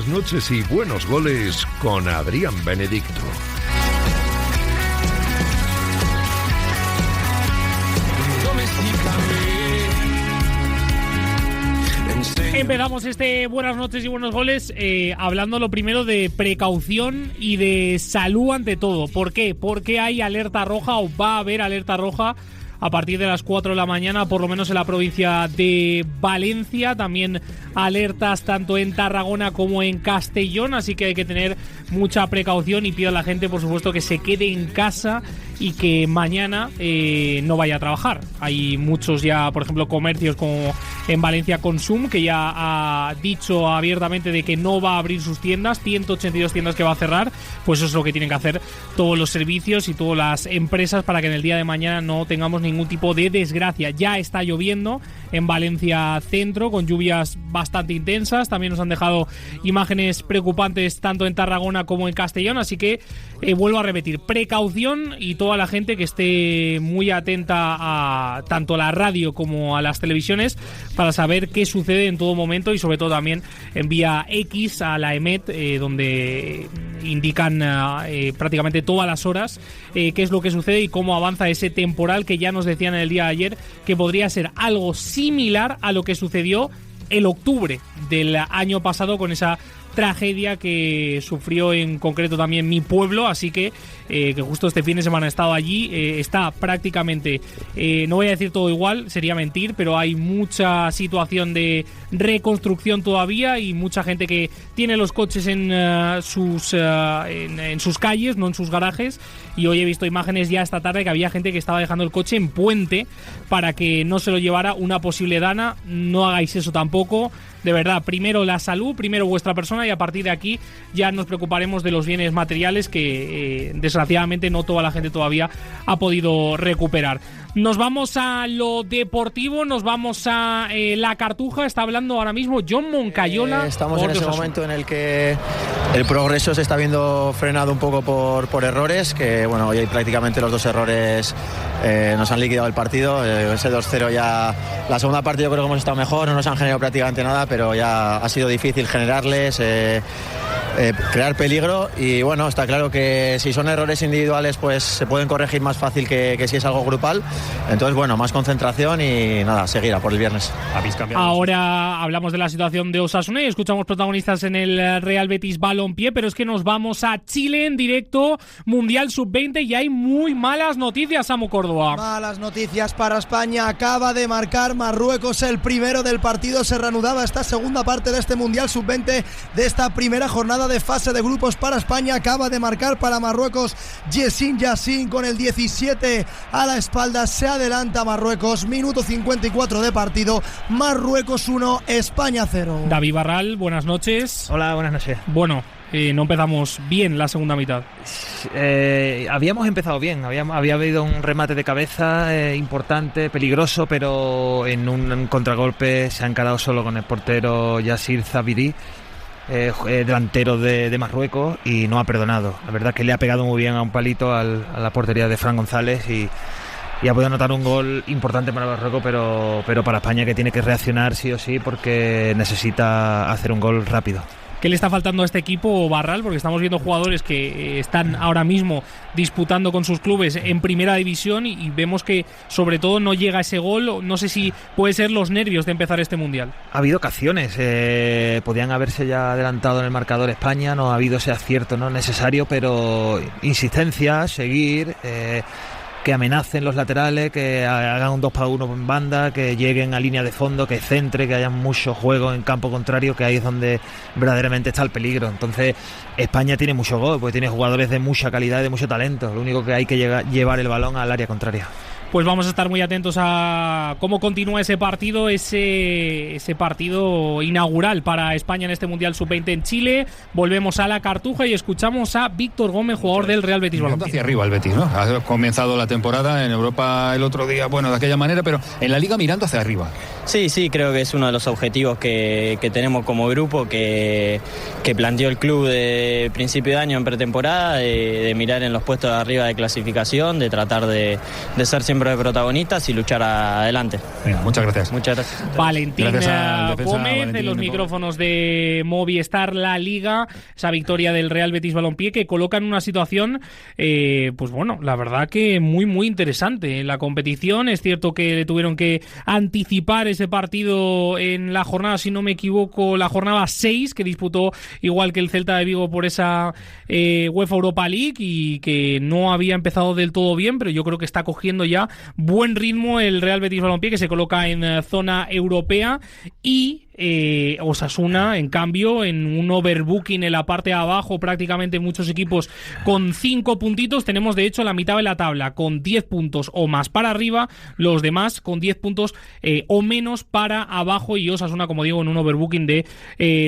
buenas noches y buenos goles con Adrián Benedicto. Empezamos este buenas noches y buenos goles hablando lo primero de precaución y de salud ante todo. ¿Por qué? Porque hay alerta roja o va a haber alerta roja a partir de las 4 de la mañana, por lo menos en la provincia de Valencia. También alertas tanto en Tarragona como en Castellón, así que hay que tener mucha precaución y pido a la gente, por supuesto, que se quede en casa y que mañana no vaya a trabajar. Hay muchos ya, por ejemplo, comercios como en Valencia Consum, que ya ha dicho abiertamente de que no va a abrir sus tiendas, 182 tiendas que va a cerrar. Pues eso es lo que tienen que hacer todos los servicios y todas las empresas para que en el día de mañana no tengamos ningún tipo de desgracia. Ya está lloviendo en Valencia Centro, con lluvias bastante intensas. También nos han dejado imágenes preocupantes tanto en Tarragona como en Castellón, así que vuelvo a repetir, precaución, y toda la gente que esté muy atenta a tanto a la radio como a las televisiones para saber qué sucede en todo momento, y sobre todo también en vía X a la EMET, donde indican prácticamente todas las horas qué es lo que sucede y cómo avanza ese temporal que ya nos decían el día de ayer que podría ser algo similar a lo que sucedió el octubre del año pasado con esa tragedia que sufrió en concreto también mi pueblo, así que justo este fin de semana he estado allí. Está prácticamente, no voy a decir todo igual, sería mentir, pero hay mucha situación de reconstrucción todavía y mucha gente que tiene los coches en sus calles, no en sus garajes, y hoy he visto imágenes ya esta tarde que había gente que estaba dejando el coche en puente para que no se lo llevara una posible dana. No hagáis eso tampoco. De verdad, primero la salud, primero vuestra persona, y a partir de aquí ya nos preocuparemos de los bienes materiales que desgraciadamente no toda la gente todavía ha podido recuperar. Nos vamos a lo deportivo, nos vamos a la Cartuja. Está hablando ahora mismo John Moncayola. Estamos en ese momento en el que el progreso se está viendo frenado un poco por errores, que bueno, hoy prácticamente los dos errores nos han liquidado el partido. Ese 2-0 ya, la segunda parte yo creo que hemos estado mejor, no nos han generado prácticamente nada, pero ya ha sido difícil generarles, crear peligro, y bueno, está claro que si son errores individuales pues se pueden corregir más fácil que si es algo grupal. Entonces bueno, más concentración y nada, seguir a por el viernes. Ahora hablamos de la situación de Osasuna y escuchamos protagonistas en el Real Betis Balompié, pero es que nos vamos a Chile en directo, Mundial Sub-20, y hay muy malas noticias, Samu Córdoba. Malas noticias para España. Acaba de marcar Marruecos el primero del partido. Se reanudaba esta segunda parte de este Mundial Sub-20, de esta primera jornada de fase de grupos para España. Acaba de marcar para Marruecos Yassin Yassin con el 17 a la espalda. Se adelanta Marruecos, minuto 54 de partido. Marruecos 1, España 0. David Barral, buenas noches. Hola, buenas noches. Bueno, no empezamos bien la segunda mitad. Habíamos empezado bien, había habido un remate de cabeza importante, peligroso, pero en un contragolpe se ha encarado solo con el portero Yassir Zabiri, delantero de Marruecos, y no ha perdonado. La verdad es que le ha pegado muy bien a un palito a la portería de Fran González y ha podido anotar un gol importante para Marruecos, pero para España, que tiene que reaccionar sí o sí porque necesita hacer un gol rápido. ¿Qué le está faltando a este equipo, Barral? Porque estamos viendo jugadores que están ahora mismo disputando con sus clubes en primera división y vemos que sobre todo no llega ese gol. No sé si puede ser los nervios de empezar este Mundial. Ha habido ocasiones, podían haberse ya adelantado en el marcador España, no ha habido ese acierto no necesario, pero insistencia, seguir, que amenacen los laterales, que hagan un 2-1 en banda, que lleguen a línea de fondo, que centre, que haya mucho juego en campo contrario, que ahí es donde verdaderamente está el peligro. Entonces España tiene mucho gol, porque tiene jugadores de mucha calidad y de mucho talento. Lo único que hay que llevar el balón al área contraria. Pues vamos a estar muy atentos a cómo continúa ese partido, ese partido inaugural para España en este Mundial Sub-20 en Chile. Volvemos a la Cartuja y escuchamos a Víctor Gómez, jugador del Real Betis Balompié. Hacia arriba el Betis, ¿no? Ha comenzado la temporada en Europa el otro día, bueno, de aquella manera, pero en la Liga mirando hacia arriba. Sí, creo que es uno de los objetivos que tenemos como grupo, que planteó el club de principio de año en pretemporada, de mirar en los puestos de arriba de clasificación, de tratar de ser siempre siempre de protagonistas y luchar adelante. Muchas gracias. Muchas gracias. Valentín Gómez, Valentín, de los micrófonos de Movistar La Liga, esa victoria del Real Betis Balompié que coloca en una situación, pues bueno, la verdad que muy muy interesante en la competición. Es cierto que le tuvieron que anticipar ese partido en la jornada, si no me equivoco, la jornada 6, que disputó igual que el Celta de Vigo por esa UEFA Europa League, y que no había empezado del todo bien, pero yo creo que está cogiendo ya buen ritmo el Real Betis Balompié, que se coloca en zona europea. Y Osasuna, en cambio, en un overbooking en la parte de abajo, prácticamente muchos equipos con 5 puntitos. Tenemos de hecho la mitad de la tabla con 10 puntos o más para arriba, los demás con 10 puntos o menos para abajo, y Osasuna, como digo, en un overbooking de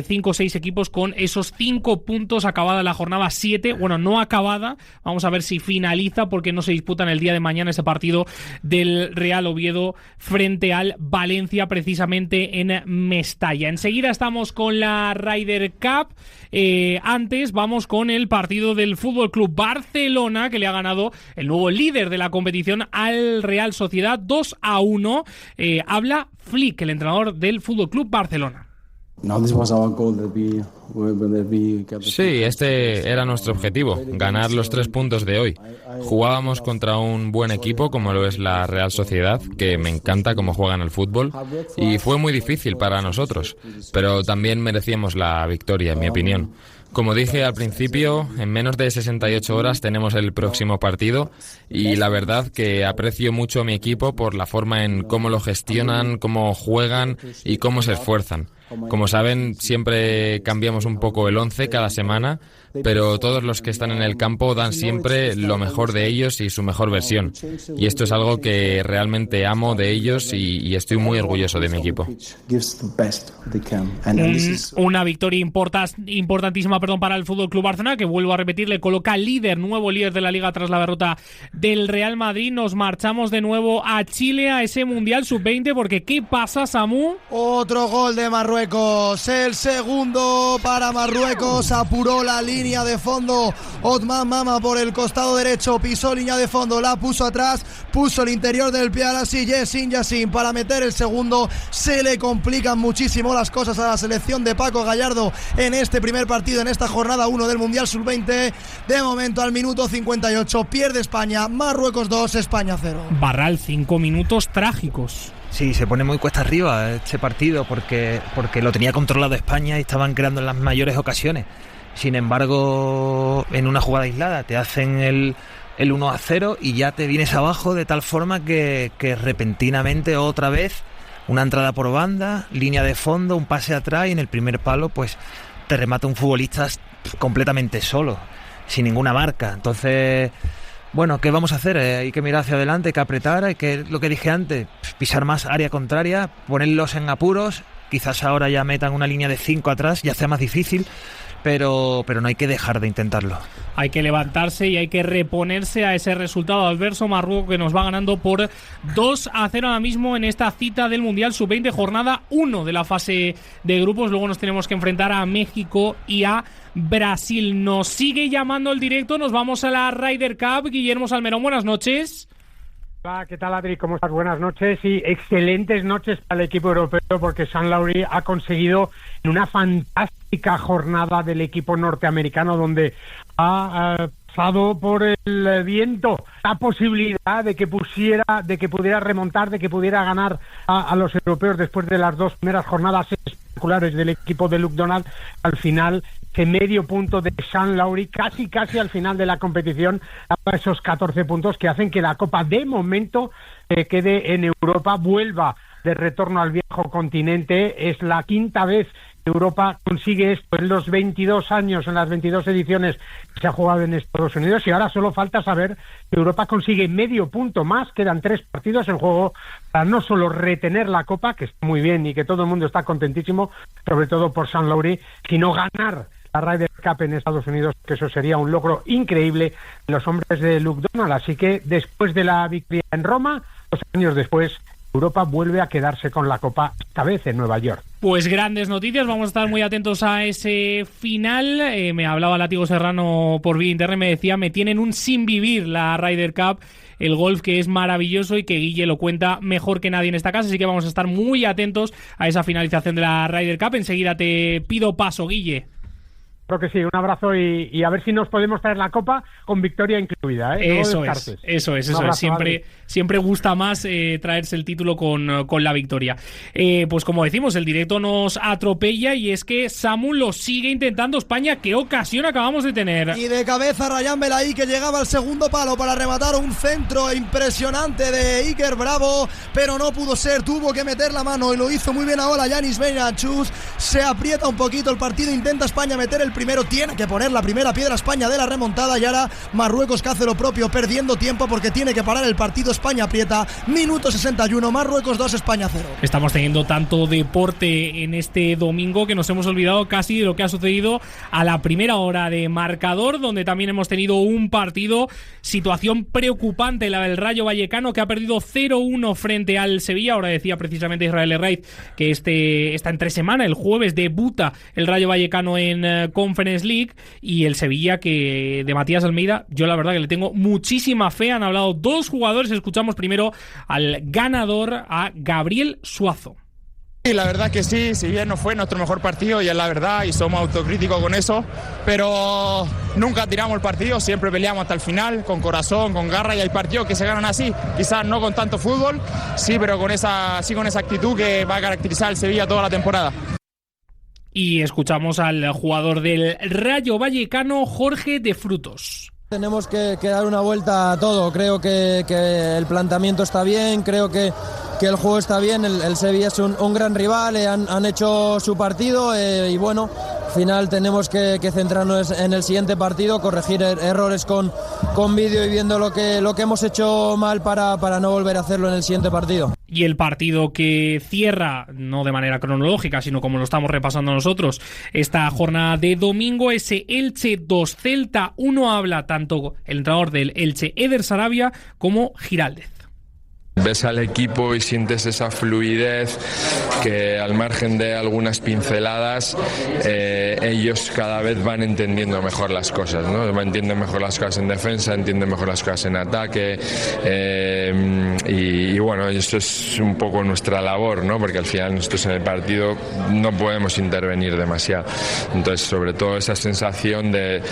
5 o 6 equipos con esos 5 puntos. Acabada la jornada 7, bueno, no acabada, vamos a ver si finaliza, porque no se disputa en el día de mañana ese partido del Real Oviedo frente al Valencia, precisamente en Mestalla. Enseguida estamos con la Ryder Cup. Antes vamos con el partido del Fútbol Club Barcelona, que le ha ganado el nuevo líder de la competición al Real Sociedad 2-1. Habla Flick, el entrenador del Fútbol Club Barcelona. Sí, este era nuestro objetivo, ganar los 3 puntos de hoy. Jugábamos contra un buen equipo como lo es la Real Sociedad, que me encanta cómo juegan al fútbol, y fue muy difícil para nosotros, pero también merecíamos la victoria, en mi opinión. Como dije al principio, en menos de 68 horas tenemos el próximo partido, y la verdad que aprecio mucho a mi equipo por la forma en cómo lo gestionan, cómo juegan y cómo se esfuerzan. Como saben, siempre cambiamos un poco el 11 cada semana, pero todos los que están en el campo dan siempre lo mejor de ellos y su mejor versión. Y esto es algo que realmente amo de ellos y estoy muy orgulloso de mi equipo. Una victoria importantísima para el Fútbol Club Barcelona, que vuelvo a repetir, le coloca nuevo líder de la Liga tras la derrota del Real Madrid. Nos marchamos de nuevo a Chile, a ese Mundial Sub-20, porque ¿qué pasa, Samu? Otro gol de Marruecos, el segundo para Marruecos, apuró la línea de fondo Othman Mama por el costado derecho, pisó línea de fondo, la puso atrás, puso el interior del pie, ahora sí Yassin para meter el segundo. Se le complican muchísimo las cosas a la selección de Paco Gallardo en este primer partido, en esta jornada 1 del Mundial Sub-20. De momento, al minuto 58 pierde España, Marruecos 2, España 0. Barral, 5 minutos trágicos. Sí, se pone muy cuesta arriba este partido porque lo tenía controlado España y estaban creando en las mayores ocasiones. Sin embargo, en una jugada aislada te hacen el 1-0 y ya te vienes abajo, de tal forma que repentinamente otra vez una entrada por banda, línea de fondo, un pase atrás, y en el primer palo pues te remata un futbolista completamente solo, sin ninguna marca. Entonces, bueno, ¿qué vamos a hacer? Hay que mirar hacia adelante, hay que apretar, hay que, lo que dije antes, pisar más área contraria, ponerlos en apuros. Quizás ahora ya metan una línea de 5 atrás, ya sea más difícil, pero no hay que dejar de intentarlo. Hay que levantarse y hay que reponerse a ese resultado adverso. Marruecos, que nos va ganando por 2-0 ahora mismo en esta cita del Mundial Sub-20, jornada 1 de la fase de grupos. Luego nos tenemos que enfrentar a México y a Brasil. Nos sigue llamando el directo, nos vamos a la Ryder Cup. Guillermo Salmerón, buenas noches. Hola, ¿qué tal, Adri? ¿Cómo estás? Buenas noches y excelentes noches para el equipo europeo, porque Shane Lowry ha conseguido en una fantástica jornada del equipo norteamericano, donde ha pasado por el viento la posibilidad de que pudiera remontar, de que pudiera ganar a los europeos después de las 2 primeras jornadas espectaculares del equipo de Luke Donald. Al final, que medio punto de Shane Lowry, casi al final de la competición, a esos 14 puntos que hacen que la Copa de momento quede en Europa, vuelva de retorno al viejo continente. Es la 5ª vez que Europa consigue esto en los 22 años, en las 22 ediciones que se ha jugado en Estados Unidos, y ahora solo falta saber que Europa consigue medio punto más. Quedan 3 partidos en juego para no solo retener la Copa, que está muy bien y que todo el mundo está contentísimo, sobre todo por Shane Lowry, sino ganar la Ryder Cup en Estados Unidos, que eso sería un logro increíble en los hombres de Luke Donald. Así que después de la victoria en Roma, 2 años después, Europa vuelve a quedarse con la Copa, esta vez en Nueva York. Pues grandes noticias, vamos a estar muy atentos a ese final. Me hablaba Látigo Serrano por vía interna y me decía, me tienen un sin vivir la Ryder Cup, el golf que es maravilloso y que Guille lo cuenta mejor que nadie en esta casa, así que vamos a estar muy atentos a esa finalización de la Ryder Cup. Enseguida te pido paso, Guille. Creo que sí, un abrazo y a ver si nos podemos traer la copa con victoria incluida, ¿eh? Eso es. Siempre gusta más traerse el título con la victoria. Pues como decimos, el directo nos atropella y es que Samu lo sigue intentando España. ¿Qué ocasión acabamos de tener? Y de cabeza Rayán Belaí, que llegaba al segundo palo para rematar un centro impresionante de Iker Bravo, pero no pudo ser, tuvo que meter la mano y lo hizo muy bien ahora Yanis Beñachus. Se aprieta un poquito el partido, intenta España meter el primero, tiene que poner la primera piedra España de la remontada y ahora Marruecos que hace lo propio, perdiendo tiempo porque tiene que parar el partido. España aprieta, minuto 61, Marruecos 2, España 0. Estamos teniendo tanto deporte en este domingo que nos hemos olvidado casi de lo que ha sucedido a la primera hora de marcador, donde también hemos tenido un partido, situación preocupante la del Rayo Vallecano, que ha perdido 0-1 frente al Sevilla. Ahora decía precisamente Israel Herraiz que está entre semana, el jueves debuta el Rayo Vallecano en Conference League, y el Sevilla que de Matías Almeida, yo la verdad que le tengo muchísima fe. Han hablado dos jugadores, escuchamos primero al ganador, a Gabriel Suazo. Sí, la verdad que sí, si bien no fue nuestro mejor partido, y es la verdad, y somos autocríticos con eso, pero nunca tiramos el partido, siempre peleamos hasta el final, con corazón, con garra, y hay partidos que se ganan así, quizás no con tanto fútbol, sí, pero con esa actitud que va a caracterizar al Sevilla toda la temporada. Y escuchamos al jugador del Rayo Vallecano, Jorge de Frutos. Tenemos que dar una vuelta a todo. Creo que el planteamiento está bien, creo que el juego está bien. El Sevilla es un gran rival, han hecho su partido y bueno, al final tenemos que centrarnos en el siguiente partido, corregir errores con vídeo y viendo lo que hemos hecho mal para no volver a hacerlo en el siguiente partido. Y el partido que cierra, no de manera cronológica, sino como lo estamos repasando nosotros, esta jornada de domingo, ese Elche 2 Celta 1, habla tanto el entrenador del Elche, Eder Sarabia, como Giraldez. Ves al equipo y sientes esa fluidez que, al margen de algunas pinceladas, ellos cada vez van entendiendo mejor las cosas, ¿no? Entienden mejor las cosas en defensa, entienden mejor las cosas en ataque, y bueno, esto es un poco nuestra labor, ¿no? Porque al final nosotros en el partido no podemos intervenir demasiado. Entonces, sobre todo esa sensación de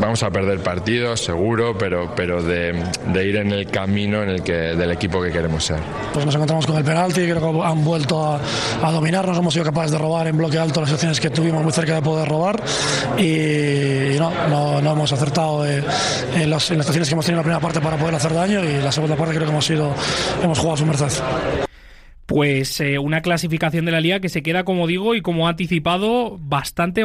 vamos a perder partidos, seguro, pero de ir en el camino en el que del equipo que queremos ser. Pues nos encontramos con el penalti, creo que han vuelto a dominarnos, hemos sido capaces de robar en bloque alto las acciones que tuvimos muy cerca de poder robar, y no hemos acertado en las acciones que hemos tenido en la primera parte para poder hacer daño, y la segunda parte creo que hemos jugado a su merced. Pues una clasificación de la Liga que se queda, como digo, y como ha anticipado, bastante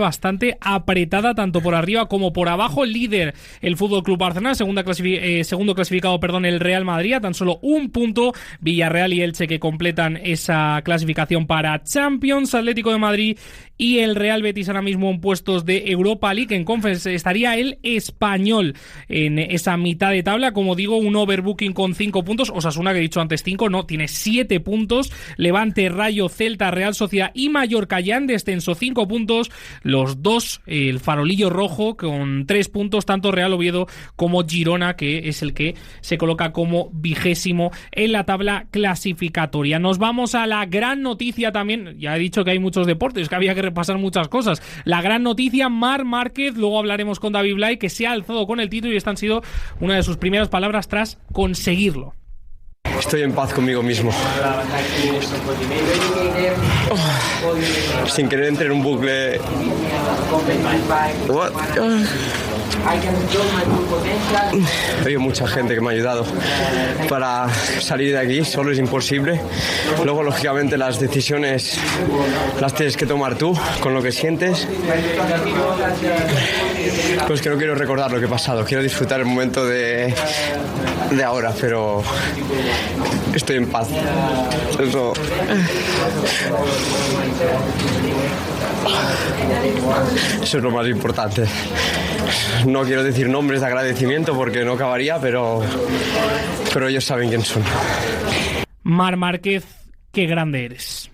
apretada, tanto por arriba como por abajo. Líder el Fútbol Club Barcelona, segundo clasificado, el Real Madrid, a tan solo un punto. Villarreal y Elche que completan esa clasificación para Champions. Atlético de Madrid y el Real Betis ahora mismo en puestos de Europa League. En Conference estaría el Español en esa mitad de tabla, como digo, un overbooking con 5 puntos. Osasuna, que he dicho antes 5, no, tiene 7 puntos. Levante, Rayo, Celta, Real Sociedad y Mallorca ya en descenso, 5 puntos. Los dos, el farolillo rojo con 3 puntos, tanto Real Oviedo como Girona, que es el que se coloca como 20º en la tabla clasificatoria. Nos vamos a la gran noticia también. Ya he dicho que hay muchos deportes, que había que repasar muchas cosas. La gran noticia, Marc Márquez, luego hablaremos con David Blay, que se ha alzado con el título y esta han sido una de sus primeras palabras tras conseguirlo. Estoy en paz conmigo mismo. Sin querer entrar en un bucle. Hay mucha gente que me ha ayudado para salir de aquí, solo es imposible. Luego, lógicamente, las decisiones las tienes que tomar tú, con lo que sientes. Pues que no quiero recordar lo que he pasado, quiero disfrutar el momento de ahora, pero estoy en paz. Eso es lo más importante. No quiero decir nombres de agradecimiento porque no acabaría, pero ellos saben quién son. Marc Márquez, qué grande eres.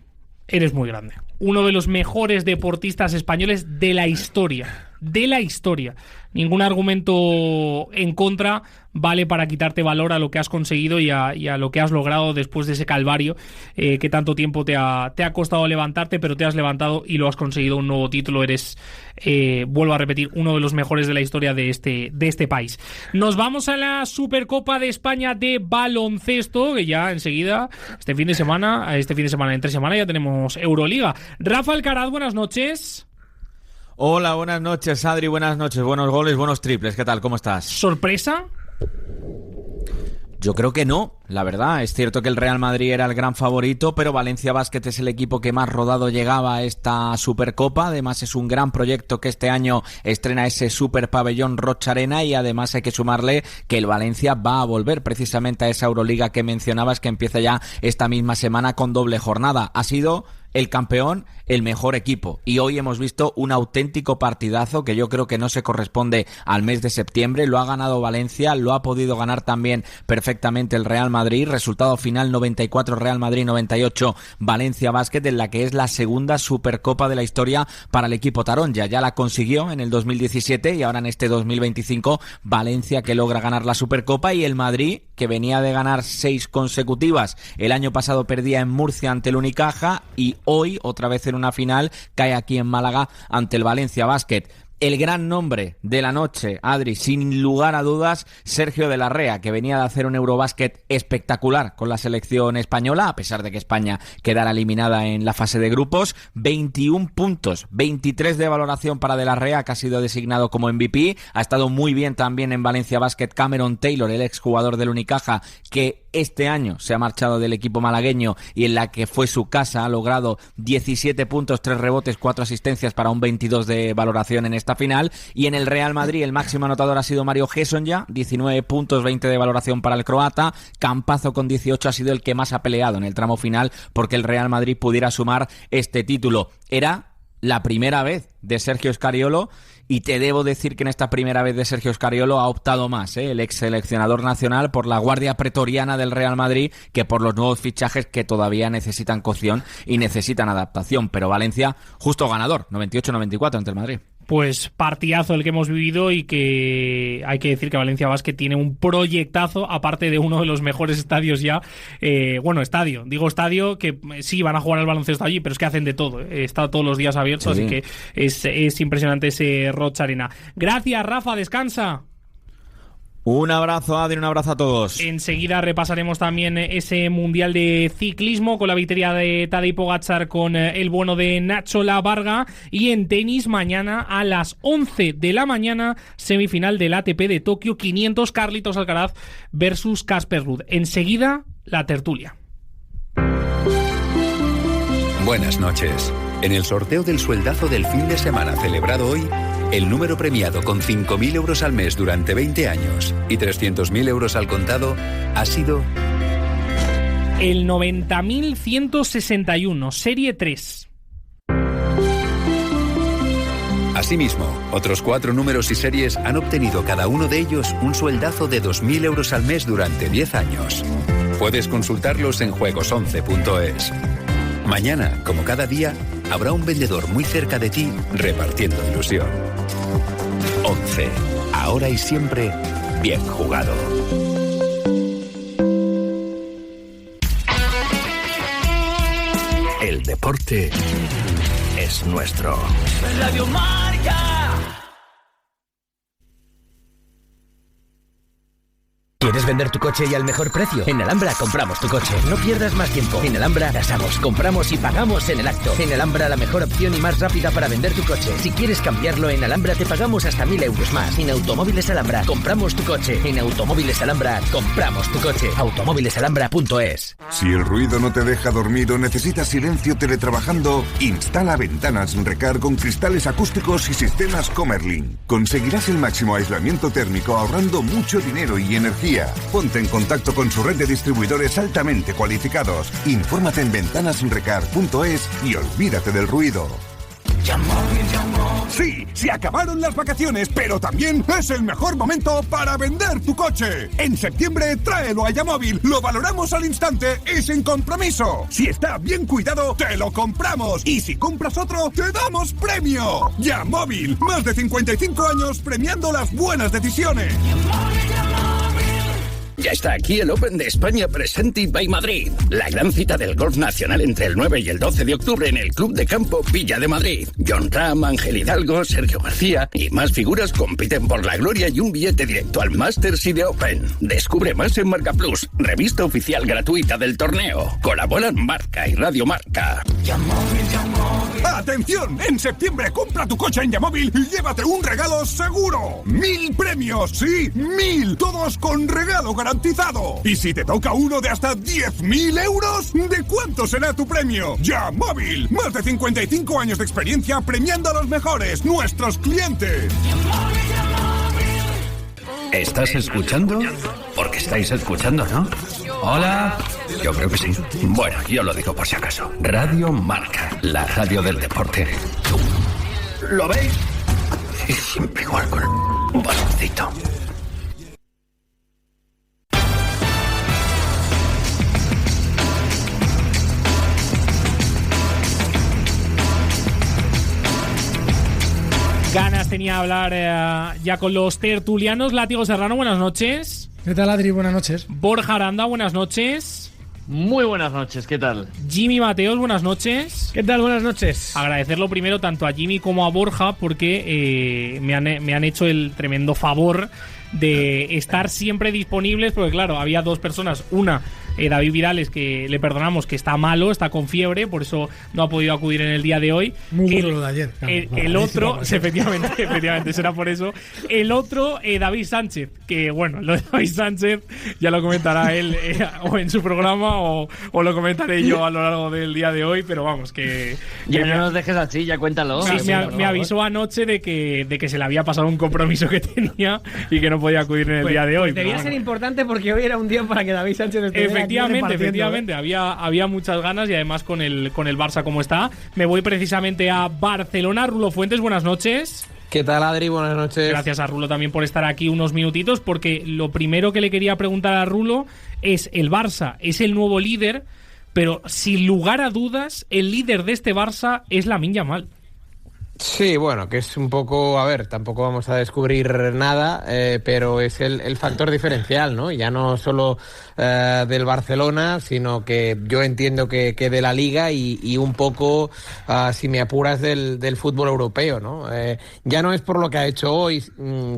Eres muy grande. Uno de los mejores deportistas españoles de la historia. De la historia. Ningún argumento en contra vale para quitarte valor a lo que has conseguido y a lo que has logrado después de ese calvario que tanto tiempo te ha costado levantarte, pero te has levantado y lo has conseguido, un nuevo título. Eres, vuelvo a repetir, uno de los mejores de la historia de este país. Nos vamos a la Supercopa de España de baloncesto, que ya enseguida, entre semana, ya tenemos Euroliga. Rafa Alcaraz, buenas noches. Hola, buenas noches, Adri, buenas noches, buenos goles, buenos triples, ¿qué tal? ¿Cómo estás? ¿Sorpresa? Yo creo que no, la verdad. Es cierto que el Real Madrid era el gran favorito, pero Valencia Basket es el equipo que más rodado llegaba a esta Supercopa. Además es un gran proyecto que este año estrena ese super pabellón Rocha Arena, y además hay que sumarle que el Valencia va a volver precisamente a esa Euroliga que mencionabas, que empieza ya esta misma semana con doble jornada. Ha sido el campeón, el mejor equipo, y hoy hemos visto un auténtico partidazo que yo creo que no se corresponde al mes de septiembre. Lo ha ganado Valencia, lo ha podido ganar también perfectamente el Real Madrid. Resultado final 94 Real Madrid, 98 Valencia Basket, en la que es la segunda Supercopa de la historia para el equipo taronja. Ya la consiguió en el 2017 y ahora en este 2025 Valencia, que logra ganar la Supercopa, y el Madrid, que venía de ganar 6 consecutivas. El año pasado perdía en Murcia ante el Unicaja y hoy, otra vez en una final, cae aquí en Málaga ante el Valencia Basket. El gran nombre de la noche, Adri, sin lugar a dudas, Sergio de la Rea, que venía de hacer un Eurobásquet espectacular con la selección española, a pesar de que España quedara eliminada en la fase de grupos. 21 puntos, 23 de valoración para de la Rea, que ha sido designado como MVP. Ha estado muy bien también en Valencia Basket Cameron Taylor, el exjugador del Unicaja, que este año se ha marchado del equipo malagueño y en la que fue su casa. Ha logrado 17 puntos, 3 rebotes, 4 asistencias para un 22 de valoración en esta final. Y en el Real Madrid el máximo anotador ha sido Mario Hezonja, 19 puntos, 20 de valoración para el croata. Campazo con 18 ha sido el que más ha peleado en el tramo final porque el Real Madrid pudiera sumar este título. Era la primera vez de Sergio Scariolo, y te debo decir que en esta primera vez de Sergio Scariolo ha optado más el ex seleccionador nacional por la guardia pretoriana del Real Madrid que por los nuevos fichajes que todavía necesitan cocción y necesitan adaptación. Pero Valencia, justo ganador, 98-94 ante el Madrid. Pues partidazo el que hemos vivido, y que hay que decir que Valencia Basket tiene un proyectazo, aparte de uno de los mejores estadios ya. Estadio, que sí van a jugar al baloncesto allí, pero es que hacen de todo. Está todos los días abierto, sí. Así que es impresionante ese Rocha Arena. Gracias, Rafa, descansa. Un abrazo, Adri, un abrazo a todos. Enseguida repasaremos también ese Mundial de Ciclismo con la victoria de Tadej Pogačar con el bueno de Nacho Lavarga. Y en tenis, mañana a las 11 de la mañana, semifinal del ATP de Tokio 500, Carlitos Alcaraz versus Casper Ruud. Enseguida, la tertulia. Buenas noches. En el sorteo del sueldazo del fin de semana celebrado hoy, el número premiado con 5.000 euros al mes durante 20 años y 300.000 euros al contado ha sido el 90.161, serie 3. Asimismo, otros 4 números y series han obtenido cada uno de ellos un sueldazo de 2.000 euros al mes durante 10 años. Puedes consultarlos en juegos11.es. Mañana, como cada día, habrá un vendedor muy cerca de ti repartiendo ilusión. 11. Ahora y siempre, bien jugado. El deporte es nuestro. Radio Marca. ¿Quieres vender tu coche y al mejor precio? En Alhambra compramos tu coche. No pierdas más tiempo. En Alhambra tasamos, compramos y pagamos en el acto. En Alhambra la mejor opción y más rápida para vender tu coche. Si quieres cambiarlo, en Alhambra te pagamos hasta 1.000 euros más. En Automóviles Alhambra compramos tu coche. En Automóviles Alhambra compramos tu coche. Automóvilesalhambra.es. Si el ruido no te deja dormir o necesitas silencio teletrabajando, instala ventanas Recar con cristales acústicos y sistemas Comerlin. Conseguirás el máximo aislamiento térmico ahorrando mucho dinero y energía. Ponte en contacto con su red de distribuidores altamente cualificados. Infórmate en ventanasrecar.es y olvídate del ruido. Móvil, Sí, se acabaron las vacaciones, pero también es el mejor momento para vender tu coche. En septiembre, tráelo a Yamóvil, lo valoramos al instante y sin compromiso. Si está bien cuidado, te lo compramos. Y si compras otro, te damos premio. Yamóvil, más de 55 años premiando las buenas decisiones. Ya está aquí el Open de España Presented by Madrid. La gran cita del golf nacional entre el 9 y el 12 de octubre en el Club de Campo Villa de Madrid. Jon Rahm, Ángel Hidalgo, Sergio García y más figuras compiten por la gloria y un billete directo al Masters y de Open. Descubre más en Marca Plus, revista oficial gratuita del torneo. Colaboran Marca y Radio Marca. ¡Atención! En septiembre compra tu coche en Yamóvil y llévate un regalo seguro. 1000 premios, sí, 1000, todos con regalo garantizado. Y si te toca uno de hasta 10.000 euros, ¿de cuánto será tu premio? Yamóvil, más de 55 años de experiencia premiando a los mejores, nuestros clientes. ¿Estás escuchando? Porque estáis escuchando, ¿no? Hola. Yo creo que sí. Bueno, yo lo digo por si acaso. Radio Marca, la radio del deporte. ¿Lo veis? Es siempre igual con un baloncito. Ganas tenía de hablar ya con los tertulianos. Látigo Serrano, buenas noches. ¿Qué tal, Adri? Buenas noches. Borja Aranda, buenas noches. Muy buenas noches, ¿qué tal? Jimmy Mateos, buenas noches. ¿Qué tal? Buenas noches. Agradecerlo primero tanto a Jimmy como a Borja porque me han hecho el tremendo favor de estar siempre disponibles, porque claro, había dos personas, una David Vidales, que le perdonamos que está malo, está con fiebre, por eso no ha podido acudir en el día de hoy. Muy duro lo de ayer. El otro, efectivamente, será por eso. El otro, David Sánchez, que bueno, lo de David Sánchez ya lo comentará él o en su programa o lo comentaré yo a lo largo del día de hoy, pero vamos, que ya no nos dejes así, ya cuéntalo. Sí, me avisó anoche de que se le había pasado un compromiso que tenía y que no podía acudir en el día de hoy. Debía ser importante porque hoy era un día para que David Sánchez estuviera. Efectivamente, había muchas ganas y además con el Barça como está. Me voy precisamente a Barcelona. Rulo Fuentes, buenas noches. ¿Qué tal, Adri? Buenas noches. Gracias a Rulo también por estar aquí unos minutitos, porque lo primero que le quería preguntar a Rulo es: el Barça es el nuevo líder, pero sin lugar a dudas el líder de este Barça es Lamine Yamal. Sí, bueno, que es un poco, a ver, tampoco vamos a descubrir nada, pero es el factor diferencial, ¿no? Ya no solo del Barcelona, sino que yo entiendo que de la Liga y un poco, si me apuras, del fútbol europeo, ¿no? Ya no es por lo que ha hecho hoy,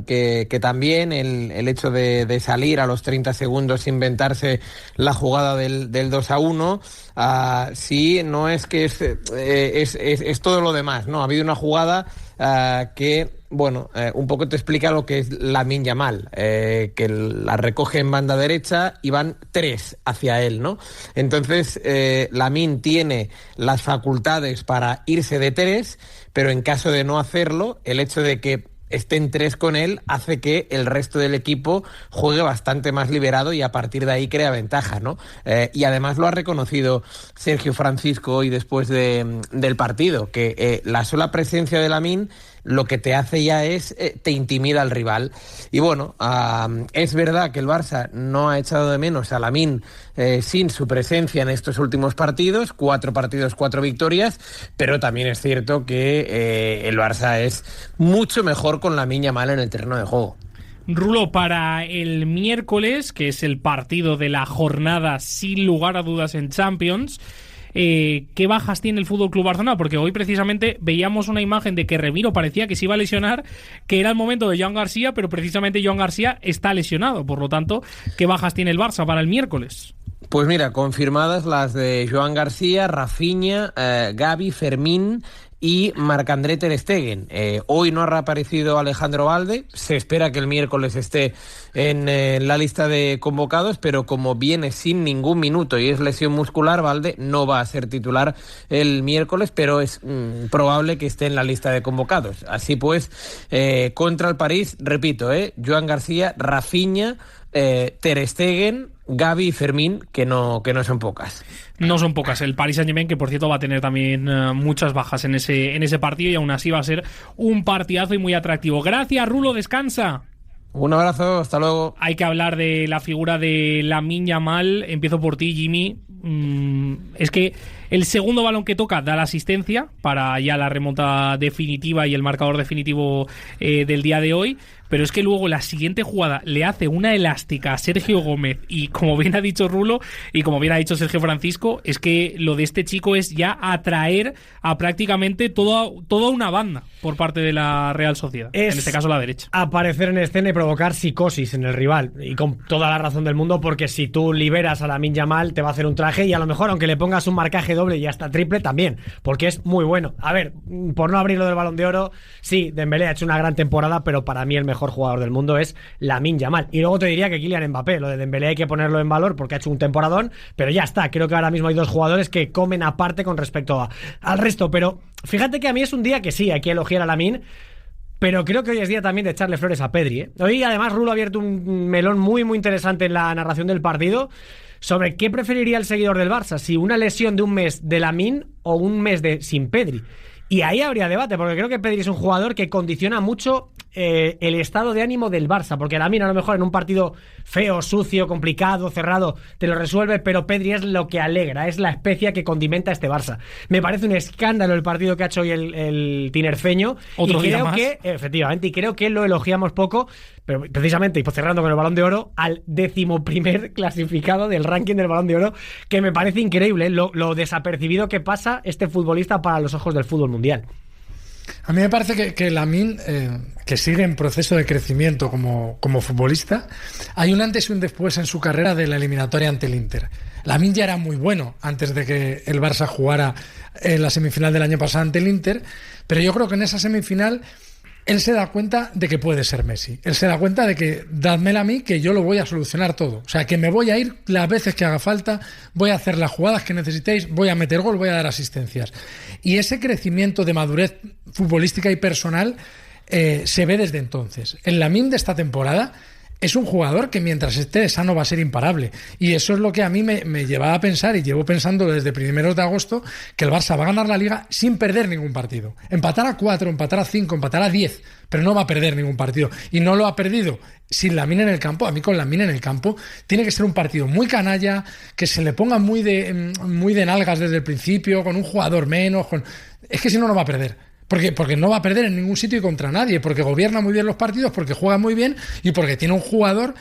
que también el hecho de salir a los 30 segundos, inventarse la jugada del 2-1, sí, no es que es todo lo demás, ¿no? Ha habido una jugada que, bueno, un poco te explica lo que es Lamine Yamal, que la recoge en banda derecha y van 3 hacia él, ¿no? Entonces, Lamine tiene las facultades para irse de 3, pero en caso de no hacerlo, el hecho de que estén 3 con él hace que el resto del equipo juegue bastante más liberado y a partir de ahí crea ventaja, ¿no? Y además lo ha reconocido Sergio Francisco hoy después del partido, que la sola presencia de Lamine lo que te hace ya es te intimida al rival. Y bueno, es verdad que el Barça no ha echado de menos a Lamine sin su presencia en estos últimos partidos, 4 partidos, 4 victorias, pero también es cierto que el Barça es mucho mejor con Lamine Yamal en el terreno de juego. Rulo, para el miércoles, que es el partido de la jornada sin lugar a dudas en Champions, ¿qué bajas tiene el Fútbol Club Barcelona? Porque hoy precisamente veíamos una imagen de que Remiro parecía que se iba a lesionar, que era el momento de Joan García, pero precisamente Joan García está lesionado. Por lo tanto, ¿qué bajas tiene el Barça para el miércoles? Pues mira, confirmadas las de Joan García, Rafinha, Gavi, Fermín y Marc-André ter Stegen. Hoy no ha reaparecido Alejandro Balde, se espera que el miércoles esté en la lista de convocados, pero como viene sin ningún minuto y es lesión muscular, Balde no va a ser titular el miércoles, pero es probable que esté en la lista de convocados. Así pues, contra el París, repito, Joan García, Rafinha, Ter Stegen, Gavi y Fermín, que no son pocas. No son pocas. El Paris Saint-Germain, que por cierto va a tener también muchas bajas en ese partido, y aún así va a ser un partidazo y muy atractivo. Gracias, Rulo, descansa. Un abrazo, hasta luego. Hay que hablar de la figura de Lamine Yamal. Empiezo por ti, Jimmy. Es que el segundo balón que toca da la asistencia para ya la remonta definitiva y el marcador definitivo del día de hoy, pero es que luego la siguiente jugada le hace una elástica a Sergio Gómez, y como bien ha dicho Rulo y como bien ha dicho Sergio Francisco, es que lo de este chico es ya atraer a prácticamente toda una banda por parte de la Real Sociedad, en este caso la derecha. Aparecer en escena y provocar psicosis en el rival, y con toda la razón del mundo, porque si tú liberas a Lamine Yamal te va a hacer un traje, y a lo mejor aunque le pongas un marcaje doble y hasta triple también, porque es muy bueno. A ver, por no abrir lo del Balón de Oro, sí, Dembélé ha hecho una gran temporada, pero para mí el mejor jugador del mundo es Lamine Yamal. Y luego te diría que Kylian Mbappé, lo de Dembélé hay que ponerlo en valor porque ha hecho un temporadón, pero ya está. Creo que ahora mismo hay dos jugadores que comen aparte con respecto al resto, pero fíjate que a mí es un día que sí, hay que elogiar a Lamine, pero creo que hoy es día también de echarle flores a Pedri, ¿eh? Hoy además Rulo ha abierto un melón muy muy interesante en la narración del partido sobre qué preferiría el seguidor del Barça, si una lesión de un mes de Lamine o un mes sin Pedri. Y ahí habría debate, porque creo que Pedri es un jugador que condiciona mucho el estado de ánimo del Barça, porque Lamine a lo mejor en un partido feo, sucio, complicado, cerrado, te lo resuelve, pero Pedri es lo que alegra, es la especia que condimenta este Barça. Me parece un escándalo el partido que ha hecho hoy el tinerfeño, Otro y día creo más. que, efectivamente, y creo que lo elogiamos poco, pero precisamente, y pues cerrando con el Balón de Oro, al 11º clasificado del ranking del Balón de Oro, que me parece increíble lo desapercibido que pasa este futbolista para los ojos del fútbol mundial. A mí me parece que Lamine, que sigue en proceso de crecimiento como futbolista, hay un antes y un después en su carrera de la eliminatoria ante el Inter. Lamine ya era muy bueno antes de que el Barça jugara en la semifinal del año pasado ante el Inter, pero yo creo que en esa semifinal él se da cuenta de que puede ser Messi. Él se da cuenta de que dádmela a mí, que yo lo voy a solucionar todo. O sea, que me voy a ir las veces que haga falta, voy a hacer las jugadas que necesitéis, voy a meter gol, voy a dar asistencias. Y ese crecimiento de madurez futbolística y personal se ve desde entonces. El Lamine de esta temporada es un jugador que mientras esté sano va a ser imparable, y eso es lo que a mí me llevaba a pensar, y llevo pensando desde primeros de agosto, que el Barça va a ganar la Liga sin perder ningún partido. Empatar a 4, empatar a 5, empatar a 10, pero no va a perder ningún partido, y no lo ha perdido sin Lamine en el campo. A mí con Lamine en el campo tiene que ser un partido muy canalla, que se le ponga muy de nalgas desde el principio, con un jugador menos, es que si no va a perder. Porque no va a perder en ningún sitio y contra nadie, porque gobierna muy bien los partidos, porque juega muy bien y porque tiene un jugador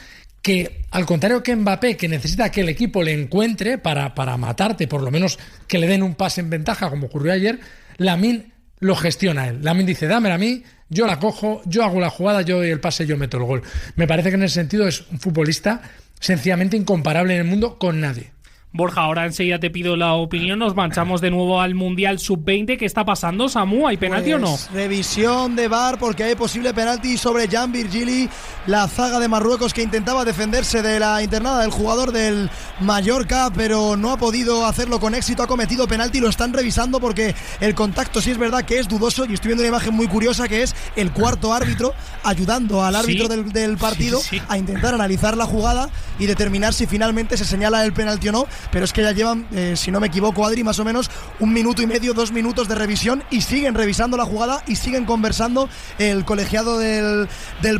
que, al contrario que Mbappé, que necesita que el equipo le encuentre para matarte, por lo menos que le den un pase en ventaja, como ocurrió ayer, Lamine lo gestiona él. Lamine dice, dámela a mí, yo la cojo, yo hago la jugada, yo doy el pase, yo meto el gol. Me parece que en ese sentido es un futbolista sencillamente incomparable en el mundo con nadie. Borja, ahora enseguida te pido la opinión. Nos manchamos de nuevo al Mundial Sub-20. ¿Qué está pasando, Samu? ¿Hay penalti o no? Revisión de VAR porque hay posible penalti sobre Jan Virgili, la zaga de Marruecos, que intentaba defenderse de la internada del jugador del Mallorca, pero no ha podido hacerlo con éxito. Ha cometido penalti, lo están revisando porque el contacto sí es verdad que es dudoso, y estoy viendo una imagen muy curiosa que es el cuarto árbitro ayudando al árbitro del partido a intentar analizar la jugada y determinar si finalmente se señala el penalti o no. Pero es que ya llevan, si no me equivoco, Adri, más o menos 1 minuto y medio, 2 minutos de revisión, y siguen revisando la jugada y siguen conversando el colegiado del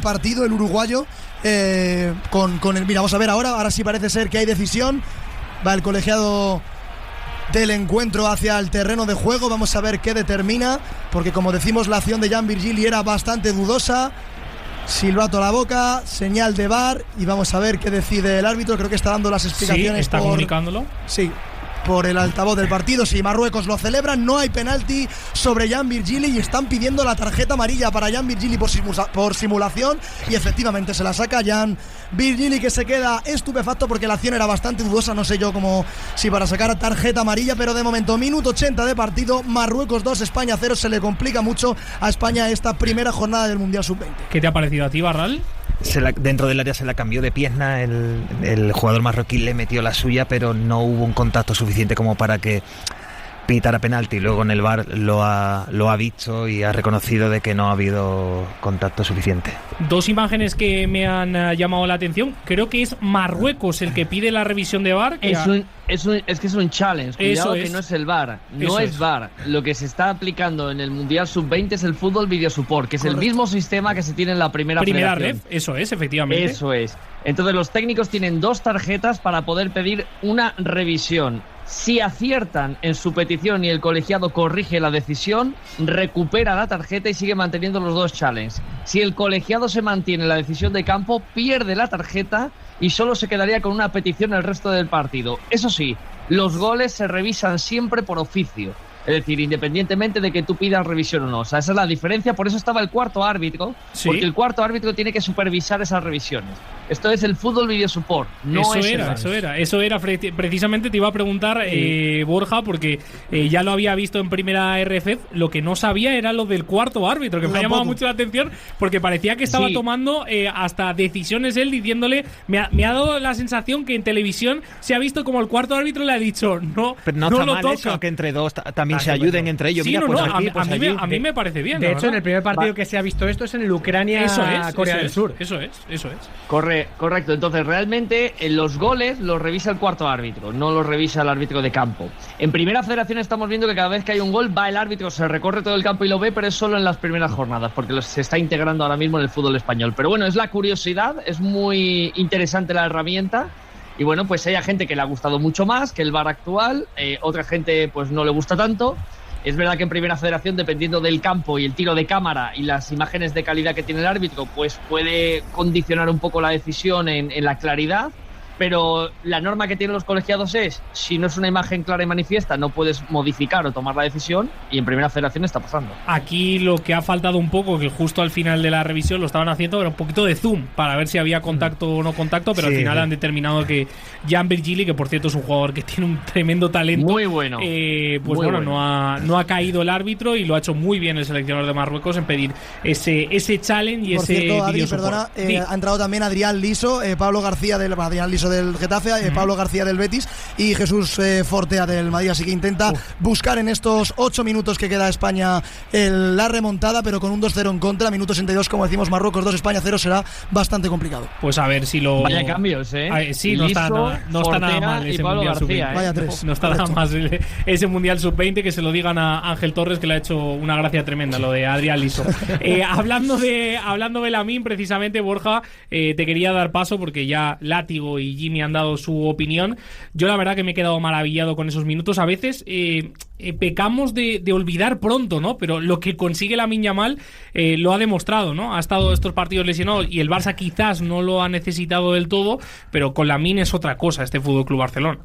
partido, el uruguayo, con el... Mira, vamos a ver ahora sí parece ser que hay decisión. Va el colegiado del encuentro hacia el terreno de juego. Vamos a ver qué determina, porque como decimos, la acción de Jan Virgili era bastante dudosa. Silbato a la boca, señal de VAR, y vamos a ver qué decide el árbitro. Creo que está dando las explicaciones. Sí, está comunicándolo. Sí, por el altavoz del partido. Si Marruecos lo celebra, no hay penalti sobre Jan Virgili, y están pidiendo la tarjeta amarilla para Jan Virgili por simulación, y efectivamente se la saca Jan Virgili, que se queda estupefacto porque la acción era bastante dudosa. No sé yo si para sacar tarjeta amarilla, pero de momento minuto 80 de partido, Marruecos 2, España 0. Se le complica mucho a España esta primera jornada del Mundial Sub-20. ¿Qué te ha parecido a ti, Barral? Dentro del área se la cambió de pierna, el jugador marroquí le metió la suya, pero no hubo un contacto suficiente como para que pitara penalti. Luego en el VAR lo ha visto y ha reconocido de que no ha habido contacto suficiente. Dos imágenes que me han llamado la atención. Creo que es Marruecos el que pide la revisión de VAR. Es que es un challenge. Cuidado, que no es el VAR. No es VAR. Lo que se está aplicando en el Mundial Sub-20 es el Fútbol Video Support, que es el mismo sistema que se tiene en la primera ref. Eso es, efectivamente. Eso es. Entonces los técnicos tienen 2 tarjetas para poder pedir una revisión. Si aciertan en su petición y el colegiado corrige la decisión, recupera la tarjeta y sigue manteniendo los 2 challenges. Si el colegiado se mantiene en la decisión de campo, pierde la tarjeta y solo se quedaría con una petición el resto del partido. Eso sí, los goles se revisan siempre por oficio. Es decir, independientemente de que tú pidas revisión o no. O sea, esa es la diferencia. Por eso estaba el cuarto árbitro. ¿Sí? Porque el cuarto árbitro tiene que supervisar esas revisiones. Esto es el Fútbol Video Support. Eso era. Precisamente te iba a preguntar, Borja, porque ya lo había visto en primera RFF. Lo que no sabía era lo del cuarto árbitro, que me ha llamado mucho la atención, porque parecía que estaba tomando hasta decisiones él, diciéndole. Me ha dado la sensación que en televisión se ha visto como el cuarto árbitro le ha dicho no. Pero no está mal toca. Eso, que entre dos también se ayuden entre ellos. Sí, mira, a mí me parece bien. De hecho, en el primer partido que se ha visto esto es en el Ucrania-Corea del Sur. Eso es. Correcto. Entonces, realmente, los goles los revisa el cuarto árbitro, no los revisa el árbitro de campo. En Primera Federación estamos viendo que cada vez que hay un gol, va el árbitro, se recorre todo el campo y lo ve, pero es solo en las primeras jornadas, porque se está integrando ahora mismo en el fútbol español. Pero bueno, es la curiosidad, es muy interesante la herramienta. Y bueno, pues hay gente que le ha gustado mucho más que el VAR actual, otra gente pues no le gusta tanto. Es verdad que en Primera Federación, dependiendo del campo y el tiro de cámara y las imágenes de calidad que tiene el árbitro, pues puede condicionar un poco la decisión en la claridad. Pero la norma que tienen los colegiados es, si no es una imagen clara y manifiesta, no puedes modificar o tomar la decisión, y en Primera Federación está pasando. Aquí lo que ha faltado un poco, que justo al final de la revisión lo estaban haciendo, era un poquito de zoom, para ver si había contacto o no contacto, pero al final han determinado que Jan Virgili, que por cierto es un jugador que tiene un tremendo talento, muy bueno, no ha caído el árbitro, y lo ha hecho muy bien el seleccionador de Marruecos en pedir ese challenge y por ese cierto, Adri, video perdona, ha entrado también Adrián Liso, Pablo García del Getafe, Pablo García del Betis y Jesús Fortea del Madrid, así que intenta buscar en estos 8 minutos que queda España la remontada, pero con un 2-0 en contra, minuto 62, como decimos, Marruecos 2, España 0, será bastante complicado. Pues a ver si lo... Vaya cambios, sí, no está nada mal ese Mundial Sub-20. Vaya 3. No está nada más ese Mundial Sub-20, que se lo digan a Ángel Torres, que le ha hecho una gracia tremenda lo de Adrián Liso. Hablando de Lamine, precisamente, Borja, te quería dar paso porque ya Látigo y Jimmy han dado su opinión. Yo la verdad que me he quedado maravillado con esos minutos. A veces pecamos de olvidar pronto, ¿no? Pero lo que consigue Lamine Yamal lo ha demostrado, ¿no? Ha estado estos partidos lesionado y el Barça quizás no lo ha necesitado del todo, pero con Lamine es otra cosa este FC Barcelona.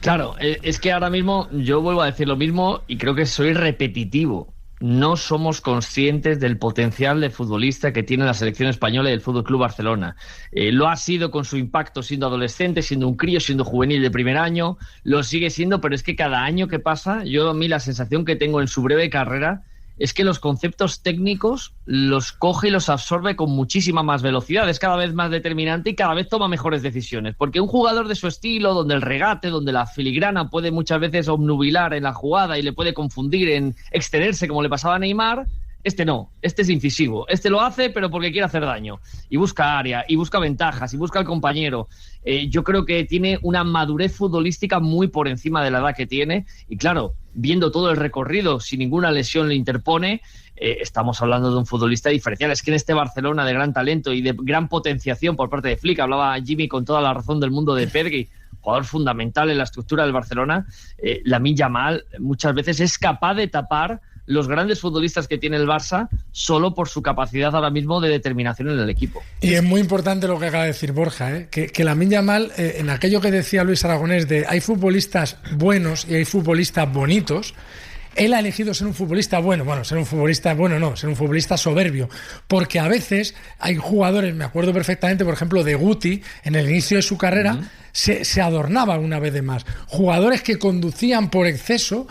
Claro, es que ahora mismo yo vuelvo a decir lo mismo y creo que soy repetitivo. No somos conscientes del potencial de futbolista que tiene la selección española y el FC Barcelona. Lo ha sido con su impacto siendo adolescente, siendo un crío, siendo juvenil de primer año, lo sigue siendo, pero es que cada año que pasa, a mí la sensación que tengo en su breve carrera es que los conceptos técnicos los coge y los absorbe con muchísima más velocidad, es cada vez más determinante y cada vez toma mejores decisiones, porque un jugador de su estilo, donde el regate, donde la filigrana puede muchas veces obnubilar en la jugada y le puede confundir en excederse como le pasaba a Neymar, este no, este es incisivo, este lo hace pero porque quiere hacer daño, y busca área, y busca ventajas, y busca al compañero. Yo creo que tiene una madurez futbolística muy por encima de la edad que tiene, y claro, viendo todo el recorrido, si ninguna lesión le interpone, estamos hablando de un futbolista diferencial. Es que en este Barcelona de gran talento y de gran potenciación por parte de Flick, hablaba Jimmy con toda la razón del mundo de Pedri, jugador fundamental en la estructura del Barcelona, Lamine Yamal muchas veces es capaz de tapar los grandes futbolistas que tiene el Barça solo por su capacidad ahora mismo de determinación en el equipo. Y es muy importante lo que acaba de decir Borja, que Lamine Yamal, en aquello que decía Luis Aragonés de hay futbolistas buenos y hay futbolistas bonitos, él ha elegido ser un futbolista ser un futbolista soberbio, porque a veces hay jugadores, me acuerdo perfectamente, por ejemplo, de Guti, en el inicio de su carrera, se adornaba una vez de más. Jugadores que conducían por exceso,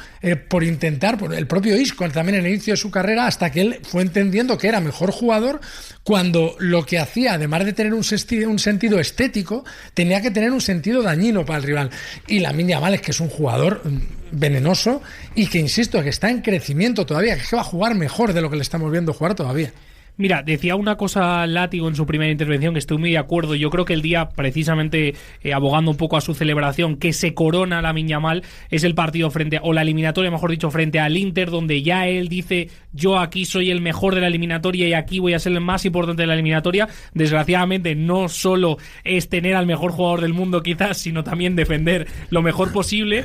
por intentar, por el propio Isco también en el inicio de su carrera, hasta que él fue entendiendo que era mejor jugador, cuando lo que hacía, además de tener un sentido estético, tenía que tener un sentido dañino para el rival. Y Lamine Yamal es que es un jugador venenoso y que, insisto, que está en crecimiento todavía, que va a jugar mejor de lo que le estamos viendo jugar todavía. Mira, decía una cosa Látigo en su primera intervención, que estoy muy de acuerdo. Yo creo que el día, precisamente abogando un poco a su celebración, que se corona Lamine Yamal, es el partido o la eliminatoria, mejor dicho, frente al Inter, donde ya él dice: yo aquí soy el mejor de la eliminatoria y aquí voy a ser el más importante de la eliminatoria. Desgraciadamente, no solo es tener al mejor jugador del mundo quizás, sino también defender lo mejor posible,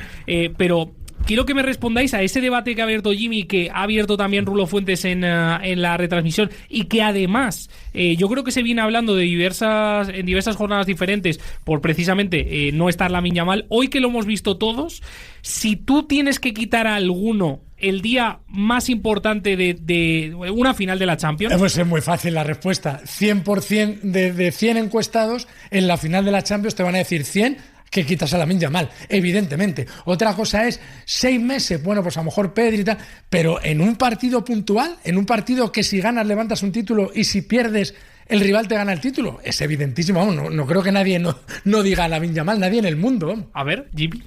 pero quiero que me respondáis a ese debate que ha abierto Jimmy, que ha abierto también Rulo Fuentes en la retransmisión, y que además yo creo que se viene hablando en diversas jornadas diferentes por precisamente no estar Lamine Yamal. Hoy que lo hemos visto todos, si tú tienes que quitar a alguno el día más importante de una final de la Champions... Pues es muy fácil la respuesta. 100% de 100 encuestados en la final de la Champions te van a decir 100 que quitas a Lamine Yamal, evidentemente. Otra cosa es 6 meses, bueno, pues a lo mejor Pedri y tal, pero en un partido puntual, en un partido que si ganas levantas un título y si pierdes el rival te gana el título, es evidentísimo. Vamos, no creo que nadie no diga a Lamine Yamal, nadie en el mundo. Vamos. A ver, Jimmy.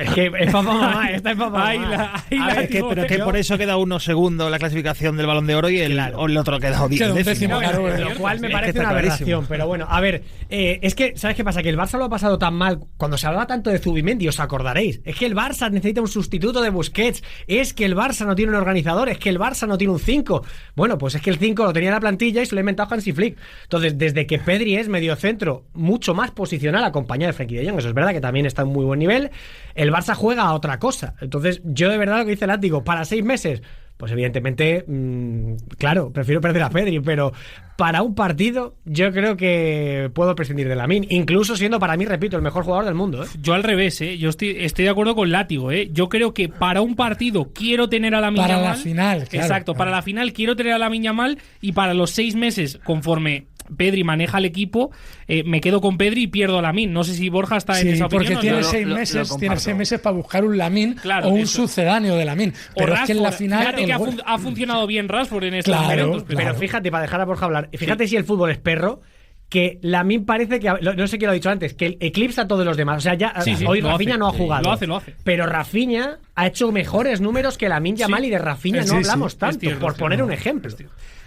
Es que es papá mamá, esta es papá mamá. Pero que por eso queda uno segundo en la clasificación del Balón de Oro y el otro queda décimo. Lo cual me parece una aberración. Pero bueno, a ver, es que, ¿sabes qué pasa? Que el Barça lo ha pasado tan mal. Cuando se hablaba tanto de Zubimendi, os acordaréis. Es que el Barça necesita un sustituto de Busquets. Es que el Barça no tiene un organizador. Es que el Barça no tiene un 5. Bueno, pues es que el 5 lo tenía en la plantilla y se lo ha inventado Hansi Flick. Entonces, desde que Pedri es mediocentro, mucho más posicional, acompañado de Frenkie de Jong, eso es verdad que también está en muy buen nivel, el Barça juega a otra cosa. Entonces, yo de verdad lo que dice Látigo, para 6 meses, pues evidentemente, claro, prefiero perder a Pedri, pero para un partido yo creo que puedo prescindir de Lamine, incluso siendo para mí, repito, el mejor jugador del mundo. Yo al revés, yo estoy de acuerdo con Látigo. Yo creo que para un partido quiero tener a Lamine Yamal. Para la final, claro. Exacto, para la final quiero tener a Lamine Yamal, y para los 6 meses, conforme Pedri maneja el equipo, me quedo con Pedri y pierdo a Lamine. No sé si Borja está en esa opinión. Porque tiene 6 meses para buscar un Lamine, claro, o un sucedáneo de Lamine. Pero es que en la final... Fíjate que ha funcionado bien Rashford en estos momentos. Pero fíjate, para dejar a Borja hablar, fíjate si el fútbol es perro, que Lamine parece que, no sé quién lo ha dicho antes, que eclipsa a todos los demás. O sea, ya hoy Rafinha no ha jugado. Lo hace. Pero Rafinha ha hecho mejores números que Lamine Yamal, y de Rafinha no hablamos tanto, por poner un ejemplo.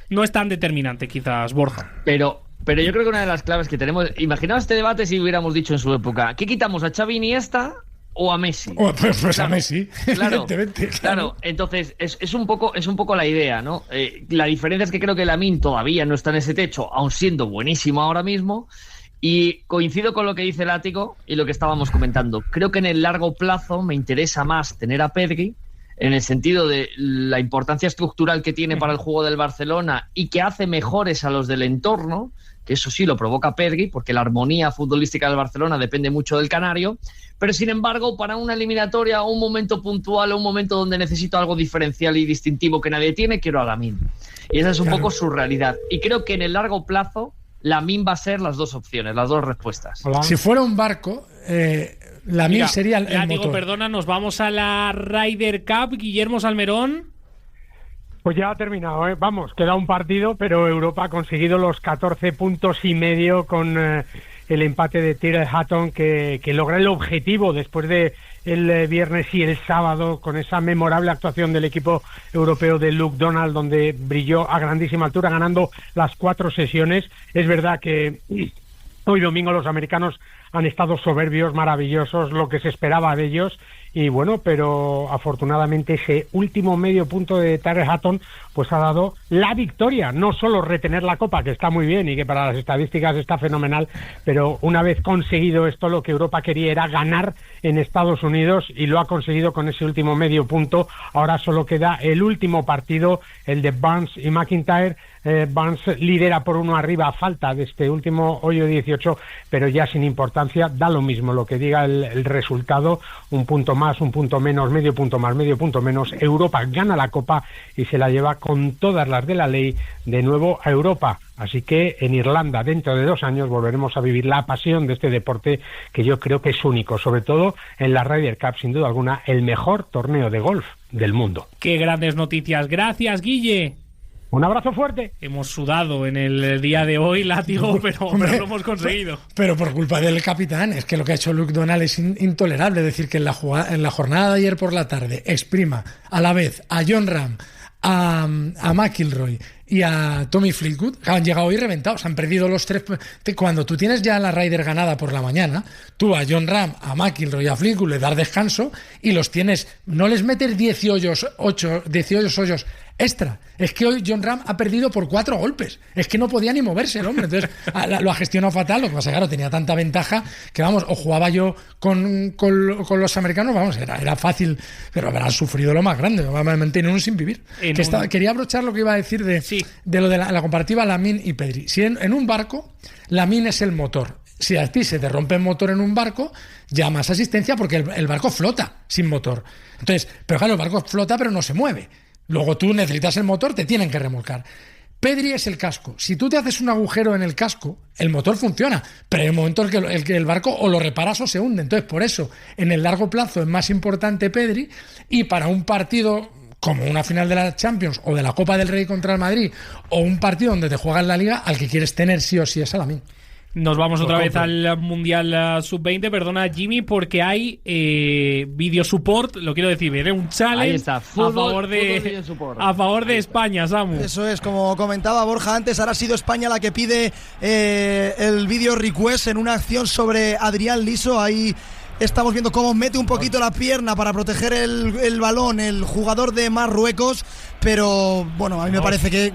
No es tan determinante, quizás, Borja. Pero yo creo que una de las claves que tenemos... Imaginaos este debate si hubiéramos dicho en su época: ¿qué quitamos, a Xavi, Iniesta o a Messi? Pues claro, a Messi, claro, evidentemente. Claro, entonces es un poco la idea, ¿no? La diferencia es que creo que Lamine todavía no está en ese techo, aun siendo buenísimo ahora mismo. Y coincido con lo que dice Látigo y lo que estábamos comentando. Creo que en el largo plazo me interesa más tener a Pedri, en el sentido de la importancia estructural que tiene para el juego del Barcelona y que hace mejores a los del entorno, que eso sí lo provoca Pedri, porque la armonía futbolística del Barcelona depende mucho del canario, pero sin embargo para una eliminatoria o un momento puntual o un momento donde necesito algo diferencial y distintivo que nadie tiene, quiero a Lamine. Y esa es un poco su realidad. Y creo que en el largo plazo Lamine va a ser las dos opciones, las dos respuestas. Si fuera un barco... Lamine sería el motor. Digo, perdona, nos vamos a la Ryder Cup. Guillermo Salmerón. Pues ya ha terminado, Vamos, queda un partido, pero Europa ha conseguido los 14,5 puntos con el empate de Tyrrell Hatton, que logra el objetivo después de el viernes y el sábado, con esa memorable actuación del equipo europeo de Luke Donald, donde brilló a grandísima altura, ganando las 4 sesiones. Es verdad que hoy domingo los americanos han estado soberbios, maravillosos, lo que se esperaba de ellos, y bueno, pero afortunadamente ese último medio punto de Tyrrell Hatton pues ha dado la victoria, no solo retener la copa, que está muy bien y que para las estadísticas está fenomenal, pero una vez conseguido esto, lo que Europa quería era ganar en Estados Unidos, y lo ha conseguido con ese último medio punto. Ahora solo queda el último partido, el de Barnes y McIntyre. Barnes lidera por 1 arriba a falta de este último hoyo 18, pero ya sin importancia, da lo mismo lo que diga el resultado, un punto más, un punto menos, medio punto más, medio punto menos, Europa gana la Copa y se la lleva con todas las de la ley de nuevo a Europa. Así que en Irlanda, dentro de 2 años, volveremos a vivir la pasión de este deporte que yo creo que es único, sobre todo en la Ryder Cup, sin duda alguna, el mejor torneo de golf del mundo. ¡Qué grandes noticias! ¡Gracias, Guille! Un abrazo fuerte. Hemos sudado en el día de hoy, látigo, pero lo hemos conseguido. Pero por culpa del capitán, es que lo que ha hecho Luke Donald es intolerable. Es decir, que en la jornada de ayer por la tarde exprima a la vez a Jon Rahm, a McIlroy y a Tommy Fleetwood, que han llegado hoy reventados, han perdido los 3. Cuando tú tienes ya la Ryder ganada por la mañana, tú a Jon Rahm, a McIlroy y a Fleetwood le das descanso y los tienes, no les metes 18 hoyos extra. Es que hoy Jon Rahm ha perdido por 4 golpes. Es que no podía ni moverse el hombre. Entonces lo ha gestionado fatal. Lo que pasa es que, claro, tenía tanta ventaja que, vamos, o jugaba yo con los americanos, vamos, era fácil, pero habrán sufrido lo más grande. Me mantienen sin vivir. Quería abrochar lo que iba a decir de lo de la comparativa Lamine y Pedri. Si en un barco, Lamine es el motor. Si a ti se te rompe el motor en un barco, llamas asistencia porque el barco flota sin motor. Entonces, pero claro, el barco flota pero no se mueve. Luego tú necesitas el motor, te tienen que remolcar. Pedri es el casco. Si tú te haces un agujero en el casco, el motor funciona, pero hay un momento en que el barco o lo reparas o se hunde. Entonces, por eso, en el largo plazo es más importante Pedri, y para un partido como una final de la Champions o de la Copa del Rey contra el Madrid, o un partido donde te juegas la Liga, al que quieres tener sí o sí es a Lamine. Nos vamos otra vez al Mundial Sub-20, perdona Jimmy, porque hay video support, lo quiero decir, un challenge a favor de España, Samu. Eso es, como comentaba Borja antes, ahora ha sido España la que pide el video request en una acción sobre Adrián Liso. Ahí estamos viendo cómo mete un poquito la pierna para proteger el balón el jugador de Marruecos, pero bueno, a mí me parece que...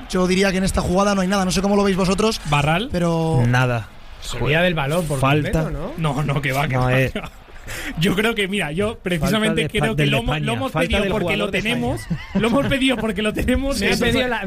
Yo diría que en esta jugada no hay nada, no sé cómo lo veis vosotros. ¿Barral? Pero... Nada. Sería del balón por falta, completo, ¿no? No, que va. Yo creo que, mira, yo precisamente creo que lo hemos pedido porque lo tenemos. Lo hemos pedido porque lo tenemos. Me han pedido la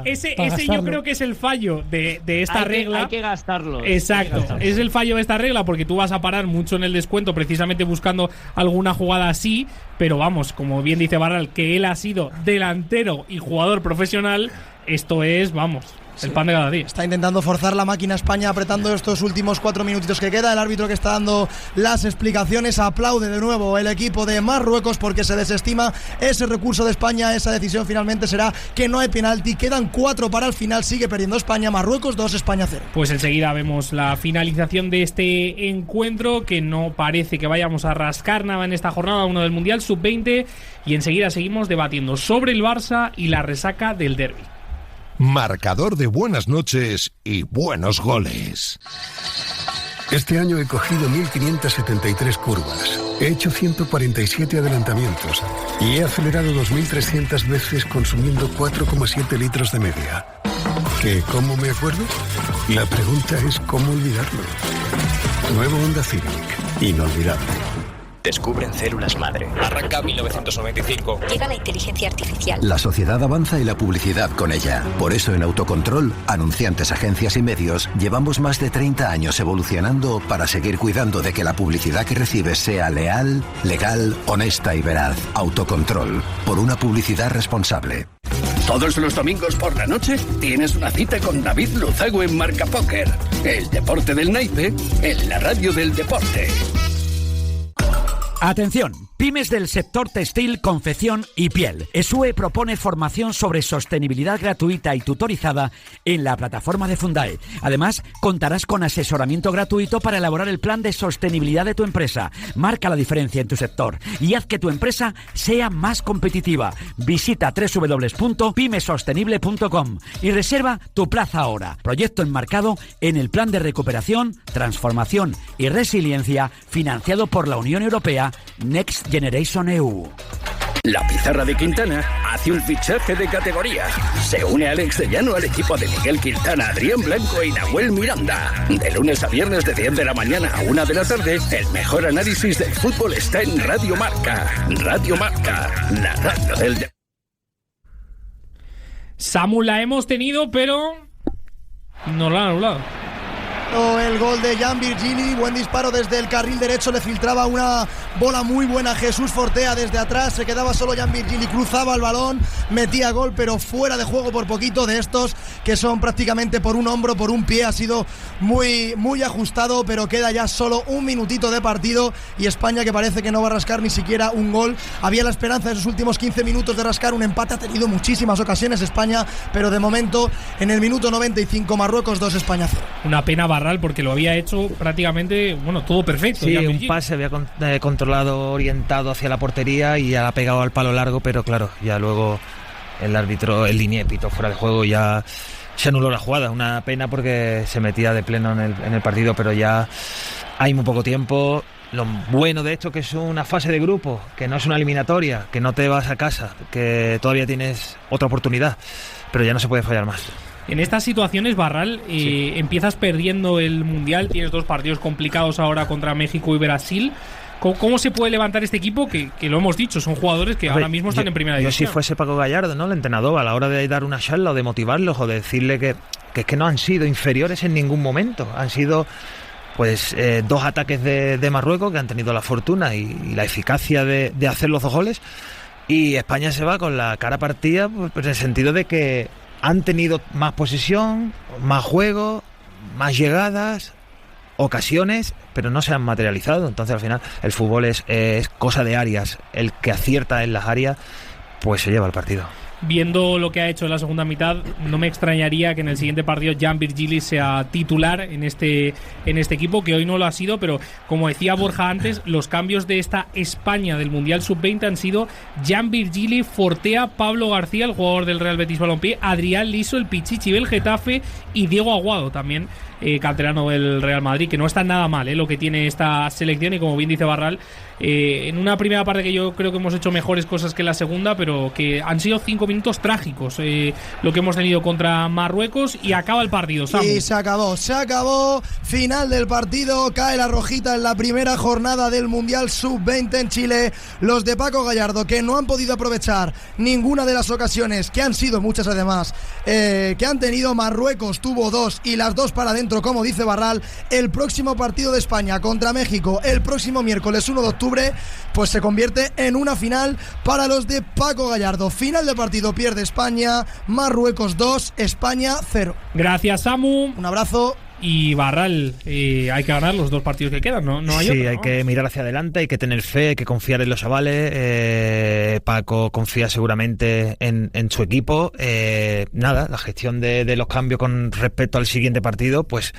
ese yo creo que es el fallo de esta regla. Hay que gastarlo. Exacto. Es el fallo de esta regla porque tú vas a parar mucho en el descuento precisamente buscando alguna jugada así. Pero vamos, como bien dice Barral, que él ha sido delantero y jugador profesional, esto es, vamos, el pan de cada día. Está intentando forzar la máquina España, apretando estos últimos 4 minutitos que queda. El árbitro que está dando las explicaciones aplaude de nuevo el equipo de Marruecos porque se desestima ese recurso de España. Esa decisión finalmente será que no hay penalti. Quedan 4 para el final. Sigue perdiendo España. Marruecos 2, España 0. Pues enseguida vemos la finalización de este encuentro, que no parece que vayamos a rascar nada en esta jornada 1 del Mundial Sub-20, y enseguida seguimos debatiendo sobre el Barça y la resaca del derbi. Marcador de buenas noches y buenos goles. Este año he cogido 1.573 curvas, he hecho 147 adelantamientos y he acelerado 2.300 veces consumiendo 4,7 litros de media. ¿Que cómo me acuerdo? La pregunta es ¿cómo olvidarlo? Nuevo Honda Civic, inolvidable. Descubren células madre. Arranca 1995. Llega la inteligencia artificial. La sociedad avanza y la publicidad con ella. Por eso en Autocontrol, anunciantes, agencias y medios, llevamos más de 30 años evolucionando para seguir cuidando de que la publicidad que recibes sea leal, legal, honesta y veraz. Autocontrol, por una publicidad responsable. Todos los domingos por la noche tienes una cita con David Luzago en Marca Póker. El deporte del naipe en la radio del deporte. Atención, pymes del sector textil, confección y piel. ESUE propone formación sobre sostenibilidad gratuita y tutorizada en la plataforma de Fundae. Además, contarás con asesoramiento gratuito para elaborar el plan de sostenibilidad de tu empresa. Marca la diferencia en tu sector y haz que tu empresa sea más competitiva. Visita www.pymesostenible.com y reserva tu plaza ahora. Proyecto enmarcado en el Plan de Recuperación, Transformación y Resiliencia financiado por la Unión Europea Next Generation EU. La pizarra de Quintana hace un fichaje de categoría. Se une Alex de Llano al equipo de Miguel Quintana, Adrián Blanco y Nahuel Miranda. De lunes a viernes de 10 de la mañana a 1 de la tarde, el mejor análisis del fútbol está en Radio Marca. Radio Marca, la radio del... Samu, la hemos tenido, pero no la han anulado. El gol de Jan Virgili, buen disparo desde el carril derecho, le filtraba una bola muy buena a Jesús Fortea desde atrás, se quedaba solo Jan Virgili, cruzaba el balón, metía gol, pero fuera de juego por poquito, de estos que son prácticamente por un hombro, por un pie. Ha sido muy, muy ajustado, pero queda ya solo un minutito de partido y España, que parece que no va a rascar ni siquiera un gol. Había la esperanza en esos últimos 15 minutos de rascar un empate, ha tenido muchísimas ocasiones España, pero de momento en el minuto 95 Marruecos 2, España 0. Una pena Barral, porque lo había hecho prácticamente, bueno, todo perfecto. Sí, un pase había controlado, orientado hacia la portería y ya ha pegado al palo largo, pero claro, ya luego el árbitro, el línea pitó fuera de juego, ya se anuló la jugada. Una pena porque se metía de pleno en el partido, pero ya hay muy poco tiempo. Lo bueno de esto que es una fase de grupo, que no es una eliminatoria, que no te vas a casa, que todavía tienes otra oportunidad, pero ya no se puede fallar más. En estas situaciones, Barral, empiezas perdiendo el Mundial, tienes 2 partidos complicados ahora contra México y Brasil. ¿Cómo se puede levantar este equipo? Que lo hemos dicho, son jugadores que ahora mismo están en primera división. Yo si fuese Paco Gallardo, ¿no?, el entrenador, a la hora de dar una charla o de motivarlos o de decirle que es que no han sido inferiores en ningún momento, han sido pues 2 ataques de Marruecos que han tenido la fortuna y la eficacia de hacer los 2 goles, y España se va con la cara partida, pues en el sentido de que han tenido más posesión, más juego, más llegadas, ocasiones, pero no se han materializado. Entonces al final el fútbol es cosa de áreas. El que acierta en las áreas pues se lleva el partido. Viendo lo que ha hecho en la segunda mitad, no me extrañaría que en el siguiente partido Jan Virgili sea titular en este equipo, que hoy no lo ha sido, pero como decía Borja antes, los cambios de esta España del Mundial Sub-20 han sido Jan Virgili, Fortea, Pablo García, el jugador del Real Betis Balompié, Adrián Liso, el Pichichi del Getafe, y Diego Aguado, también canterano del Real Madrid, que no está nada mal lo que tiene esta selección, y como bien dice Barral, en una primera parte que yo creo que hemos hecho mejores cosas que en la segunda, pero que han sido 5 minutos trágicos lo que hemos tenido contra Marruecos, y acaba el partido, Samu. Y se acabó, final del partido, cae la rojita en la primera jornada del Mundial Sub-20 en Chile. Los de Paco Gallardo, que no han podido aprovechar ninguna de las ocasiones, que han sido muchas además, que han tenido. Marruecos tuvo 2 y las 2 para adentro, como dice Barral. El próximo partido de España contra México, el próximo miércoles 1 de octubre, pues se convierte en una final para los de Paco Gallardo. Final del partido, pierde España, Marruecos 2, España 0. Gracias, Samu. Un abrazo. Y Barral, hay que ganar los 2 partidos que quedan, no hay Sí, otro, hay que mirar hacia adelante, hay que tener fe, hay que confiar en los chavales. Paco confía seguramente en su equipo. La gestión de los cambios con respecto al siguiente partido, pues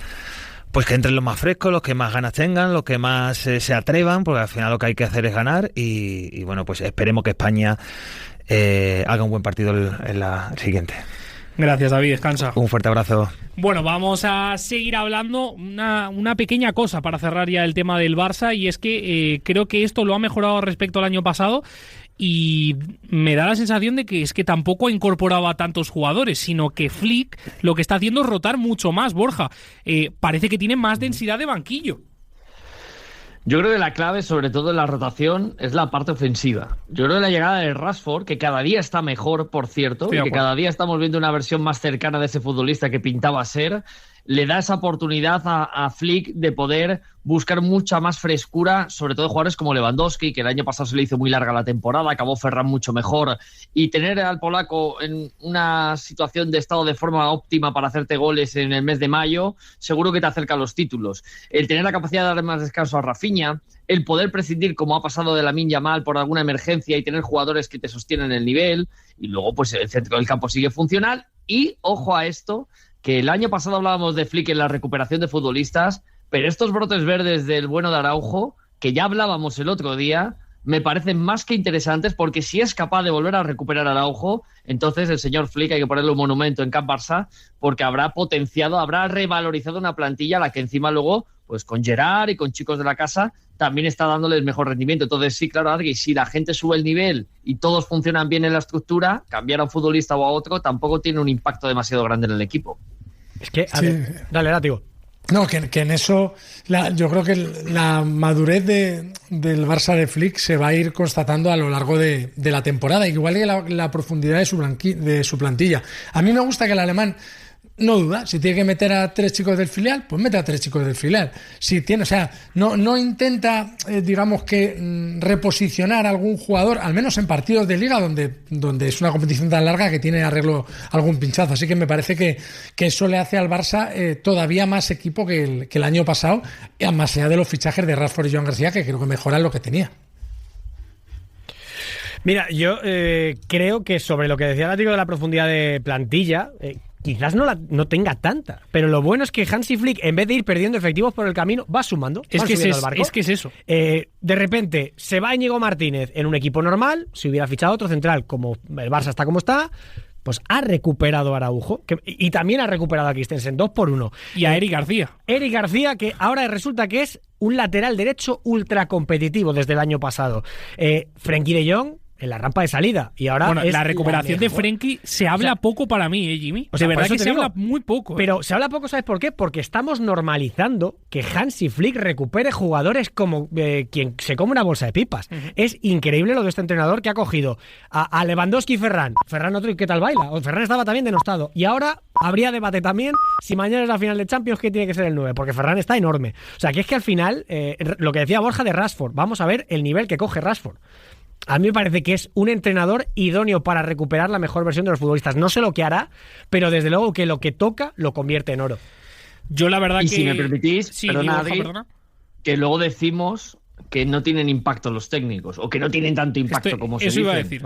que entren los más frescos, los que más ganas tengan, los que más se atrevan, porque al final lo que hay que hacer es ganar, y bueno, pues esperemos que España haga un buen partido en la siguiente. Gracias, David, descansa. Un fuerte abrazo. Bueno, vamos a seguir hablando. Una pequeña cosa para cerrar ya el tema del Barça, y es que creo que esto lo ha mejorado respecto al año pasado, y me da la sensación de que es que tampoco ha incorporado a tantos jugadores, sino que Flick lo que está haciendo es rotar mucho más, Borja. Parece que tiene más densidad de banquillo. Yo creo que la clave, sobre todo en la rotación, es la parte ofensiva. Yo creo que la llegada de Rashford, que cada día está mejor, por cierto, y que cada día estamos viendo una versión más cercana de ese futbolista que pintaba ser, le da esa oportunidad a Flick de poder buscar mucha más frescura, sobre todo de jugadores como Lewandowski, que el año pasado se le hizo muy larga la temporada, acabó Ferran mucho mejor, y tener al polaco en una situación de estado de forma óptima para hacerte goles en el mes de mayo, seguro que te acerca a los títulos. El tener la capacidad de darle más descanso a Rafinha, el poder prescindir, como ha pasado de Lamine Yamal, por alguna emergencia, y tener jugadores que te sostienen el nivel, y luego pues el centro del campo sigue funcional. Y ojo a esto, que el año pasado hablábamos de Flick en la recuperación de futbolistas, pero estos brotes verdes del bueno de Araujo, que ya hablábamos el otro día, me parecen más que interesantes, porque si es capaz de volver a recuperar a Araujo, entonces el señor Flick hay que ponerle un monumento en Camp Barça, porque habrá potenciado, habrá revalorizado una plantilla a la que encima luego, pues con Gerard y con chicos de la casa, también está dándole el mejor rendimiento. Entonces sí, claro, Adri, si la gente sube el nivel y todos funcionan bien en la estructura, cambiar a un futbolista o a otro tampoco tiene un impacto demasiado grande en el equipo. Es que, dale, látigo. No, que en eso yo creo que la madurez del Barça de Flick se va a ir constatando a lo largo de la temporada, igual que la profundidad de su plantilla. A mí me gusta que el alemán no duda. Si tiene que meter a 3 chicos del filial, pues mete a 3 chicos del filial. Si tiene, o sea, no intenta, digamos que reposicionar a algún jugador, al menos en partidos de liga donde es una competición tan larga que tiene arreglo algún pinchazo. Así que me parece que eso le hace al Barça todavía más equipo que el año pasado, más allá de los fichajes de Rashford y Joan García, que creo que mejoran lo que tenía. Mira, yo creo que sobre lo que decía el ático de la profundidad de plantilla, quizás no tenga tanta, pero lo bueno es que Hansi Flick, en vez de ir perdiendo efectivos por el camino, va sumando. Es que es eso. De repente se va Íñigo Martínez en un equipo normal. Si hubiera fichado otro central, como el Barça está como está, pues ha recuperado a Araujo y también ha recuperado a Christensen 2-1. Y a Eric García. Eric García, que ahora resulta que es un lateral derecho ultra competitivo desde el año pasado. Frenkie de Jong en la rampa de salida. Y ahora la recuperación de Frenkie se habla poco para mí, Jimmy. De verdad que se habla muy poco. Pero se habla poco, ¿sabes por qué? Porque estamos normalizando que Hansi Flick recupere jugadores como quien se come una bolsa de pipas. Es increíble lo de este entrenador que ha cogido a Lewandowski y Ferran. Ferran otro, ¿qué tal baila? Ferran estaba también denostado. Y ahora habría debate también si mañana es la final de Champions, ¿qué tiene que ser el 9? Porque Ferran está enorme. O sea, que es que al final, lo que decía Borja de Rashford, vamos a ver el nivel que coge Rashford. A mí me parece que es un entrenador idóneo para recuperar la mejor versión de los futbolistas. No sé lo que hará, pero desde luego que lo que toca lo convierte en oro. Yo la verdad si me permitís, perdona, que luego decimos que no tienen impacto los técnicos o que no tienen tanto impacto como se dice. Eso iba a decir.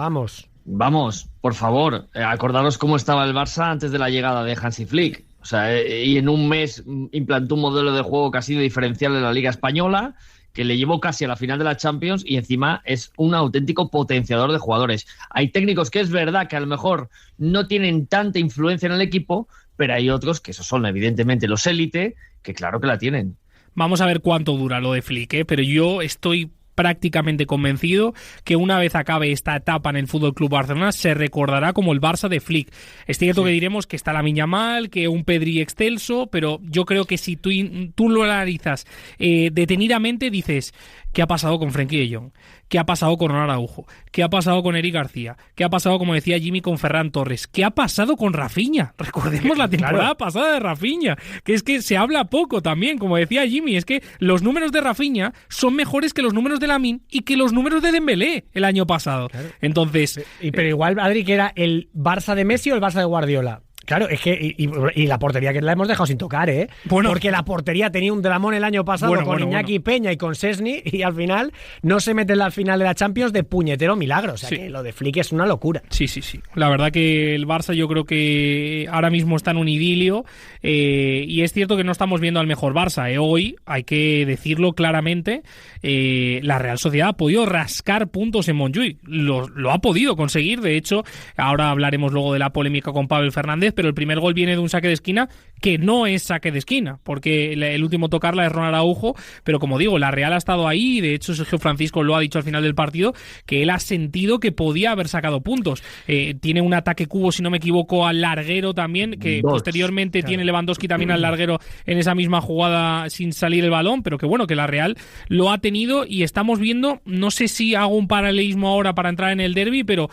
Vamos, por favor, acordaros cómo estaba el Barça antes de la llegada de Hansi Flick. O sea, y en un mes implantó un modelo de juego que ha sido diferencial en la Liga Española, que le llevó casi a la final de la Champions y encima es un auténtico potenciador de jugadores. Hay técnicos que es verdad que a lo mejor no tienen tanta influencia en el equipo, pero hay otros que esos son evidentemente los élite, que claro que la tienen. Vamos a ver cuánto dura lo de Flick, pero yo estoy prácticamente convencido que una vez acabe esta etapa en el FC Barcelona se recordará como el Barça de Flick. Es cierto que diremos que está Lamine Yamal, que un Pedri excelso, pero yo creo que si tú lo analizas detenidamente, dices ¿qué ha pasado con Frenkie de Jong? ¿Qué ha pasado con Araujo? ¿Qué ha pasado con Eric García? ¿Qué ha pasado, como decía Jimmy, con Ferran Torres? ¿Qué ha pasado con Rafinha? Recordemos la temporada pasada de Rafinha, que es que se habla poco también, como decía Jimmy, es que los números de Rafinha son mejores que los números de Lamine y que los números de Dembélé el año pasado. Claro. Entonces, pero igual, Adri, que era el Barça de Messi o el Barça de Guardiola. Claro, es que y la portería que la hemos dejado sin tocar, porque la portería tenía un dramón el año pasado con Iñaki Peña y con Szczęsny, y al final no se mete en la final de la Champions de puñetero milagro. O sea, que lo de Flick es una locura. Sí. La verdad que el Barça yo creo que ahora mismo está en un idilio, y es cierto que no estamos viendo al mejor Barça. Hoy, hay que decirlo claramente, la Real Sociedad ha podido rascar puntos en Montjuïc. Lo ha podido conseguir. De hecho, ahora hablaremos luego de la polémica con Pavel Fernández, pero el primer gol viene de un saque de esquina que no es saque de esquina, porque el último tocarla es Ron Araujo, pero como digo, la Real ha estado ahí, y de hecho Sergio Francisco lo ha dicho al final del partido, que él ha sentido que podía haber sacado puntos. Tiene un ataque cubo, si no me equivoco, al larguero también, que posteriormente tiene Lewandowski también al larguero en esa misma jugada sin salir el balón, pero que bueno, que la Real lo ha tenido, y estamos viendo, no sé si hago un paralelismo ahora para entrar en el derbi, pero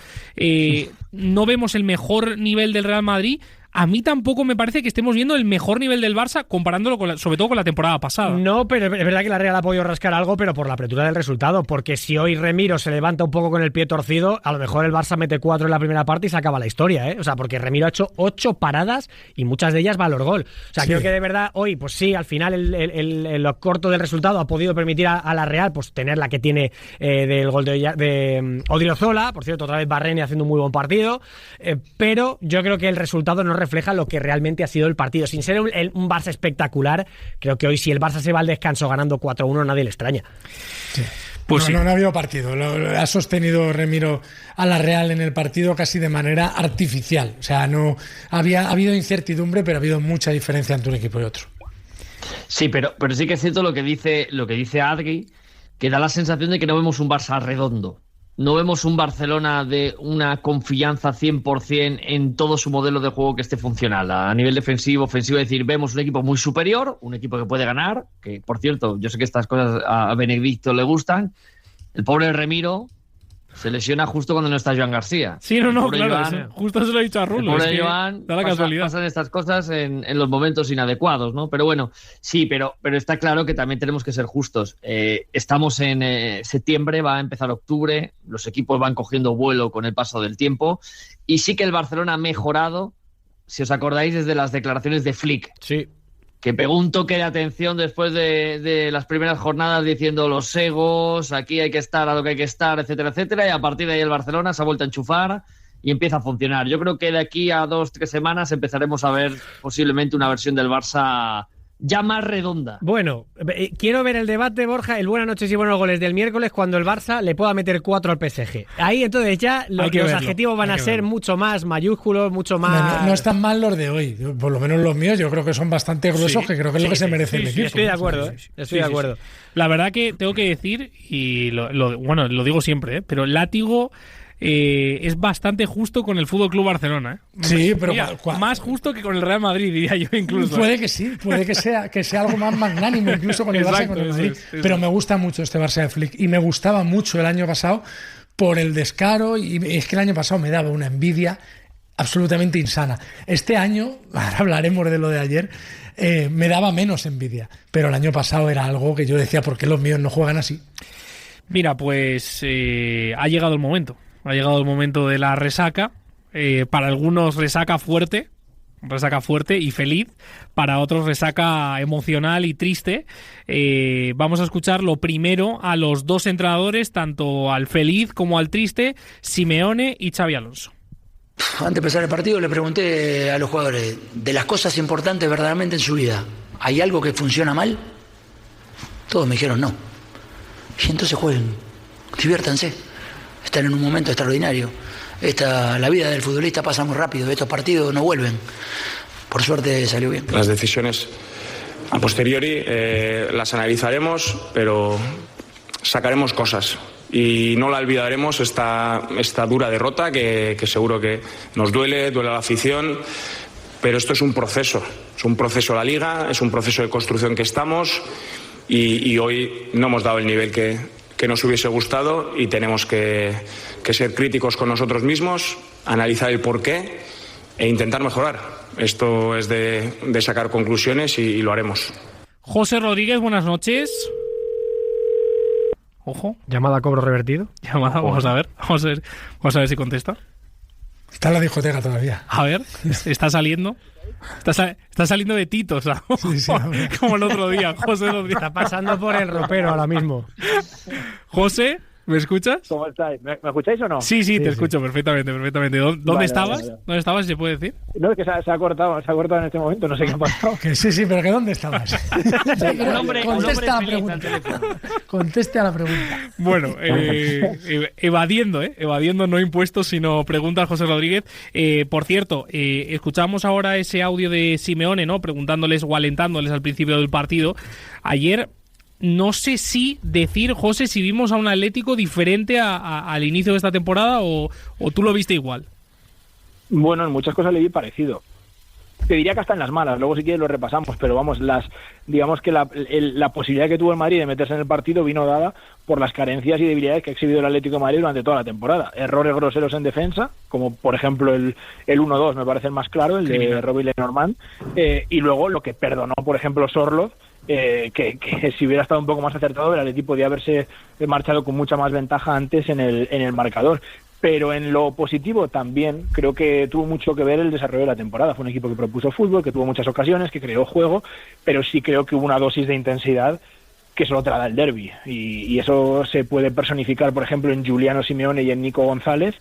no vemos el mejor nivel del Real Madrid. A mí tampoco me parece que estemos viendo el mejor nivel del Barça comparándolo sobre todo con la temporada pasada. No, pero es verdad que la Real ha podido rascar algo, pero por la apertura del resultado, porque si hoy Remiro se levanta un poco con el pie torcido, a lo mejor el Barça mete 4 en la primera parte y se acaba la historia, O sea, porque Remiro ha hecho 8 paradas y muchas de ellas valor gol. O sea, creo que de verdad hoy, pues sí, al final lo corto del resultado ha podido permitir a la Real pues tener la que tiene del gol de Odriozola, por cierto, otra vez Barreni haciendo un muy buen partido, pero yo creo que el resultado no refleja lo que realmente ha sido el partido. Sin ser un Barça espectacular, creo que hoy si el Barça se va al descanso ganando 4-1, nadie le extraña. Sí. Pues no ha habido partido. Ha sostenido Remiro a la Real en el partido casi de manera artificial. O sea, no ha habido incertidumbre, pero ha habido mucha diferencia entre un equipo y otro. Sí, pero sí que es cierto lo que dice Adri, que da la sensación de que no vemos un Barça redondo. No vemos un Barcelona de una confianza 100% en todo su modelo de juego que esté funcional. A nivel defensivo, ofensivo, es decir, vemos un equipo muy superior, un equipo que puede ganar, que, por cierto, yo sé que estas cosas a Benedicto le gustan. El pobre Remiro, Se lesiona justo cuando no está Joan García. Sí, no, Pobre claro. Joan, justo se lo he dicho a Rulo. Pobre Joan, da la casualidad. pasan estas cosas en los momentos inadecuados, ¿no? Pero bueno, sí, pero está claro que también tenemos que ser justos. Estamos en septiembre, va a empezar octubre, los equipos van cogiendo vuelo con el paso del tiempo y sí que el Barcelona ha mejorado, si os acordáis, desde las declaraciones de Flick. Sí. Que pegó un toque de atención después de las primeras jornadas diciendo los egos, aquí hay que estar a lo que hay que estar, etcétera, etcétera, y a partir de ahí el Barcelona se ha vuelto a enchufar y empieza a funcionar. Yo creo que de aquí a 2-3 semanas empezaremos a ver posiblemente una versión del Barça ya más redonda. Bueno, quiero ver el debate, Borja, el buenas noches y buenos goles del miércoles cuando el Barça le pueda meter 4 al PSG. Ahí entonces ya los adjetivos van a ser mucho más mayúsculos, mucho más... No están mal los de hoy, por lo menos los míos yo creo que son bastante gruesos, que creo que es lo que se merece el equipo. Estoy de acuerdo, estoy de acuerdo. La verdad que tengo que decir, y bueno, lo digo siempre, pero Látigo... es bastante justo con el Fútbol Club Barcelona. Sí, pero más justo que con el Real Madrid, diría yo incluso. Puede que sí, puede que sea algo más magnánimo incluso con el Barça que con el Madrid. Pero me gusta mucho este Barça de Flick y me gustaba mucho el año pasado por el descaro, y es que el año pasado me daba una envidia absolutamente insana. Este año, ahora hablaremos de lo de ayer, me daba menos envidia, pero el año pasado era algo que yo decía, ¿por qué los míos no juegan así? Mira, pues ha llegado el momento. Ha llegado el momento de la resaca. Para algunos resaca fuerte y feliz. Para otros resaca emocional y triste. Vamos a escuchar lo primero a los dos entrenadores, tanto al feliz como al triste, Simeone y Xabi Alonso. Antes de empezar el partido le pregunté a los jugadores, de las cosas importantes verdaderamente en su vida, ¿hay algo que funciona mal? Todos me dijeron no. Y entonces jueguen, diviértanse. Están en un momento extraordinario. La vida del futbolista pasa muy rápido. Estos partidos no vuelven. Por suerte salió bien. Las decisiones a posteriori las analizaremos, pero sacaremos cosas. Y no la olvidaremos esta dura derrota que seguro que nos duele a la afición. Pero esto es un proceso. Es un proceso la Liga, es un proceso de construcción que estamos. Y hoy no hemos dado el nivel que nos hubiese gustado y tenemos que ser críticos con nosotros mismos, analizar el porqué e intentar mejorar. Esto es de sacar conclusiones y lo haremos. José Rodríguez, buenas noches. Ojo. ¿Llamada a cobro revertido? Vamos a ver si contesta. Está en la discoteca todavía. A ver, está saliendo. Está saliendo de Tito, ¿sabes? Sí, como el otro día, José Rodríguez. Está pasando por el ropero ahora mismo. José, ¿me escuchas? ¿Cómo estáis? ¿Me escucháis o no? Sí, te escucho perfectamente. ¿Dónde estabas? Vale. ¿Dónde estabas? ¿Se puede decir? No, es que se ha cortado en este momento, no sé qué ha pasado. Sí, pero que ¿dónde estabas? Conteste a la pregunta. Bueno, evadiendo, no impuestos, sino preguntas, José Rodríguez. Por cierto, escuchamos ahora ese audio de Simeone, ¿no? Preguntándoles o alentándoles al principio del partido. Ayer, no sé si decir, José, si vimos a un Atlético diferente al inicio de esta temporada o tú lo viste igual. Bueno, en muchas cosas le vi parecido. Te diría que hasta en las malas, luego si quieres lo repasamos, pero vamos, digamos que la posibilidad que tuvo el Madrid de meterse en el partido vino dada por las carencias y debilidades que ha exhibido el Atlético de Madrid durante toda la temporada. Errores groseros en defensa, como por ejemplo el 1-2 me parece el más claro, el de Robby Lenormand, y luego lo que perdonó, por ejemplo, Sorloth, que si hubiera estado un poco más acertado, el Atlético podía haberse marchado con mucha más ventaja antes en el marcador. Pero en lo positivo también creo que tuvo mucho que ver el desarrollo de la temporada. Fue un equipo que propuso fútbol, que tuvo muchas ocasiones, que creó juego, pero sí creo que hubo una dosis de intensidad que solo te la da el derbi. Y eso se puede personificar, por ejemplo, en Giuliano Simeone y en Nico González,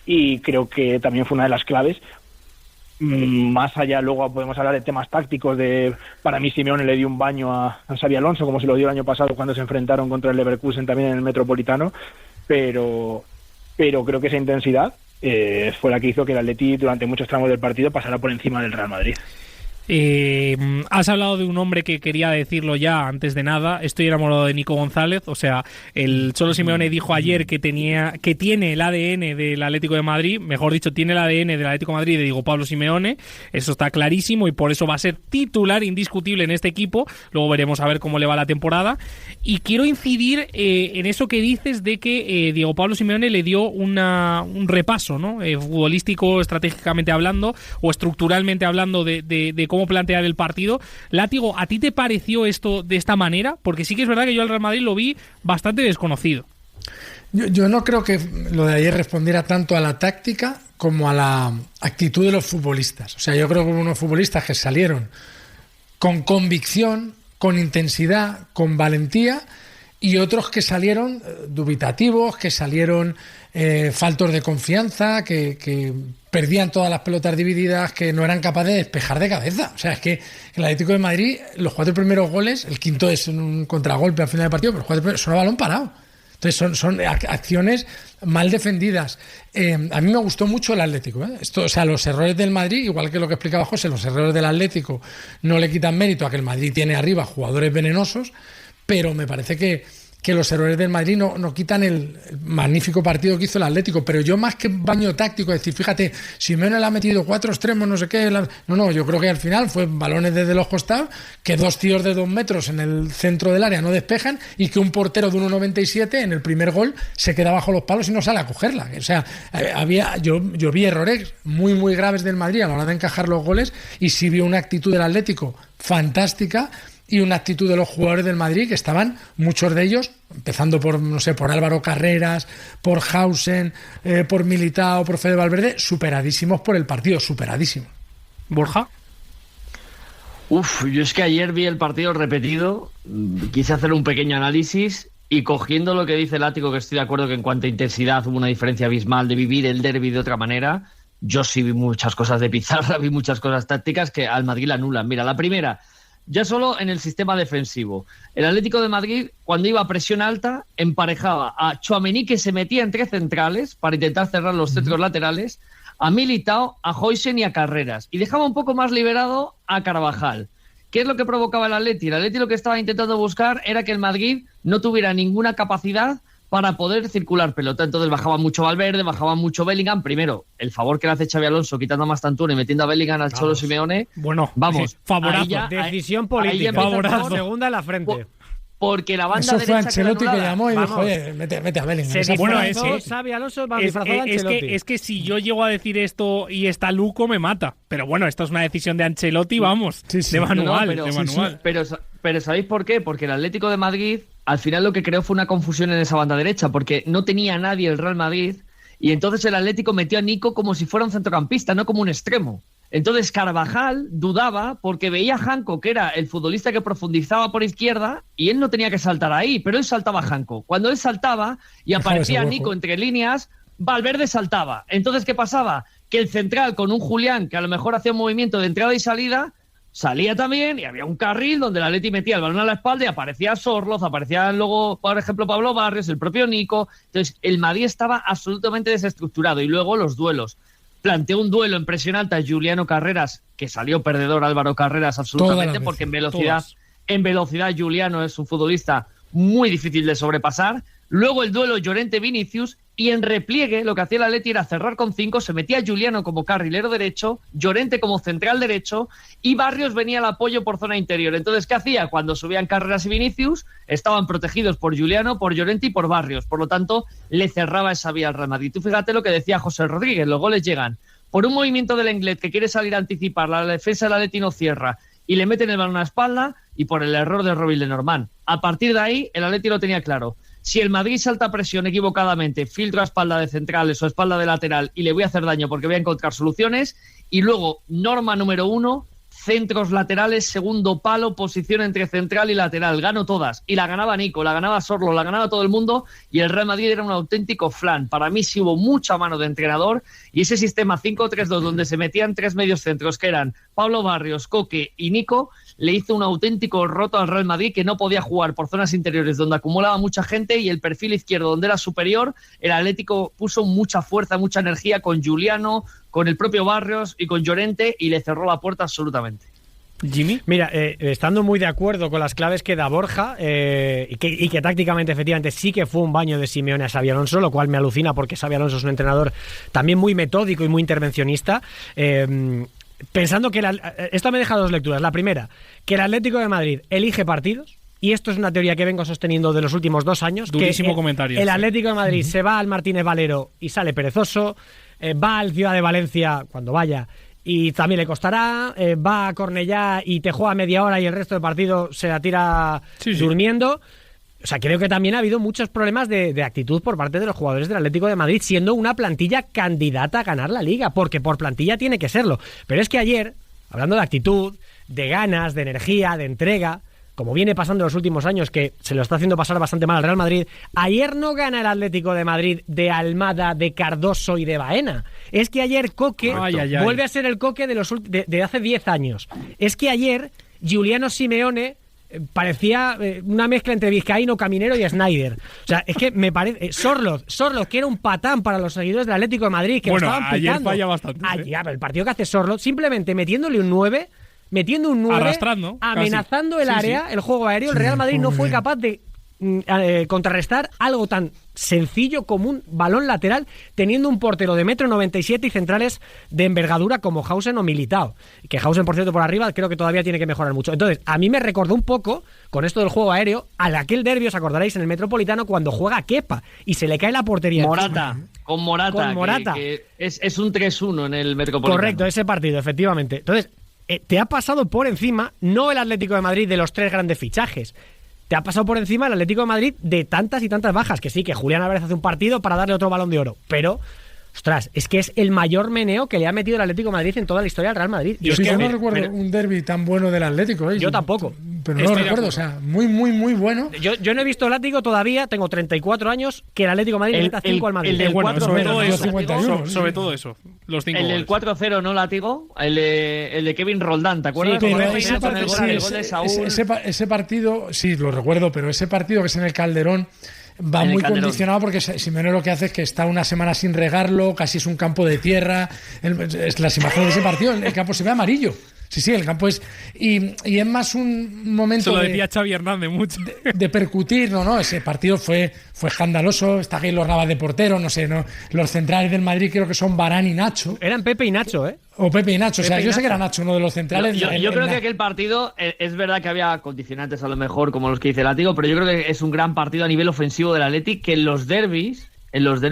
y creo que también fue una de las claves. Más allá, luego podemos hablar de temas tácticos. Para mí Simeone le dio un baño a Xabi Alonso, como se lo dio el año pasado cuando se enfrentaron contra el Leverkusen también en el Metropolitano, pero creo que esa intensidad fue la que hizo que el Atleti durante muchos tramos del partido pasara por encima del Real Madrid. Has hablado de un hombre que quería decirlo ya antes de nada. Estoy enamorado de Nico González. O sea, el Cholo Simeone dijo ayer que tiene el ADN del Atlético de Madrid. Mejor dicho, tiene el ADN del Atlético de Madrid de Diego Pablo Simeone. Eso está clarísimo y por eso va a ser titular indiscutible en este equipo. Luego veremos a ver cómo le va la temporada. Y quiero incidir en eso que dices de que Diego Pablo Simeone le dio un repaso, ¿no? Futbolístico, estratégicamente hablando o estructuralmente hablando de cómo plantear el partido. Látigo, ¿a ti te pareció esto de esta manera? Porque sí que es verdad que yo al Real Madrid lo vi bastante desconocido. Yo no creo que lo de ayer respondiera tanto a la táctica como a la actitud de los futbolistas. O sea, yo creo que hubo unos futbolistas que salieron con convicción, con intensidad, con valentía, y otros que salieron dubitativos, que salieron faltos de confianza, que perdían todas las pelotas divididas, que no eran capaces de despejar de cabeza. O sea, es que el Atlético de Madrid, los 4 primeros goles, el quinto es un contragolpe al final del partido, pero los 4 primeros son a balón parado. Entonces son acciones mal defendidas. A mí me gustó mucho el Atlético, ¿eh? O sea, los errores del Madrid, igual que lo que explicaba José, los errores del Atlético no le quitan mérito a que el Madrid tiene arriba jugadores venenosos, pero me parece que los errores del Madrid no quitan el magnífico partido que hizo el Atlético. Pero yo, más que baño táctico, es decir, fíjate, Simeone le ha metido 4 extremos, no sé qué, no, yo creo que al final fue balones desde los costados, que 2 tíos de 2 metros en el centro del área no despejan, y que un portero de 1,97 en el primer gol se queda bajo los palos y no sale a cogerla. O sea, yo vi errores muy, muy graves del Madrid a la hora de encajar los goles, y sí vi una actitud del Atlético fantástica, y una actitud de los jugadores del Madrid que estaban, muchos de ellos, empezando por Álvaro Carreras, por Hausen, por Militao, por Fede Valverde, superadísimos por el partido, superadísimos. ¿Borja? Yo es que ayer vi el partido repetido, quise hacer un pequeño análisis y cogiendo lo que dice el Látigo, que estoy de acuerdo que en cuanto a intensidad hubo una diferencia abismal de vivir el derbi de otra manera, yo sí vi muchas cosas de pizarra, vi muchas cosas tácticas que al Madrid la anulan. Mira, la primera, ya solo en el sistema defensivo. El Atlético de Madrid, cuando iba a presión alta, emparejaba a Tchouaméni, que se metía entre centrales para intentar cerrar los centros laterales, a Militao, a Heusen y a Carreras. Y dejaba un poco más liberado a Carvajal. ¿Qué es lo que provocaba el Atleti? El Atleti lo que estaba intentando buscar era que el Madrid no tuviera ninguna capacidad para poder circular pelota. Entonces bajaba mucho Valverde, bajaba mucho Bellingham. Primero, el favor que le hace Xabi Alonso quitando a Mastantún y metiendo a Bellingham al Cholo Simeone. Bueno, vamos, favorazo. Decisión política. Favorazo. Segunda en la frente. Porque la banda eso derecha fue Ancelotti que llamó y vamos, dijo, oye, mete a Bellingham. Xabi Alonso va disfrazado de Ancelotti. Es que si yo llego a decir esto y está Luco, me mata. Pero bueno, esto es una decisión de Ancelotti, vamos, de manual. Pero ¿sabéis por qué? Porque el Atlético de Madrid al final lo que creó fue una confusión en esa banda derecha, porque no tenía a nadie el Real Madrid, y entonces el Atlético metió a Nico como si fuera un centrocampista, no como un extremo. Entonces Carvajal dudaba porque veía a Janko, que era el futbolista que profundizaba por izquierda, y él no tenía que saltar ahí, pero él saltaba a Janko. Cuando él saltaba y aparecía Nico entre líneas, Valverde saltaba. Entonces, ¿qué pasaba? Que el central, con un Julián que a lo mejor hacía un movimiento de entrada y salida, salía también y había un carril donde el Atleti metía el balón a la espalda y aparecía Sorloz, aparecía luego, por ejemplo, Pablo Barrios, el propio Nico. Entonces, el Madrid estaba absolutamente desestructurado. Y luego los duelos. Planteó un duelo en presión alta Juliano Carreras, que salió perdedor Álvaro Carreras absolutamente, porque en velocidad Juliano es un futbolista muy difícil de sobrepasar. Luego el duelo Llorente-Vinicius, y en repliegue lo que hacía el Atleti era cerrar con 5, se metía Juliano como carrilero derecho, Llorente como central derecho, y Barrios venía al apoyo por zona interior. Entonces, ¿qué hacía? Cuando subían Carreras y Vinicius, estaban protegidos por Juliano, por Llorente y por Barrios. Por lo tanto, le cerraba esa vía al Real Madrid. Tú fíjate lo que decía José Rodríguez, los goles llegan por un movimiento del Lenglet que quiere salir a anticipar, la defensa del Atleti no cierra, y le meten el balón a la espalda, y por el error de Robin Lenormand. A partir de ahí, el Atleti lo tenía claro. Si el Madrid salta a presión equivocadamente, filtro a espalda de centrales o a espalda de lateral y le voy a hacer daño porque voy a encontrar soluciones. Y luego, norma número 1, centros laterales, segundo palo, posición entre central y lateral. Gano todas. Y la ganaba Nico, la ganaba Sorlo, la ganaba todo el mundo, y el Real Madrid era un auténtico flan. Para mí sí hubo mucha mano de entrenador, y ese sistema 5-3-2 donde se metían 3 medios centros que eran Pablo Barrios, Coque y Nico, le hizo un auténtico roto al Real Madrid, que no podía jugar por zonas interiores donde acumulaba mucha gente, y el perfil izquierdo donde era superior. El Atlético puso mucha fuerza, mucha energía con Juliano, con el propio Barrios y con Llorente, y le cerró la puerta absolutamente. Jimmy. Mira, estando muy de acuerdo con las claves que da Borja y que tácticamente efectivamente sí que fue un baño de Simeone a Xabi Alonso, lo cual me alucina porque Xabi Alonso es un entrenador también muy metódico y muy intervencionista. Pensando que esto me deja dos lecturas. La primera, que el Atlético de Madrid elige partidos. Y esto es una teoría que vengo sosteniendo de los últimos 2 años. Durísimo comentario. El Atlético de Madrid se va al Martínez Valero y sale perezoso, va al Ciudad de Valencia cuando vaya y también le costará, va a Cornellá y te juega media hora y el resto del partido se la tira durmiendo. O sea, creo que también ha habido muchos problemas de actitud por parte de los jugadores del Atlético de Madrid, siendo una plantilla candidata a ganar la Liga, porque por plantilla tiene que serlo. Pero es que ayer, hablando de actitud, de ganas, de energía, de entrega, como viene pasando en los últimos años, que se lo está haciendo pasar bastante mal al Real Madrid, ayer no gana el Atlético de Madrid de Almada, de Cardoso y de Baena. Es que ayer Coque vuelve a ser el Coque de hace 10 años. Es que ayer Giuliano Simeone parecía una mezcla entre vizcaíno, Caminero y Snyder. O sea, es que me parece... Sorloth, que era un patán para los seguidores del Atlético de Madrid, que lo estaban pitando. Ayer falla bastante. Pero el partido que hace Sorloth, simplemente metiendo un 9, arrastrando, amenazando el área, el juego aéreo, el Real Madrid no fue capaz de contrarrestar algo tan sencillo como un balón lateral, teniendo un portero de 1,97 m y centrales de envergadura como Hausen o Militao, que Hausen, por cierto, por arriba creo que todavía tiene que mejorar mucho. Entonces, a mí me recordó un poco, con esto del juego aéreo, a aquel derbi, os acordaréis, en el Metropolitano, cuando juega Kepa y se le cae la portería. Con Morata. Que es un 3-1 en el Metropolitano. Correcto, ese partido, efectivamente. Entonces, te ha pasado por encima, no el Atlético de Madrid de los 3 grandes fichajes, te ha pasado por encima el Atlético de Madrid de tantas y tantas bajas, que sí, que Julián Álvarez hace un partido para darle otro Balón de Oro, pero, ostras, es que es el mayor meneo que le ha metido el Atlético de Madrid en toda la historia del Real Madrid. Yo no recuerdo un derbi tan bueno del Atlético. Yo tampoco. Pero no lo recuerdo, o sea, muy, muy, muy bueno. Yo no he visto el Látigo todavía, tengo 34 años, que el Atlético de Madrid le meta 5 al Madrid. El del 4-0, sobre todo eso. Los 5 el del 4-0, ¿no, Látigo? El de Kevin Roldán, ¿te acuerdas? Sí, pero ese partido, sí, lo recuerdo, pero ese partido que es en el Calderón va muy condicionado porque Simeone lo que hace es que está una semana sin regarlo, casi es un campo de tierra. Las imágenes de ese partido, el campo se ve amarillo. Sí, el campo es... Y es más un momento... Se lo decía Xavi Hernández mucho. De percutir, no, ese partido fue escandaloso. Está Keylor Navas de portero, no sé, no. Los centrales del Madrid creo que son Varane y Nacho. Eran Pepe y Nacho, ¿eh? O Pepe y Nacho, yo sé que era Nacho uno de los centrales. Yo creo que aquel partido, es verdad que había condicionantes a lo mejor, como los que dice Látigo, pero yo creo que es un gran partido a nivel ofensivo del Athletic, que en los derbis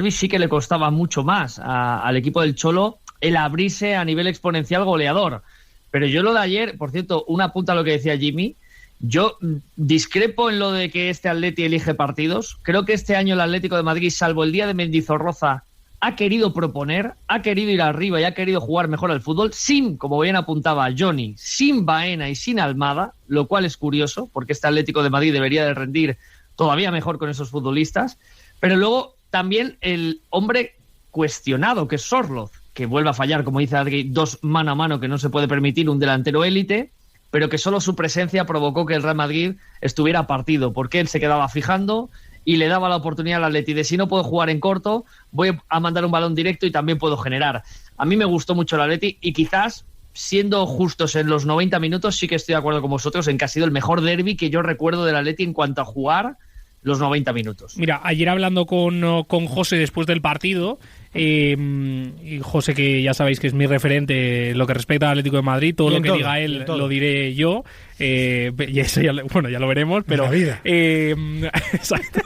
sí que le costaba mucho más al equipo del Cholo el abrirse a nivel exponencial goleador. Pero yo lo de ayer, por cierto, una punta a lo que decía Jimmy, yo discrepo en lo de que este Atleti elige partidos. Creo que este año el Atlético de Madrid, salvo el día de Mendizorroza, ha querido proponer, ha querido ir arriba y ha querido jugar mejor al fútbol, sin, como bien apuntaba Johnny, sin Baena y sin Almada, lo cual es curioso, porque este Atlético de Madrid debería de rendir todavía mejor con esos futbolistas. Pero luego también el hombre cuestionado, que es Sorloth, que vuelve a fallar, como dice Adri, 2 mano a mano, que no se puede permitir un delantero élite, pero que solo su presencia provocó que el Real Madrid estuviera partido, porque él se quedaba fijando y le daba la oportunidad al Atleti de, si no puedo jugar en corto, voy a mandar un balón directo y también puedo generar. A mí me gustó mucho el Atleti y quizás, siendo justos en los 90 minutos, sí que estoy de acuerdo con vosotros en que ha sido el mejor derbi que yo recuerdo del Atleti en cuanto a jugar los 90 minutos. Mira, ayer hablando con José después del partido, y José, que ya sabéis que es mi referente en lo que respecta al Atlético de Madrid, todo lo que diga él lo diré yo, y eso ya lo veremos, pero la vida. Exacto.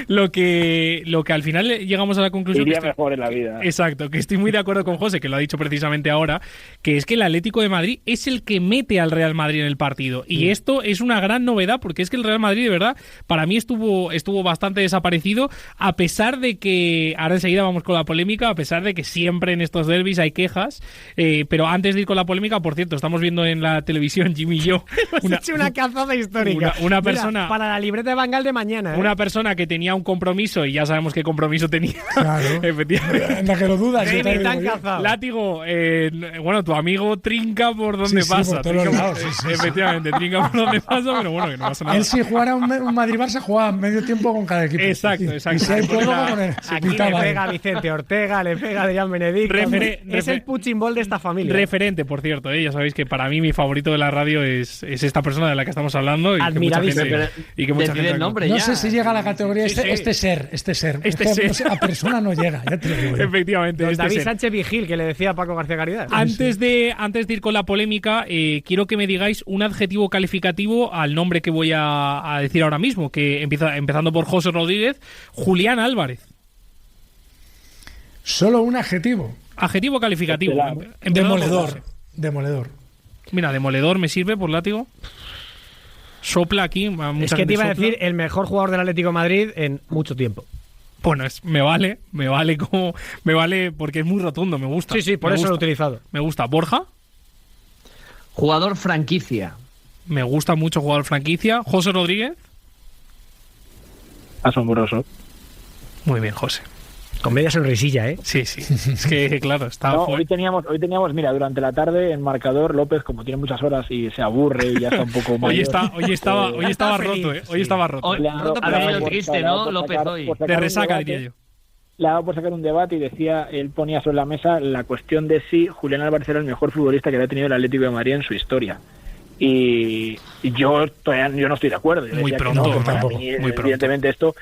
lo que al final llegamos a la conclusión iría mejor en la vida. Exacto, que estoy muy de acuerdo con José, que lo ha dicho precisamente ahora, que es que el Atlético de Madrid es el que mete al Real Madrid en el partido, y esto es una gran novedad, porque es que el Real Madrid, de verdad, para mí estuvo bastante desaparecido, a pesar de que, ahora enseguida vamos con la polémica, a pesar de que siempre en estos derbis hay quejas, pero antes de ir con la polémica, por cierto, estamos viendo en la televisión, Jimmy y yo, una cazaza histórica. Una persona... Mira, para la libreta de Bangal de mañana, una persona Barcelona que tenía un compromiso y ya sabemos qué compromiso tenía. Claro. Efectivamente. Anda que lo dudas. Látigo, bueno, tu amigo trinca por donde Sí, pasa. por todos Trinca lados, sí. Efectivamente, trinca por donde pasa, pero bueno, que no pasa nada. Él si jugara un Madrid-Barça jugaba medio tiempo con cada equipo. Exacto. Y si hay prórroga con él. Aquí le pega a Vicente Ortega, le pega a Adrián Benedicto. Es el punching ball de esta familia. Referente, por cierto, ya sabéis que para mí mi favorito de la radio es esta persona de la que estamos hablando y que mucha gente No sé si llega a la categoría este ser. No sé, a persona no llega, ya te lo digo. Efectivamente. David Sánchez Vigil, que le decía a Paco García Caridad. Antes de ir con la polémica, quiero que me digáis un adjetivo calificativo al nombre que voy a decir ahora mismo, que empezando por José Rodríguez, Julián Álvarez. Solo un adjetivo. Adjetivo calificativo. Demoledor. Mira, demoledor me sirve por Látigo. Sopla aquí. Es que te iba a decir el mejor jugador del Atlético de Madrid en mucho tiempo. Bueno, me vale porque es muy rotundo, me gusta. Sí, por eso lo he utilizado. Me gusta. ¿Borja? Jugador franquicia. Me gusta mucho jugador franquicia. ¿José Rodríguez? Asombroso. Muy bien, José. Con media sonrisilla, ¿eh? Sí. Es que, claro, está... hoy teníamos, mira, durante la tarde en marcador, López, como tiene muchas horas y se aburre y ya está un poco mayor. Hoy estaba roto, ¿eh? Hoy estaba roto. Roto pero triste, ¿no, López, hoy? De resaca, diría yo. Le ha dado por sacar un debate y él ponía sobre la mesa la cuestión de si Julián Álvarez era el mejor futbolista que había tenido el Atlético de Madrid en su historia. Y yo no estoy de acuerdo. Muy pronto, evidentemente esto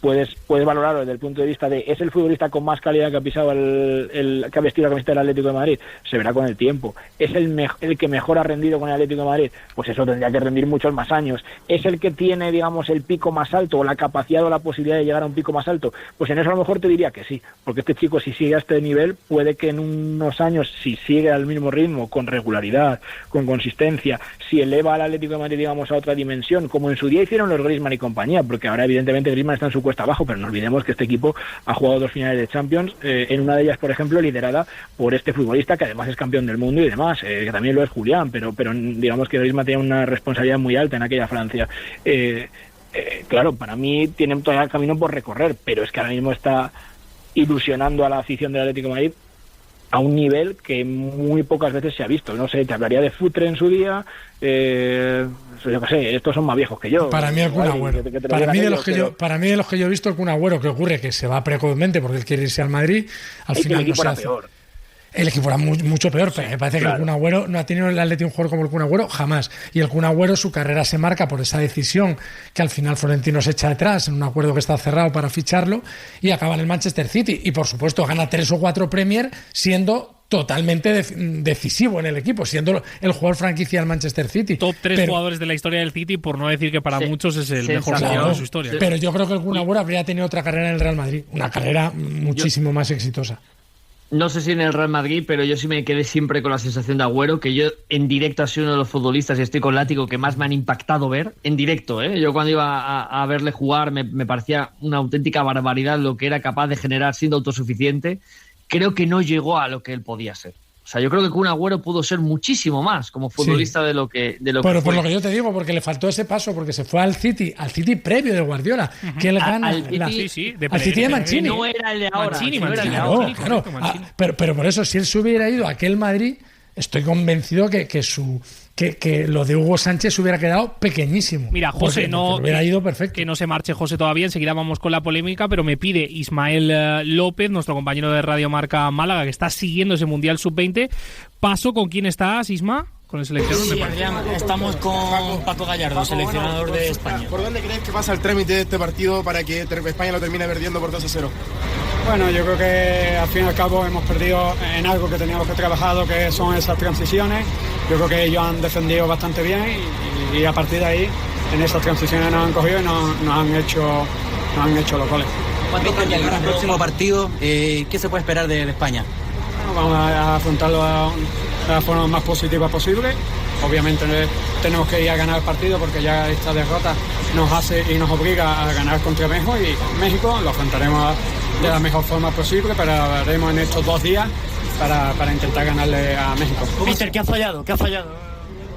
puedes valorarlo desde el punto de vista de ¿es el futbolista con más calidad que ha pisado que ha vestido la camiseta del Atlético de Madrid? Se verá con el tiempo. ¿Es el que mejor ha rendido con el Atlético de Madrid? Pues eso tendría que rendir muchos más años. ¿Es el que tiene, digamos, el pico más alto o la capacidad o la posibilidad de llegar a un pico más alto? Pues en eso a lo mejor te diría que sí, porque este chico, si sigue a este nivel, puede que en unos años, si sigue al mismo ritmo, con regularidad, con consistencia, si eleva al Atlético de Madrid, digamos, a otra dimensión, como en su día hicieron los Griezmann y compañía, porque ahora evidentemente Griezmann está en su cuesta abajo, pero no olvidemos que este equipo ha jugado 2 finales de Champions, en una de ellas, por ejemplo, liderada por este futbolista que además es campeón del mundo y demás, que también lo es Julián, pero digamos que Griezmann tiene una responsabilidad muy alta en aquella Francia. Claro, para mí tienen todavía camino por recorrer, pero es que ahora mismo está ilusionando a la afición del Atlético de Madrid a un nivel que muy pocas veces se ha visto. No sé, te hablaría de Futre en su día, yo qué sé, estos son más viejos que yo. Para mí el Kun Agüero. Para mí de los que yo he visto, el Kun Agüero, ¿qué ocurre? Que se va precozmente porque él quiere irse al Madrid, al final no se hace. El equipo era mucho peor, pero me parece que el Kun Agüero no ha tenido el Atleti un jugador como el Kun Agüero jamás. Y el Kun Agüero, su carrera se marca por esa decisión que al final Florentino se echa detrás en un acuerdo que está cerrado para ficharlo y acaba en el Manchester City. Y por supuesto gana 3 o 4 Premier siendo totalmente decisivo en el equipo, siendo el jugador franquicia del Manchester City. Top 3 jugadores de la historia del City, por no decir que para muchos es el mejor jugador de su historia. Pero yo creo que el Kun Agüero habría tenido otra carrera en el Real Madrid, una carrera muchísimo más exitosa. No sé si en el Real Madrid, pero yo sí me quedé siempre con la sensación de Agüero, que yo en directo ha sido uno de los futbolistas, y estoy con Látigo, que más me han impactado ver en directo. Yo cuando iba a verle jugar me parecía una auténtica barbaridad lo que era capaz de generar siendo autosuficiente. Creo que no llegó a lo que él podía ser. O sea, yo creo que Kun Agüero pudo ser muchísimo más como futbolista de lo que pero fue. Por lo que yo te digo, porque le faltó ese paso, porque se fue al City previo de Guardiola, que él gana al City de Mancini. No era el de ahora. Claro. Pero por eso, si él se hubiera ido a aquel Madrid, estoy convencido que lo de Hugo Sánchez hubiera quedado pequeñísimo. Mira, José, hubiera ido perfecto. Que no se marche José todavía, enseguida vamos con la polémica, pero me pide Ismael López, nuestro compañero de Radio Marca Málaga, que está siguiendo ese Mundial Sub-20. Paso, ¿con quién estás, Isma? ¿Con el seleccionador? Sí, Adrián, estamos con Paco Gallardo, seleccionador de España. ¿Por dónde crees que pasa el trámite de este partido para que España lo termine perdiendo por 2-0? Bueno, yo creo que al fin y al cabo hemos perdido en algo que teníamos que trabajar, que son esas transiciones. Yo creo que ellos han defendido bastante bien y a partir de ahí, en esas transiciones nos han cogido y nos han hecho los goles. ¿Cuánto cambia el próximo partido? ¿Qué se puede esperar de España? Bueno, vamos a afrontarlo de la forma más positiva posible. Obviamente tenemos que ir a ganar el partido porque ya esta derrota nos hace y nos obliga a ganar contra México, y México lo afrontaremos de la mejor forma posible, pero haremos en estos 2 días para intentar ganarle a México. Mister, ¿qué ha fallado? ¿Qué ha fallado?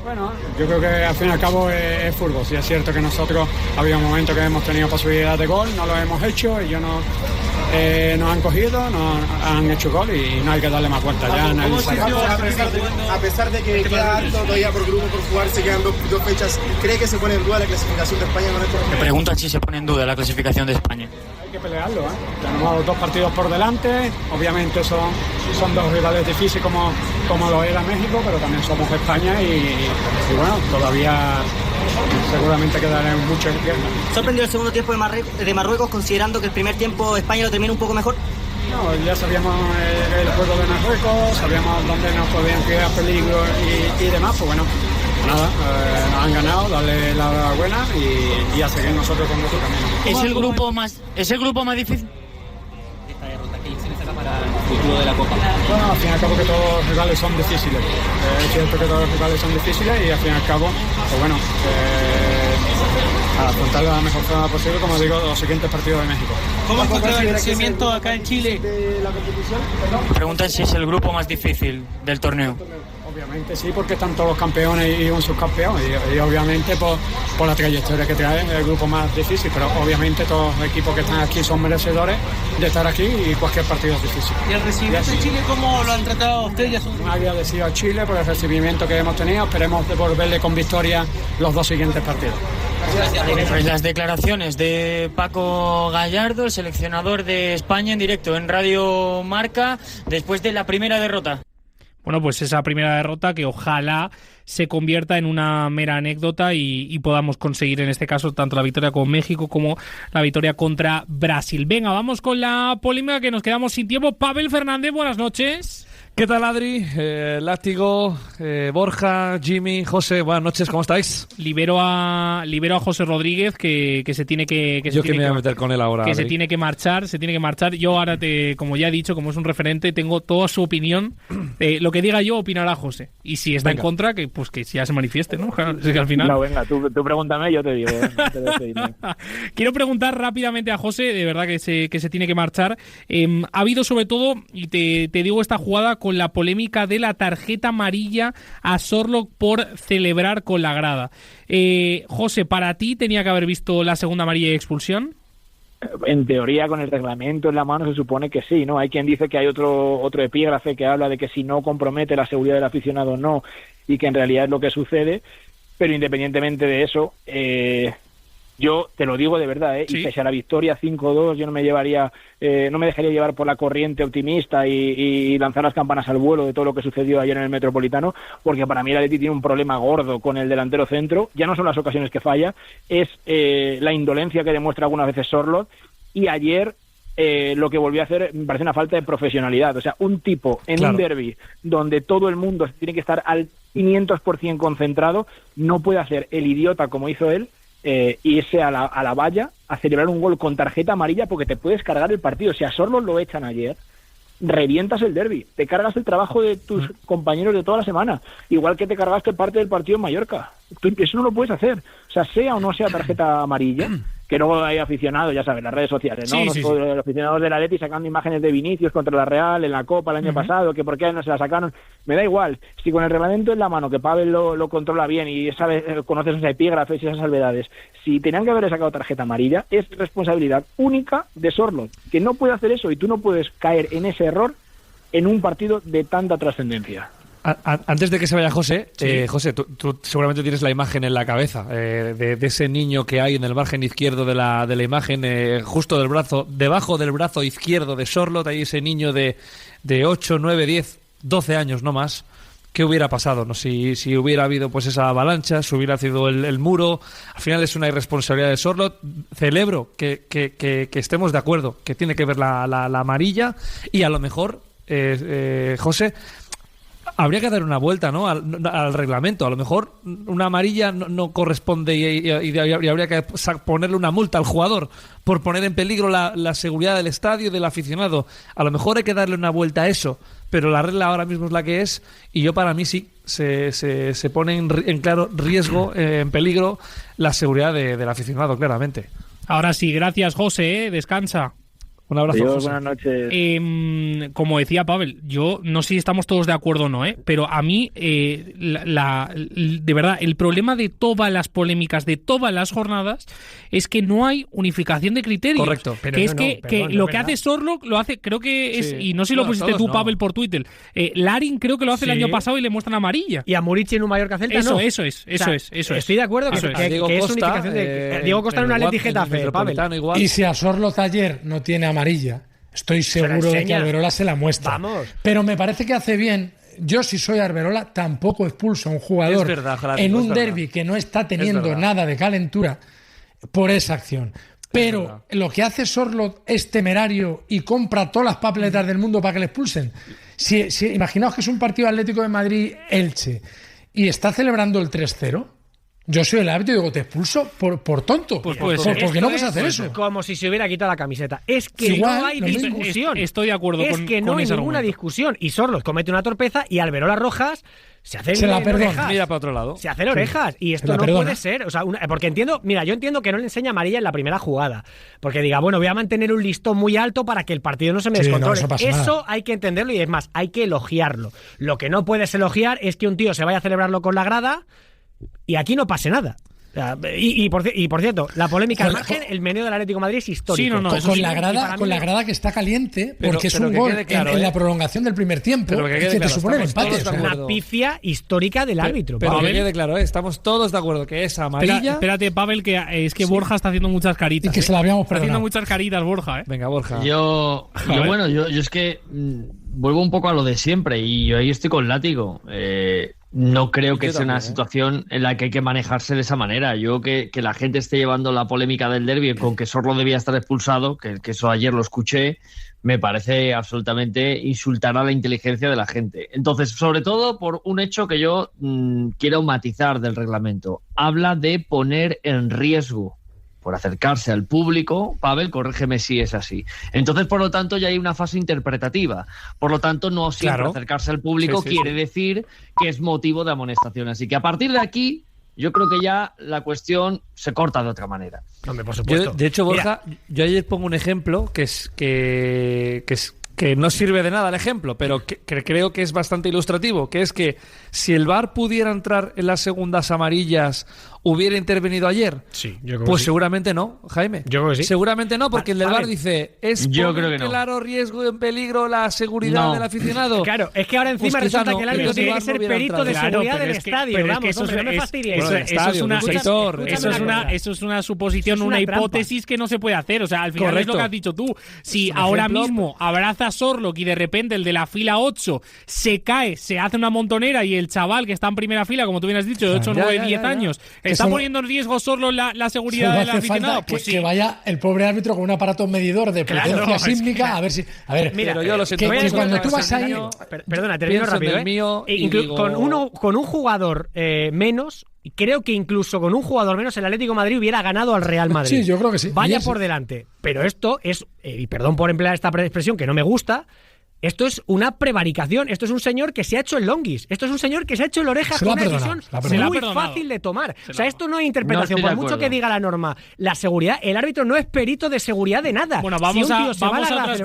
Bueno, yo creo que al fin y al cabo es fútbol. Sí, es cierto que nosotros había un momento que hemos tenido posibilidad de gol, no lo hemos hecho, ellos nos han cogido, nos han hecho gol y no hay que darle más vueltas. A pesar de que queda alto todavía por grupo por jugarse, quedan dos fechas, ¿cree que se pone en duda la clasificación de España con esto? Me preguntan si se pone en duda la clasificación de España. Hay que pelearlo, Tenemos 2 partidos por delante, obviamente son 2 rivales difíciles como lo era México, pero también somos España y bueno, todavía seguramente quedaremos mucho en tierra. ¿Sorprendió el segundo tiempo de Marruecos considerando que el primer tiempo España lo termina un poco mejor? No, ya sabíamos el juego de Marruecos, sabíamos dónde nos podían crear peligro y demás, pues bueno, nada, nos han ganado, darle la enhorabuena y a seguir nosotros con nuestro camino. ¿Es el grupo más difícil? Esta derrota que se necesita para el futuro de la Copa. Bueno, al fin y al cabo que todos los rivales son difíciles. Es cierto que todos los rivales son difíciles y al fin y al cabo, pues bueno, a afrontarlo de la mejor forma posible, como digo, los siguientes partidos de México. ¿Cómo has encontrado el crecimiento acá en Chile? Preguntan si es el grupo más difícil del torneo. Obviamente sí, porque están todos los campeones y un subcampeón y obviamente por la trayectoria que traen el grupo más difícil, pero obviamente todos los equipos que están aquí son merecedores de estar aquí y cualquier partido es difícil. ¿Y el recibimiento en Chile cómo lo han tratado ustedes? Agradecido a Chile por el recibimiento que hemos tenido, esperemos devolverle con victoria los 2 siguientes partidos. Pues las declaraciones de Paco Gallardo, el seleccionador de España, en directo en Radio Marca, después de la primera derrota. Bueno, pues esa primera derrota que ojalá se convierta en una mera anécdota y podamos conseguir en este caso tanto la victoria con México como la victoria contra Brasil. Venga, vamos con la polémica que nos quedamos sin tiempo. Pavel Fernández, buenas noches. ¿Qué tal, Adri? Látigo, Borja, Jimmy, José, buenas noches, ¿cómo estáis? Libero a José Rodríguez que se tiene que... Yo que me voy a meter con él ahora. Que Adri. se tiene que marchar. Yo ahora, como ya he dicho, como es un referente, tengo toda su opinión. Lo que diga yo, opinará José. Y si está en contra, que ya se manifieste, ¿no? Así que al final... No, venga, tú pregúntame, yo te digo. Quiero preguntar rápidamente a José, de verdad que se tiene que marchar. Ha habido sobre todo, y te digo esta jugada con la polémica de la tarjeta amarilla a Sorloth por celebrar con la grada. José, ¿para ti tenía que haber visto la segunda amarilla y expulsión? En teoría, con el reglamento en la mano, se supone que sí, ¿no? Hay quien dice que hay otro epígrafe que habla de que si no compromete la seguridad del aficionado, no, y que en realidad es lo que sucede, pero independientemente de eso, yo te lo digo de verdad, ¿Sí? Y pese a la victoria 5-2, yo no me dejaría llevar por la corriente optimista y lanzar las campanas al vuelo de todo lo que sucedió ayer en el Metropolitano, porque para mí el Atleti tiene un problema gordo con el delantero centro. Ya no son las ocasiones que falla, es la indolencia que demuestra algunas veces Sorloth, y ayer lo que volvió a hacer me parece una falta de profesionalidad. O sea, un tipo en un derbi donde todo el mundo tiene que estar al 500% concentrado, no puede hacer el idiota como hizo él, irse a la valla a celebrar un gol con tarjeta amarilla, porque te puedes cargar el partido. Si a Sorloth lo echan ayer, revientas el derbi, te cargas el trabajo de tus compañeros de toda la semana, igual que te cargaste parte del partido en Mallorca. Eso no lo puedes hacer, o sea o no sea tarjeta amarilla, que luego hay aficionados, ya sabes, las redes sociales, ¿no? Los aficionados de la Atleti sacando imágenes de Vinicius contra la Real en la Copa el año pasado, que por qué no se la sacaron. Me da igual, si con el reglamento en la mano, que Pavel lo controla bien y conoces esos epígrafes y esas salvedades, si tenían que haber sacado tarjeta amarilla, es responsabilidad única de Sorloth, que no puede hacer eso, y tú no puedes caer en ese error en un partido de tanta trascendencia. Antes de que se vaya José, Sí. José, tú seguramente tienes la imagen en la cabeza de ese niño que hay en el margen izquierdo de la imagen, justo del brazo, debajo del brazo izquierdo de Sorloth, hay ese niño de 8, 9, 10, 12 años, no más. ¿Qué hubiera pasado? ¿No? Si hubiera habido pues esa avalancha, si hubiera sido el muro. Al final es una irresponsabilidad de Sorloth. Celebro que estemos de acuerdo, que tiene que ver la amarilla, y a lo mejor, José, habría que dar una vuelta, ¿no? al reglamento. A lo mejor una amarilla no corresponde y habría que ponerle una multa al jugador por poner en peligro la seguridad del estadio y del aficionado. A lo mejor hay que darle una vuelta a eso, pero la regla ahora mismo es la que es, y yo para mí sí se pone en claro riesgo, en peligro la seguridad del aficionado, claramente. Ahora sí, gracias José, descansa. Un abrazo, Adiós, José. buenas noches. Como decía Pavel, yo no sé si estamos todos de acuerdo o no, pero a mí, de verdad, el problema de todas las polémicas, de todas las jornadas, es que no hay unificación de criterios. Correcto. Pero lo que hace Sorloth lo hace, creo que es, y no sé si lo pusiste tú, Pavel, por Twitter. Larin creo que lo hace el año pasado y le muestran amarilla. Y a Murici en un Mallorca Celta no. Eso es. Estoy de acuerdo que es unificación de Diego Costa en una Atleti Getafe, Pavel. Y si a Sorloth ayer no tiene amarilla, estoy seguro de que Alberola se la muestra. Vamos. Pero me parece que hace bien. Yo, si soy Alberola, tampoco expulso a un jugador en un derbi que no está teniendo nada de calentura por esa acción. Pero lo que hace Sorloth es temerario y compra todas las papeletas del mundo para que le expulsen. Si imaginaos que es un partido Atlético de Madrid-Elche y está celebrando el 3-0, yo soy el árbitro y digo, te expulso por tonto. Pues puede ser. ¿Por qué no puedes hacer eso? Como si se hubiera quitado la camiseta. Es que igual, no hay discusión. Estoy de acuerdo con Es que no hay ninguna discusión. Y Sorloth comete una torpeza y Alberola Rojas se hace orejas. Mira para otro lado. Se hacen orejas. Y esto no puede ser. O sea, porque yo entiendo que no le enseña amarilla en la primera jugada. Porque diga, bueno, voy a mantener un listón muy alto para que el partido no se me descontrole. Eso hay que entenderlo y es más, hay que elogiarlo. Lo que no puedes elogiar es que un tío se vaya a celebrarlo con la grada y aquí no pase nada. Y por cierto, la polémica al margen, el meneo del Atlético de Madrid es histórico. Sí, con la grada que está caliente, porque es un gol en la prolongación del primer tiempo que te supone el empate. Es una pifia histórica del árbitro. Pero que quede claro, estamos todos de acuerdo que es amarilla. Espérate, Pavel, que es que Borja está haciendo muchas caritas. Y que se la habíamos perdonado. Está haciendo muchas caritas, Borja. Venga, Borja. Yo es que vuelvo un poco a lo de siempre y yo ahí estoy con látigo. No creo que sea una situación en la que hay que manejarse de esa manera. Yo que la gente esté llevando la polémica del derbi con que Sorloth debía estar expulsado, que eso ayer lo escuché, me parece absolutamente insultar a la inteligencia de la gente. Entonces, sobre todo por un hecho que yo quiero matizar del reglamento. Habla de poner en riesgo por acercarse al público. Pavel, corrígeme si es así. Entonces, por lo tanto, ya hay una fase interpretativa. Por lo tanto, no siempre acercarse al público quiere decir que es motivo de amonestación. Así que a partir de aquí, yo creo que ya la cuestión se corta de otra manera. Hombre, por supuesto. De hecho, Borja, yo ayer pongo un ejemplo que no sirve de nada el ejemplo, pero que creo que es bastante ilustrativo, que es que si el VAR pudiera entrar en las segundas amarillas, ¿hubiera intervenido ayer? Sí, yo creo pues que seguramente no, Jaime. Yo creo que sí. Seguramente no, porque el del VAR dice, ¿es por claro riesgo en peligro la seguridad del aficionado? Claro, es que ahora encima resulta que el árbitro tiene que ser perito de seguridad del estadio. Vamos, hombre, no me fastidies. Eso es una suposición, una hipótesis que no se puede hacer. O sea, al final es lo que has dicho tú. Si ahora mismo abraza a Sorloth y de repente el de la fila 8 se cae, se hace una montonera y el chaval que está en primera fila, como tú bien has dicho, de 8, 9, 10 años, ¿está poniendo en riesgo Sorloth la seguridad del aficionado? Pues que vaya el pobre árbitro con un aparato medidor de potencia sísmica a ver si... A ver, mira, yo lo siento. Que cuando tú vas ahí... Perdona, termino rápido. Con un jugador menos... Creo que incluso con un jugador menos el Atlético de Madrid hubiera ganado al Real Madrid. Sí, yo creo que sí. Vaya por delante. Pero esto es, y perdón por emplear esta expresión que no me gusta, esto es una prevaricación. Esto es un señor que se ha hecho el longuis. Esto es un señor que se ha hecho el orejas con una decisión muy fácil de tomar. O sea, esto no es interpretación. Por mucho que diga la norma, la seguridad, el árbitro no es perito de seguridad de nada. Bueno, vamos a otras jugadas.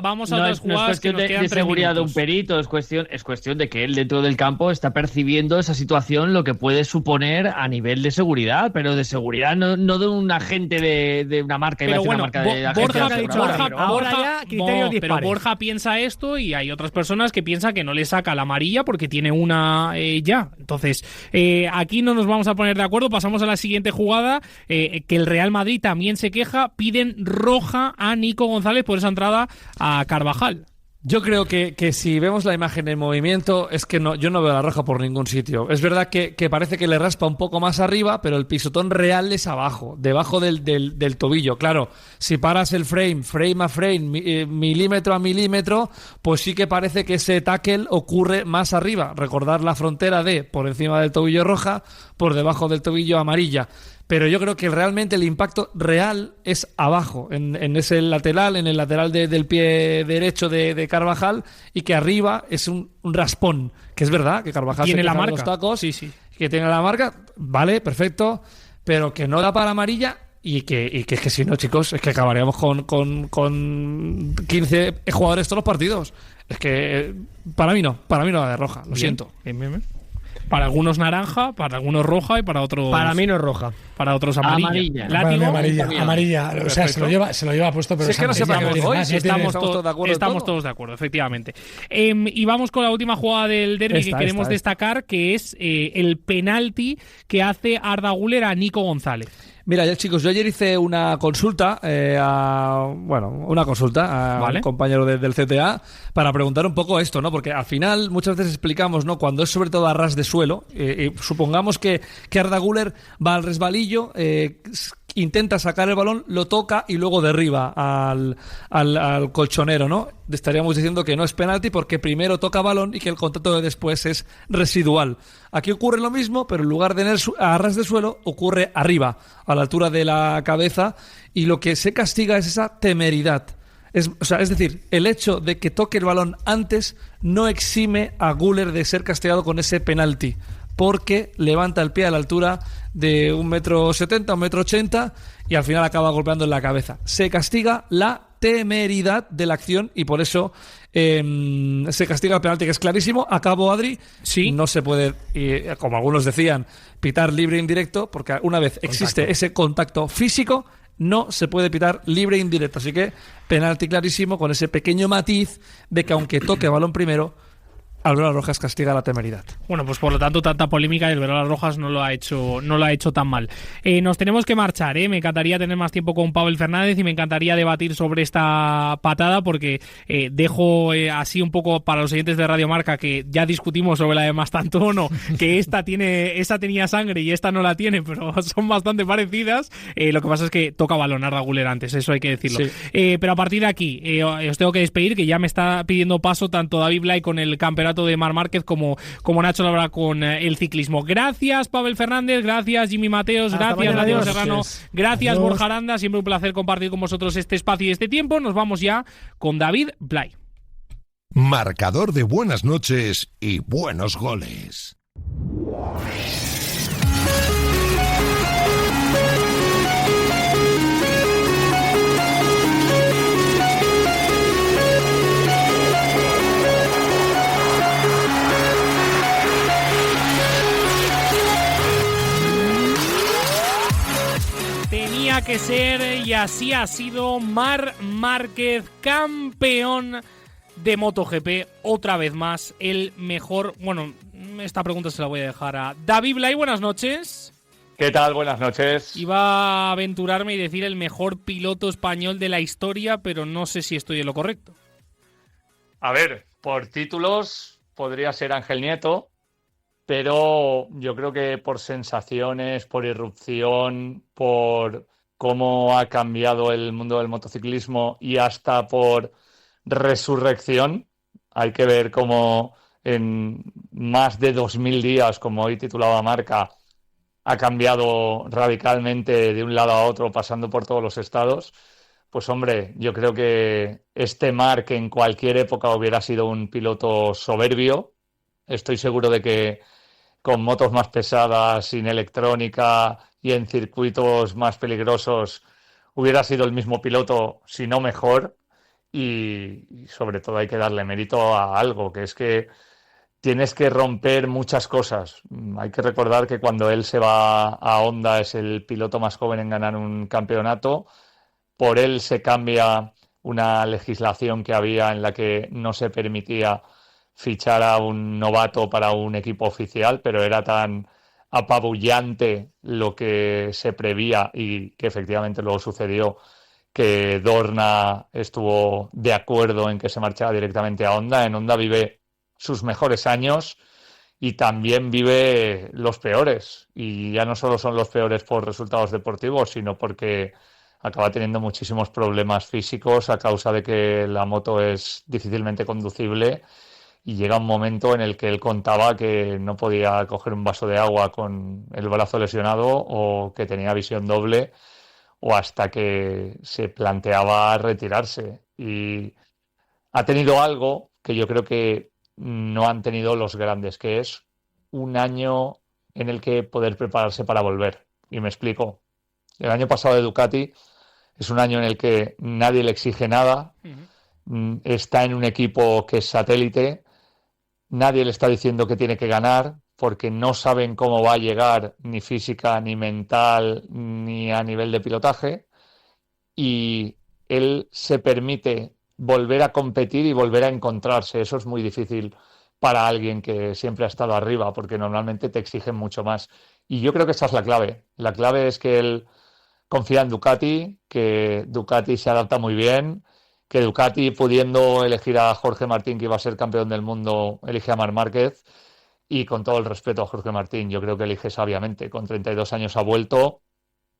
Vamos a otras jugadas. No es cuestión de seguridad de un perito, es cuestión de que él dentro del campo está percibiendo esa situación, lo que puede suponer a nivel de seguridad, pero de seguridad no de un agente de una marca. Pero bueno, Borja ha dicho ahora ya criterios dispares. Borja piensa esto y hay otras personas que piensan que no le saca la amarilla porque tiene una ya. Entonces, aquí no nos vamos a poner de acuerdo. Pasamos a la siguiente jugada, que el Real Madrid también se queja. Piden roja a Nico González por esa entrada a Carvajal. Yo creo que si vemos la imagen en movimiento, es que yo no veo la roja por ningún sitio. Es verdad que parece que le raspa un poco más arriba, pero el pisotón real es abajo, debajo del tobillo. Claro, si paras el frame a frame, milímetro a milímetro, pues sí que parece que ese tackle ocurre más arriba. Recordar la frontera de por encima del tobillo roja, por debajo del tobillo amarilla. Pero yo creo que realmente el impacto real es abajo, en ese lateral, en el lateral del pie derecho de Carvajal, y que arriba es un raspón, que es verdad, que Carvajal tiene se la marca. Los tacos, sí, que tiene la marca, vale, perfecto, pero que no da para amarilla y que si no, chicos, es que acabaríamos con 15 jugadores todos los partidos. Es que para mí no la de roja, lo siento. Bien. Para algunos naranja, para algunos roja y para otros... Para mí no es roja. Para otros amarilla. Para mí amarilla. O sea, se lo lleva puesto, pero si es que no sé para qué hoy, estamos todos de acuerdo, efectivamente. Y vamos con la última jugada del derbi que queremos destacar, que es el penalti que hace Arda Güler a Nico González. Mira, chicos, yo ayer hice una consulta a un compañero del CTA para preguntar un poco esto, ¿no? Porque al final muchas veces explicamos, ¿no? Cuando es sobre todo a ras de suelo, supongamos que Arda Güler va al resbalillo, intenta sacar el balón, lo toca y luego derriba al colchonero, ¿no? Estaríamos diciendo que no es penalti porque primero toca balón y que el contacto de después es residual. Aquí ocurre lo mismo, pero en lugar de a ras de suelo, ocurre arriba, a la altura de la cabeza, y lo que se castiga es esa temeridad. Es decir, el hecho de que toque el balón antes no exime a Güler de ser castigado con ese penalti, porque levanta el pie a la altura de 1,70 m, 1,80 m y al final acaba golpeando en la cabeza. Se castiga la temeridad de la acción y por eso se castiga el penalti, que es clarísimo. Acabo, Adri. Sí. No se puede, como algunos decían, pitar libre e indirecto, porque una vez existe ese contacto físico, no se puede pitar libre e indirecto. Así que penalti clarísimo, con ese pequeño matiz de que aunque toque balón primero, Alberola Rojas castiga la temeridad. Bueno, pues por lo tanto tanta polémica y Alberola Rojas no lo ha hecho tan mal. Nos tenemos que marchar, me encantaría tener más tiempo con Pavel Fernández y me encantaría debatir sobre esta patada, porque dejo así un poco para los oyentes de Radio Marca, que ya discutimos sobre la de Mastantuono, que esta tenía sangre y esta no la tiene, pero son bastante parecidas. Lo que pasa es que toca balón Arda Güler antes, eso hay que decirlo. Sí. Pero a partir de aquí os tengo que despedir, que ya me está pidiendo paso tanto David Blay con el campeonato de Marc Márquez como Nacho Labra con el ciclismo. Gracias, Pavel Fernández, gracias, Jimmy Mateos, gracias, Diego Serrano, gracias, Borja Aranda. Siempre un placer compartir con vosotros este espacio y este tiempo. Nos vamos ya con David Blay. Marcador de buenas noches y buenos goles. Tenía que ser y así ha sido. Marc Márquez, campeón de MotoGP, otra vez más, el mejor. Bueno, esta pregunta se la voy a dejar a David Blay. Buenas noches. ¿Qué tal? Buenas noches. Iba a aventurarme y decir el mejor piloto español de la historia, pero no sé si estoy en lo correcto. A ver, por títulos podría ser Ángel Nieto, pero yo creo que por sensaciones, por irrupción, por cómo ha cambiado el mundo del motociclismo y hasta por resurrección, hay que ver cómo en más de 2000 días, como hoy titulaba Marca, ha cambiado radicalmente de un lado a otro, pasando por todos los estados. Pues hombre, yo creo que este Marc en cualquier época hubiera sido un piloto soberbio. Estoy seguro de que con motos más pesadas, sin electrónica y en circuitos más peligrosos hubiera sido el mismo piloto, si no mejor. Y sobre todo hay que darle mérito a algo, que es que tienes que romper muchas cosas. Hay que recordar que cuando él se va a Honda es el piloto más joven en ganar un campeonato. Por él se cambia una legislación que había en la que no se permitía fichar a un novato para un equipo oficial, pero era tan apabullante lo que se preveía y que efectivamente luego sucedió, que Dorna estuvo de acuerdo en que se marchara directamente a Honda. En Honda vive sus mejores años y también vive los peores, y ya no solo son los peores por resultados deportivos, sino porque acaba teniendo muchísimos problemas físicos a causa de que la moto es difícilmente conducible y llega un momento en el que él contaba que no podía coger un vaso de agua con el brazo lesionado, o que tenía visión doble, o hasta que se planteaba retirarse. Y ha tenido algo que yo creo que no han tenido los grandes, que es un año en el que poder prepararse para volver. Y me explico. El año pasado de Ducati es un año en el que nadie le exige nada, está en un equipo que es satélite, nadie le está diciendo que tiene que ganar porque no saben cómo va a llegar ni física, ni mental, ni a nivel de pilotaje, y él se permite volver a competir y volver a encontrarse. Eso es muy difícil para alguien que siempre ha estado arriba, porque normalmente te exigen mucho más. Y yo creo que esa es la clave. La clave es que él confía en Ducati, que Ducati se adapta muy bien, que Ducati, pudiendo elegir a Jorge Martín, que iba a ser campeón del mundo, elige a Marc Márquez. Y con todo el respeto a Jorge Martín, yo creo que elige sabiamente. Con 32 años ha vuelto,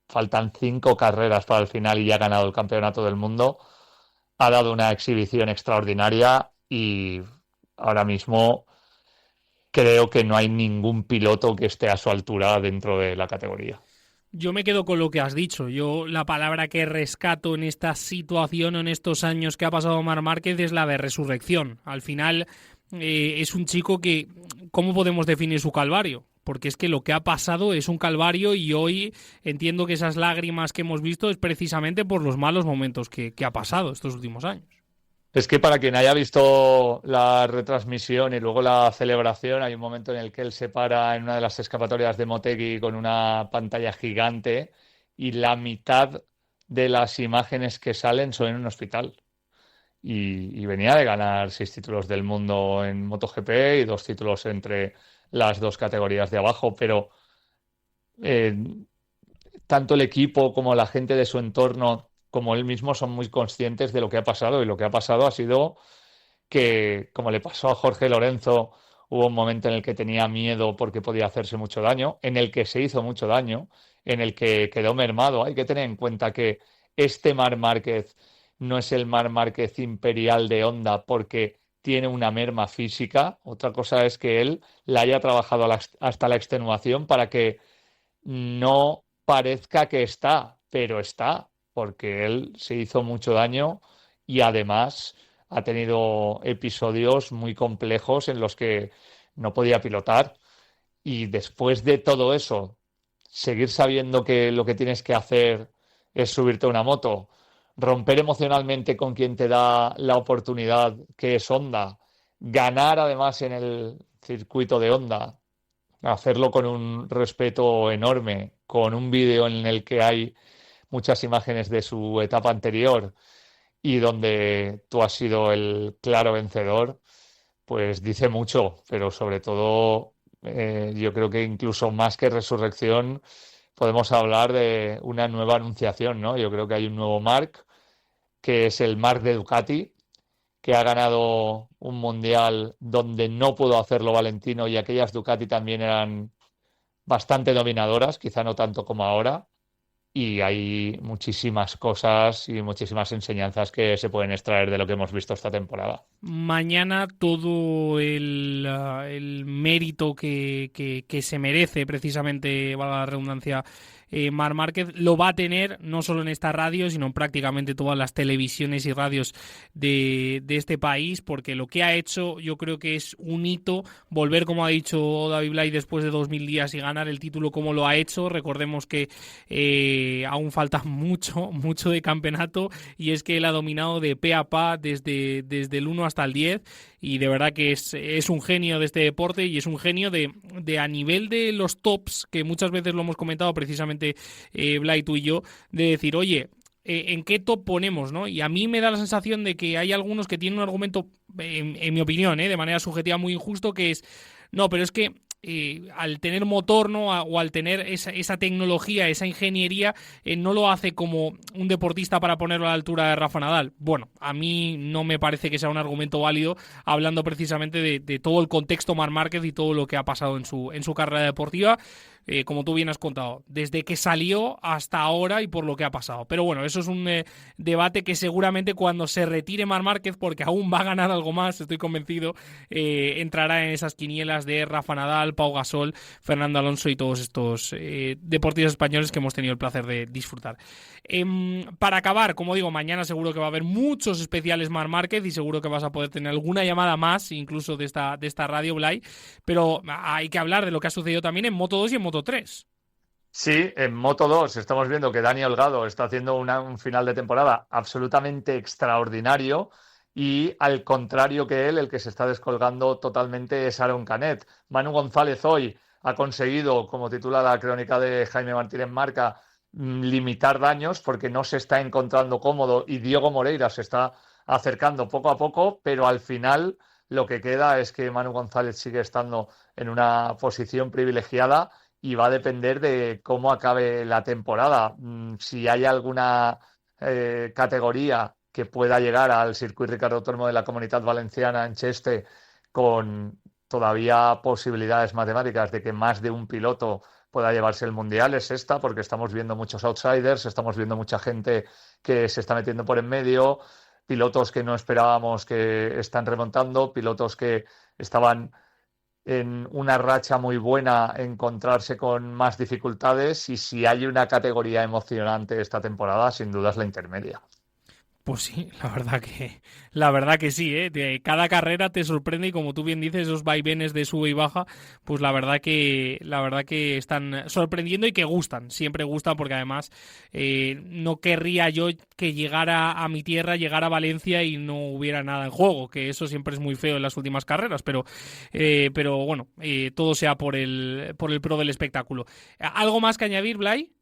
faltan 5 carreras para el final y ya ha ganado el campeonato del mundo. Ha dado una exhibición extraordinaria y ahora mismo creo que no hay ningún piloto que esté a su altura dentro de la categoría. Yo me quedo con lo que has dicho. Yo la palabra que rescato en esta situación, en estos años que ha pasado Marc Márquez, es la de resurrección. Al final es un chico que, ¿cómo podemos definir su calvario? Porque es que lo que ha pasado es un calvario y hoy entiendo que esas lágrimas que hemos visto es precisamente por los malos momentos que ha pasado estos últimos años. Es que para quien haya visto la retransmisión y luego la celebración, hay un momento en el que él se para en una de las escapatorias de Motegi con una pantalla gigante y la mitad de las imágenes que salen son en un hospital. Y venía de ganar 6 títulos del mundo en MotoGP y 2 títulos entre las 2 categorías de abajo, pero tanto el equipo como la gente de su entorno como él mismo son muy conscientes de lo que ha pasado, y lo que ha pasado ha sido que, como le pasó a Jorge Lorenzo, hubo un momento en el que tenía miedo porque podía hacerse mucho daño, en el que se hizo mucho daño, en el que quedó mermado. Hay que tener en cuenta que este Marc Márquez no es el Marc Márquez imperial de Honda porque tiene una merma física. Otra cosa es que él la haya trabajado hasta la extenuación para que no parezca que está, pero está, porque él se hizo mucho daño y además ha tenido episodios muy complejos en los que no podía pilotar. Y después de todo eso, seguir sabiendo que lo que tienes que hacer es subirte a una moto, romper emocionalmente con quien te da la oportunidad, que es Honda, ganar además en el circuito de Honda, hacerlo con un respeto enorme, con un vídeo en el que hay muchas imágenes de su etapa anterior y donde tú has sido el claro vencedor, pues dice mucho, pero sobre todo yo creo que incluso más que resurrección podemos hablar de una nueva anunciación, ¿no? Yo creo que hay un nuevo Marc, que es el Marc de Ducati, que ha ganado un mundial donde no pudo hacerlo Valentino, y aquellas Ducati también eran bastante dominadoras, quizá no tanto como ahora, y hay muchísimas cosas y muchísimas enseñanzas que se pueden extraer de lo que hemos visto esta temporada. Mañana todo el mérito que se merece, precisamente, valga la redundancia, Marc Márquez, lo va a tener no solo en esta radio, sino en prácticamente todas las televisiones y radios de este país, porque lo que ha hecho yo creo que es un hito, volver, como ha dicho David Blay, después de 2000 días y ganar el título como lo ha hecho. Recordemos que aún falta mucho de campeonato, y es que él ha dominado de pe a pa desde el 1 hasta el 10, y de verdad que es un genio de este deporte, y es un genio de a nivel de los tops, que muchas veces lo hemos comentado precisamente Blay, tú y yo, de decir, oye, ¿en qué top ponemos, no? Y a mí me da la sensación de que hay algunos que tienen un argumento, en mi opinión, de manera subjetiva muy injusto, que es, no, pero es que al tener motor, ¿no? O al tener esa tecnología, esa ingeniería, no lo hace como un deportista para ponerlo a la altura de Rafa Nadal. Bueno, a mí no me parece que sea un argumento válido, hablando precisamente de todo el contexto Marc Márquez y todo lo que ha pasado en su carrera deportiva. Como tú bien has contado, desde que salió hasta ahora y por lo que ha pasado. Pero bueno, eso es un debate que seguramente cuando se retire Marc Márquez, porque aún va a ganar algo más, estoy convencido, entrará en esas quinielas de Rafa Nadal, Pau Gasol, Fernando Alonso y todos estos deportistas españoles que hemos tenido el placer de disfrutar. Para acabar, como digo, mañana seguro que va a haber muchos especiales Marc Márquez, y seguro que vas a poder tener alguna llamada más, incluso de esta radio, Blay, pero hay que hablar de lo que ha sucedido también en Moto2 y en Moto3. Sí, en Moto2 estamos viendo que Dani Holgado está haciendo un final de temporada absolutamente extraordinario y al contrario que él, el que se está descolgando totalmente es Aaron Canet. Manu González hoy ha conseguido, como titula la crónica de Jaime Martínez Marca, limitar daños porque no se está encontrando cómodo y Diego Moreira se está acercando poco a poco, pero al final lo que queda es que Manu González sigue estando en una posición privilegiada y va a depender de cómo acabe la temporada. Si hay alguna categoría que pueda llegar al Circuit Ricardo Tormo de la Comunitat Valenciana en Cheste con todavía posibilidades matemáticas de que más de un piloto pueda llevarse el Mundial, es esta, porque estamos viendo muchos outsiders, estamos viendo mucha gente que se está metiendo por en medio, pilotos que no esperábamos que están remontando, pilotos que estaban en una racha muy buena, encontrarse con más dificultades, y si hay una categoría emocionante esta temporada, sin duda es la intermedia. Pues sí, la verdad que sí, ¿eh? Cada carrera te sorprende y como tú bien dices, esos vaivenes de sube y baja, pues la verdad que están sorprendiendo y que gustan, siempre gustan porque además no querría yo que llegara a mi tierra, llegara a Valencia y no hubiera nada en juego, que eso siempre es muy feo en las últimas carreras, pero bueno, todo sea por el pro del espectáculo. ¿Algo más que añadir, Blay?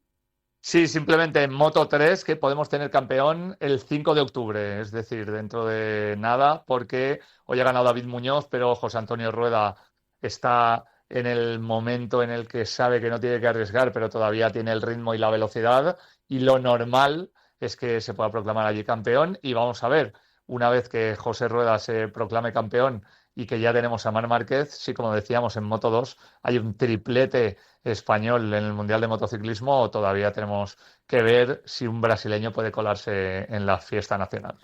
Sí, simplemente en Moto3 que podemos tener campeón el 5 de octubre, es decir, dentro de nada, porque hoy ha ganado David Muñoz, pero José Antonio Rueda está en el momento en el que sabe que no tiene que arriesgar, pero todavía tiene el ritmo y la velocidad, y lo normal es que se pueda proclamar allí campeón. Y vamos a ver, una vez que José Rueda se proclame campeón y que ya tenemos a Marc Márquez, sí, como decíamos, en Moto2 hay un triplete español en el Mundial de Motociclismo, o todavía tenemos que ver si un brasileño puede colarse en la fiesta nacional.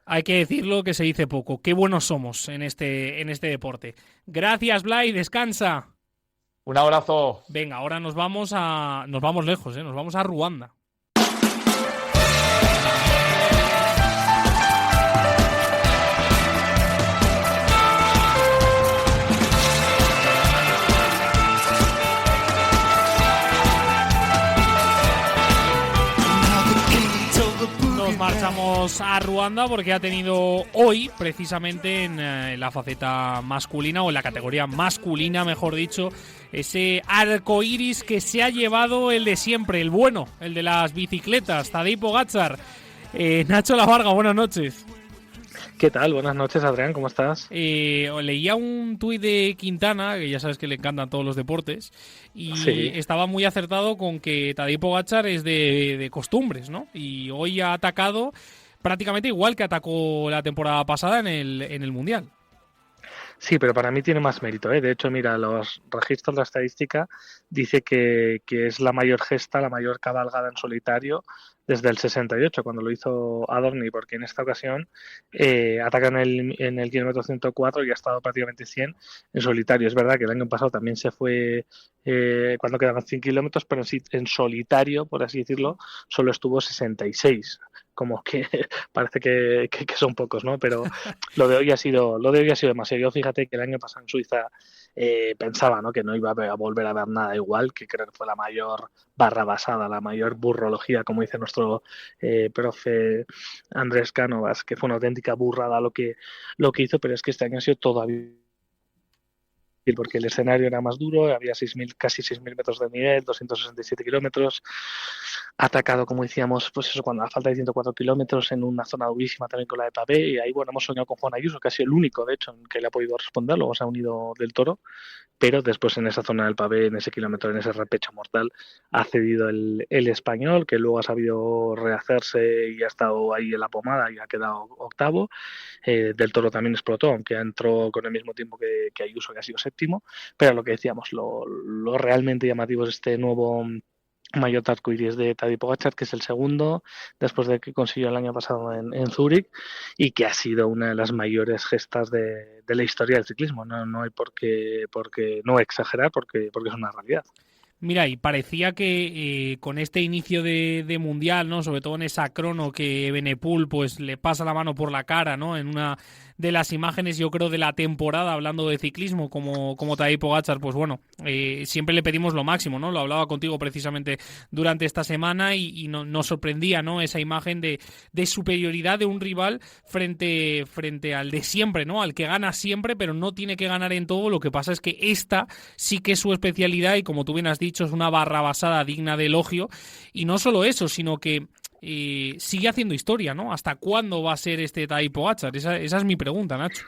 Hay que decirlo, que se dice poco. Qué buenos somos en este deporte. Gracias, Blay, descansa. Un abrazo. Venga, ahora nos vamos lejos, nos vamos a Ruanda. Marchamos a Ruanda porque ha tenido hoy, precisamente en la faceta masculina, o en la categoría masculina, mejor dicho, ese arcoiris que se ha llevado el de siempre, el bueno, el de las bicicletas, Tadej Pogačar. Nacho Lavarga, buenas noches. ¿Qué tal? Buenas noches, Adrián, ¿cómo estás? Leía un tuit de Quintana, que ya sabes que le encantan todos los deportes, y sí, estaba muy acertado con que Tadej Pogačar es de costumbres, ¿no? Y hoy ha atacado prácticamente igual que atacó la temporada pasada en el Mundial. Sí, pero para mí tiene más mérito, ¿eh? De hecho, mira, los registros de la estadística dice que es la mayor gesta, la mayor cabalgada en solitario desde el 68, cuando lo hizo Adorni, porque en esta ocasión ataca en el kilómetro 104 y ha estado prácticamente 100 en solitario. Es verdad que el año pasado también se fue cuando quedaban 100 kilómetros, pero sí, en solitario, por así decirlo, solo estuvo 66. Como que parece que son pocos, ¿no? Pero lo de hoy ha sido demasiado. Yo fíjate que el año pasado en Suiza pensaba, ¿no?, que no iba a volver a ver nada igual, que creo que fue la mayor barra basada, la mayor burrología, como dice nuestro profe Andrés Cánovas, que fue una auténtica burrada lo que hizo, pero es que este año ha sido todavía, porque el escenario era más duro, había casi 6.000 metros de nivel, 267 kilómetros, atacado, como decíamos, pues eso, cuando a falta de 104 kilómetros en una zona durísima también con la de Pavé, y ahí, bueno, hemos soñado con Juan Ayuso, que ha sido el único, de hecho, en que le ha podido responder, luego se ha unido Del Toro, pero después en esa zona del Pavé, en ese kilómetro, en ese repecho mortal, ha cedido el español, que luego ha sabido rehacerse y ha estado ahí en la pomada y ha quedado octavo. Del Toro también explotó, aunque entró con el mismo tiempo que Ayuso, que ha sido séptimo, pero lo que decíamos, lo realmente llamativo es este nuevo maillot arcoiris de Tadej Pogačar, que es el segundo después de que consiguió el año pasado en Zúrich, y que ha sido una de las mayores gestas de la historia del ciclismo. No hay por qué no exagerar, porque es una realidad. Mira, y parecía que con este inicio de Mundial, ¿no?, sobre todo en esa crono que Benepul pues le pasa la mano por la cara, ¿no?, en una de las imágenes, yo creo, de la temporada, hablando de ciclismo, como Tadej Pogačar, pues bueno, siempre le pedimos lo máximo, ¿no? Lo hablaba contigo precisamente durante esta semana y nos sorprendía, ¿no? Esa imagen de superioridad de un rival frente al de siempre, ¿no? Al que gana siempre, pero no tiene que ganar en todo. Lo que pasa es que esta sí que es su especialidad y, como tú bien has dicho, es una barrabasada digna de elogio. Y no solo eso, sino que sigue haciendo historia, ¿no? ¿Hasta cuándo va a ser este Tadej Pogačar? Esa es mi pregunta, Nacho.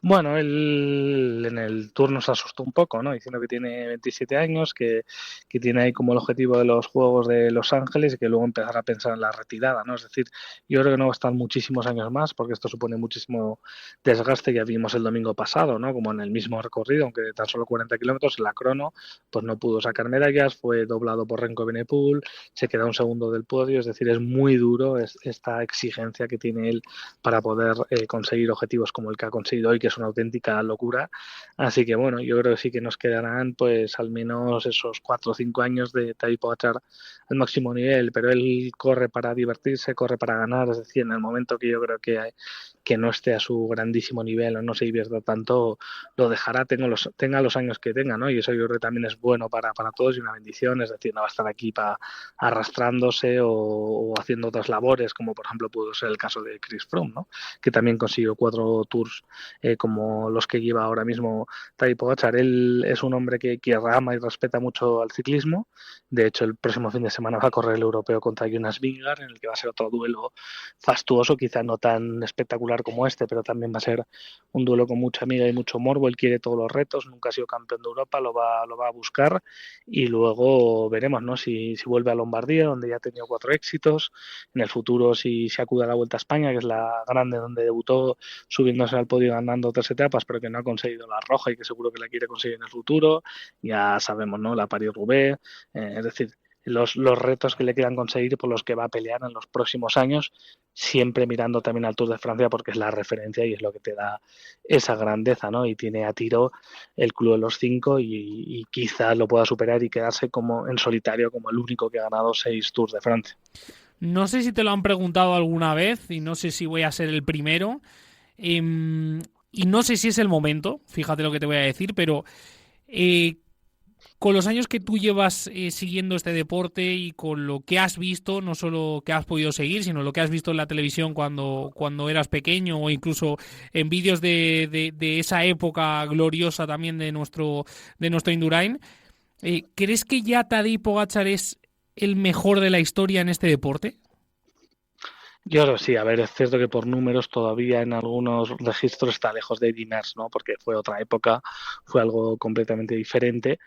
Bueno, él en el Tour nos asustó un poco, ¿no? Diciendo que tiene 27 años, que tiene ahí como el objetivo de los Juegos de Los Ángeles y que luego empezar a pensar en la retirada, ¿no? Es decir, yo creo que no va a estar muchísimos años más porque esto supone muchísimo desgaste. Ya vimos el domingo pasado, ¿no? Como en el mismo recorrido, aunque de tan solo 40 kilómetros, en la crono, pues no pudo sacar medallas, fue doblado por Remco Evenepoel, se queda un segundo del podio. Es decir, es muy duro esta exigencia que tiene él para poder conseguir objetivos como el que ha conseguido hoy, que es una auténtica locura. Así que bueno, yo creo que sí que nos quedarán pues al menos esos 4 o 5 años de Tadej Pogačar al máximo nivel, pero él corre para divertirse, corre para ganar. Es decir, en el momento que yo creo que no esté a su grandísimo nivel o no se divierta tanto, lo dejará, tenga los años que tenga, ¿no? Y eso yo creo que también es bueno para todos y una bendición. Es decir, no va a estar aquí arrastrándose o haciendo otras labores, como por ejemplo pudo ser el caso de Chris Froome, ¿no? Que también consiguió 4 tours como los que lleva ahora mismo Tadej Pogačar. Él es un hombre que ama y respeta mucho al ciclismo. De hecho, el próximo fin de semana va a correr el europeo contra Jonas Vingegaard, en el que va a ser otro duelo fastuoso, quizá no tan espectacular como este, pero también va a ser un duelo con mucha amiga y mucho morbo. Él quiere todos los retos, nunca ha sido campeón de Europa, lo va a buscar, y luego veremos, ¿no? Si vuelve a Lombardía, donde ya ha tenido 4 éxitos, en el futuro si se acude a la Vuelta a España, que es la grande donde debutó subiéndose al podio ganando 3 etapas, pero que no ha conseguido la roja y que seguro que la quiere conseguir en el futuro. Ya sabemos, ¿no? La París-Roubaix, es decir, los retos que le quieran conseguir, por los que va a pelear en los próximos años, siempre mirando también al Tour de Francia, porque es la referencia y es lo que te da esa grandeza, ¿no? Y tiene a tiro el Club de los 5 y quizás lo pueda superar y quedarse como en solitario como el único que ha ganado 6 Tours de Francia. No sé si te lo han preguntado alguna vez y no sé si voy a ser el primero, y no sé si es el momento, fíjate lo que te voy a decir, pero con los años que tú llevas siguiendo este deporte y con lo que has visto, no solo que has podido seguir, sino lo que has visto en la televisión cuando eras pequeño o incluso en vídeos de esa época gloriosa también de nuestro Indurain, ¿crees que ya Tadej Pogačar es el mejor de la historia en este deporte? Yo creo que sí. A ver, es cierto que por números todavía en algunos registros está lejos de Eddy Merckx, ¿no? Porque fue otra época, fue algo completamente diferente,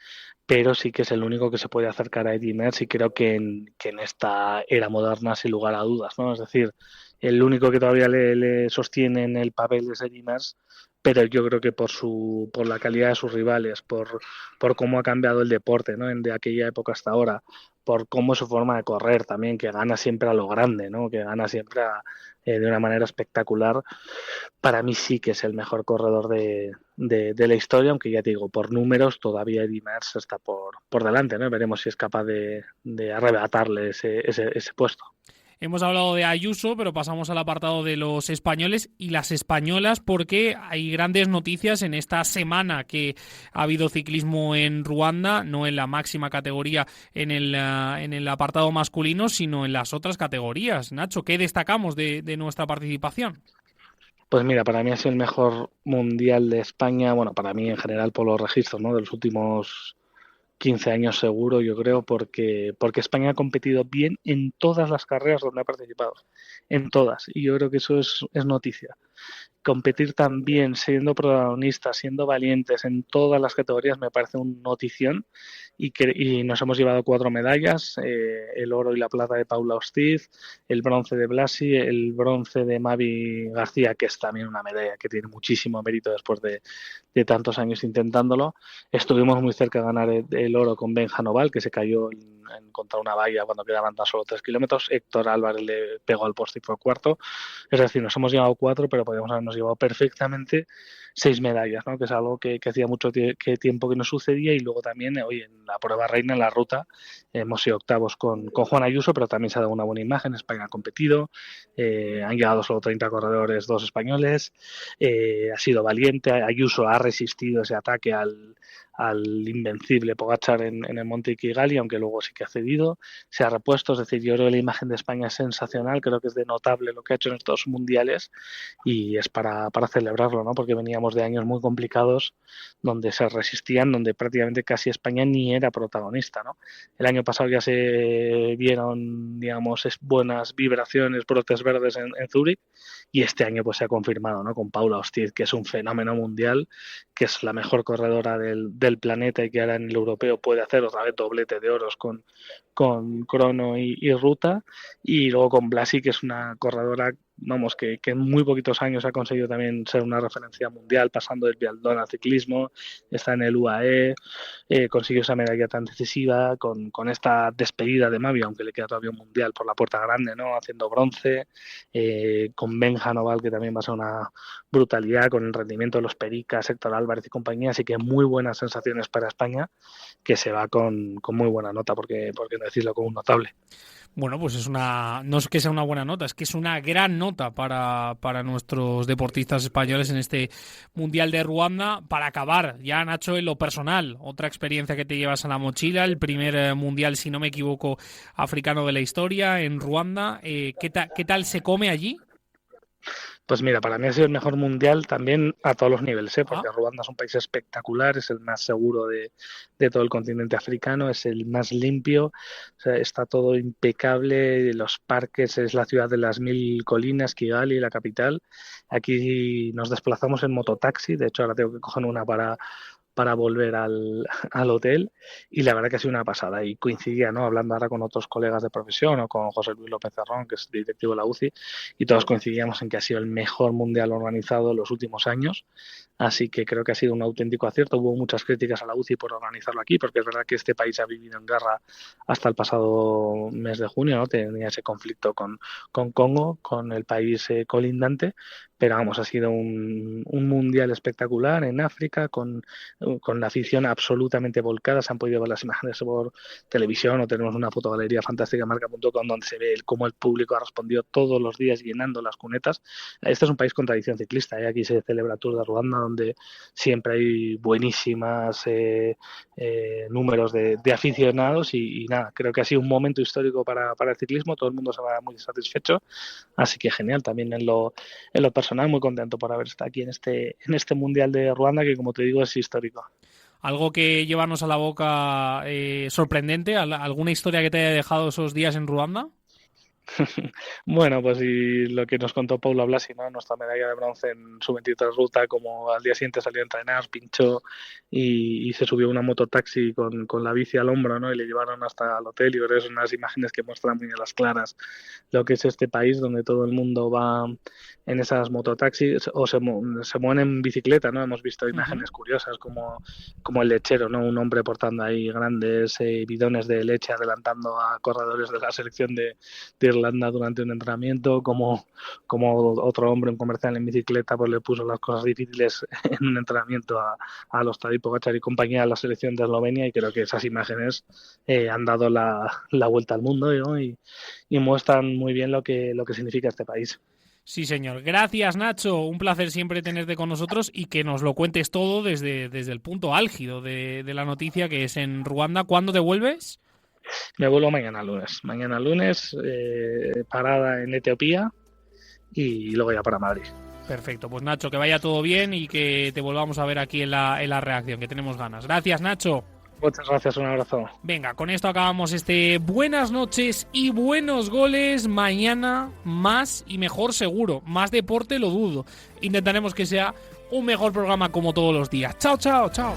pero sí que es el único que se puede acercar a Eddy Merckx, y creo que en esta era moderna, sin lugar a dudas, ¿no? Es decir, el único que todavía le sostiene en el papel es Eddy Merckx, pero yo creo que por la calidad de sus rivales, por cómo ha cambiado el deporte, ¿no? De aquella época hasta ahora, por cómo es su forma de correr también, que gana siempre a lo grande, ¿no? Que gana siempre de una manera espectacular. Para mí sí que es el mejor corredor de la historia, aunque ya te digo, por números todavía Eddy Merckx está por delante, ¿no? Veremos si es capaz de arrebatarle ese puesto. Hemos hablado de Ayuso, pero pasamos al apartado de los españoles y las españolas, porque hay grandes noticias en esta semana que ha habido ciclismo en Ruanda, no en la máxima categoría en el apartado masculino, sino en las otras categorías. Nacho, ¿qué destacamos de nuestra participación? Pues mira, para mí ha sido el mejor mundial de España, bueno, para mí en general por los registros, ¿no? De los últimos 15 años seguro, yo creo, porque España ha competido bien en todas las carreras donde ha participado, en todas, y yo creo que eso es noticia. Competir tan bien, siendo protagonistas, siendo valientes en todas las categorías, me parece una notición, y nos hemos llevado 4 medallas, el oro y la plata de Paula Ostiz, el bronce de Blasi, el bronce de Mavi García, que es también una medalla que tiene muchísimo mérito después de tantos años intentándolo. Estuvimos muy cerca de ganar el oro con Benja Noval, que se cayó contra una valla cuando quedaban tan solo 3 kilómetros. Héctor Álvarez le pegó al poste y fue cuarto. Es decir, nos hemos llevado 4, pero podríamos habernos llevado perfectamente 6 medallas, ¿no? Que es algo que hacía mucho tiempo que no sucedía. Y luego también hoy en la prueba reina, en la ruta, hemos sido octavos con Juan Ayuso, pero también se ha dado una buena imagen. España ha competido, han llegado solo 30 corredores, 2 españoles, ha sido valiente. Ayuso ha resistido ese ataque al invencible Pogačar en el Monte Kigali, aunque luego sí que ha cedido, se ha repuesto. Es decir, yo creo que la imagen de España es sensacional, creo que es de notable lo que ha hecho en estos mundiales y es para celebrarlo, ¿no? Porque veníamos de años muy complicados donde se resistían, donde prácticamente casi España ni era protagonista, ¿no? El año pasado ya se vieron, digamos, buenas vibraciones, brotes verdes en Zúrich, y este año pues se ha confirmado, ¿no? Con Paula Ostiz, que es un fenómeno mundial, que es la mejor corredora del planeta y que ahora en el europeo puede hacer otra vez doblete de oros con crono y ruta, y luego con Blasi, que es una corredora, vamos, que en muy poquitos años ha conseguido también ser una referencia mundial, pasando del biatlón al ciclismo, está en el UAE, consiguió esa medalla tan decisiva con esta despedida de Mavi, aunque le queda todavía un mundial por la puerta grande, ¿no? Haciendo bronce, con Benja Noval, que también va a ser una brutalidad, con el rendimiento de los Pericas, Héctor Álvarez y compañía, así que muy buenas sensaciones para España, que se va con muy buena nota, porque no decirlo como un notable. Bueno, pues no es que sea una buena nota, es que es una gran nota para nuestros deportistas españoles en este Mundial de Ruanda. Para acabar, ya Nacho, en lo personal, otra experiencia que te llevas a la mochila, el primer Mundial, si no me equivoco, africano de la historia en Ruanda. ¿Qué tal se come allí? Pues mira, para mí ha sido el mejor mundial también a todos los niveles, porque Ruanda es un país espectacular, es el más seguro de todo el continente africano, es el más limpio, o sea, está todo impecable, los parques, es la ciudad de las 1000 colinas, Kigali, la capital. Aquí nos desplazamos en mototaxi, de hecho ahora tengo que coger una para volver al hotel, y la verdad que ha sido una pasada, y coincidía, ¿no? Hablando ahora con otros colegas de profesión o con José Luis López Cerrón, que es directivo de la UCI, y todos coincidíamos en que ha sido el mejor mundial organizado en los últimos años, así que creo que ha sido un auténtico acierto. Hubo muchas críticas a la UCI por organizarlo aquí, porque es verdad que este país ha vivido en guerra hasta el pasado mes de junio, ¿no? Tenía ese conflicto con Congo, con el país colindante, pero vamos, ha sido un mundial espectacular en África, con la afición absolutamente volcada. Se han podido ver las imágenes por televisión, o tenemos una fotogalería fantástica en marca.com donde se ve cómo el público ha respondido todos los días llenando las cunetas. Este es un país con tradición ciclista, ¿eh? Aquí se celebra Tour de Ruanda, donde siempre hay buenísimas números de aficionados, y nada, creo que ha sido un momento histórico para el ciclismo. Todo el mundo se va muy satisfecho, así que genial. También en lo personal, muy contento por haber estado aquí en este Mundial de Ruanda, que como te digo es histórico. ¿Algo que llevarnos a la boca sorprendente? ¿Alguna historia que te haya dejado esos días en Ruanda? Bueno, pues y lo que nos contó Paula Blasi, ¿no? Nuestra medalla de bronce en su 23 ruta, como al día siguiente salió a entrenar, pinchó y se subió una mototaxi con la bici al hombro, ¿no? Y le llevaron hasta el hotel, y ahora son unas imágenes que muestran muy a las claras lo que es este país, donde todo el mundo va en esas mototaxis o se mueven en bicicleta, ¿no? Hemos visto imágenes curiosas como el lechero, ¿no? Un hombre portando ahí grandes bidones de leche adelantando a corredores de la selección de Irlanda durante un entrenamiento, como otro hombre, un comercial en bicicleta, pues le puso las cosas difíciles en un entrenamiento a los Tadej Pogačar y compañía de la selección de Eslovenia, y creo que esas imágenes han dado la vuelta al mundo, ¿no? y muestran muy bien lo que significa este país. Sí, señor. Gracias, Nacho. Un placer siempre tenerte con nosotros y que nos lo cuentes todo desde el punto álgido de la noticia, que es en Ruanda. ¿Cuándo te vuelves? Me vuelvo mañana lunes. Parada en Etiopía y luego ya para Madrid. Perfecto. Pues Nacho, que vaya todo bien y que te volvamos a ver aquí en la reacción, que tenemos ganas. Gracias, Nacho. Muchas gracias, un abrazo. Venga, con esto acabamos este Buenas noches y buenos goles. Mañana más y mejor seguro. Más deporte lo dudo. Intentaremos que sea un mejor programa como todos los días. Chao, chao, chao.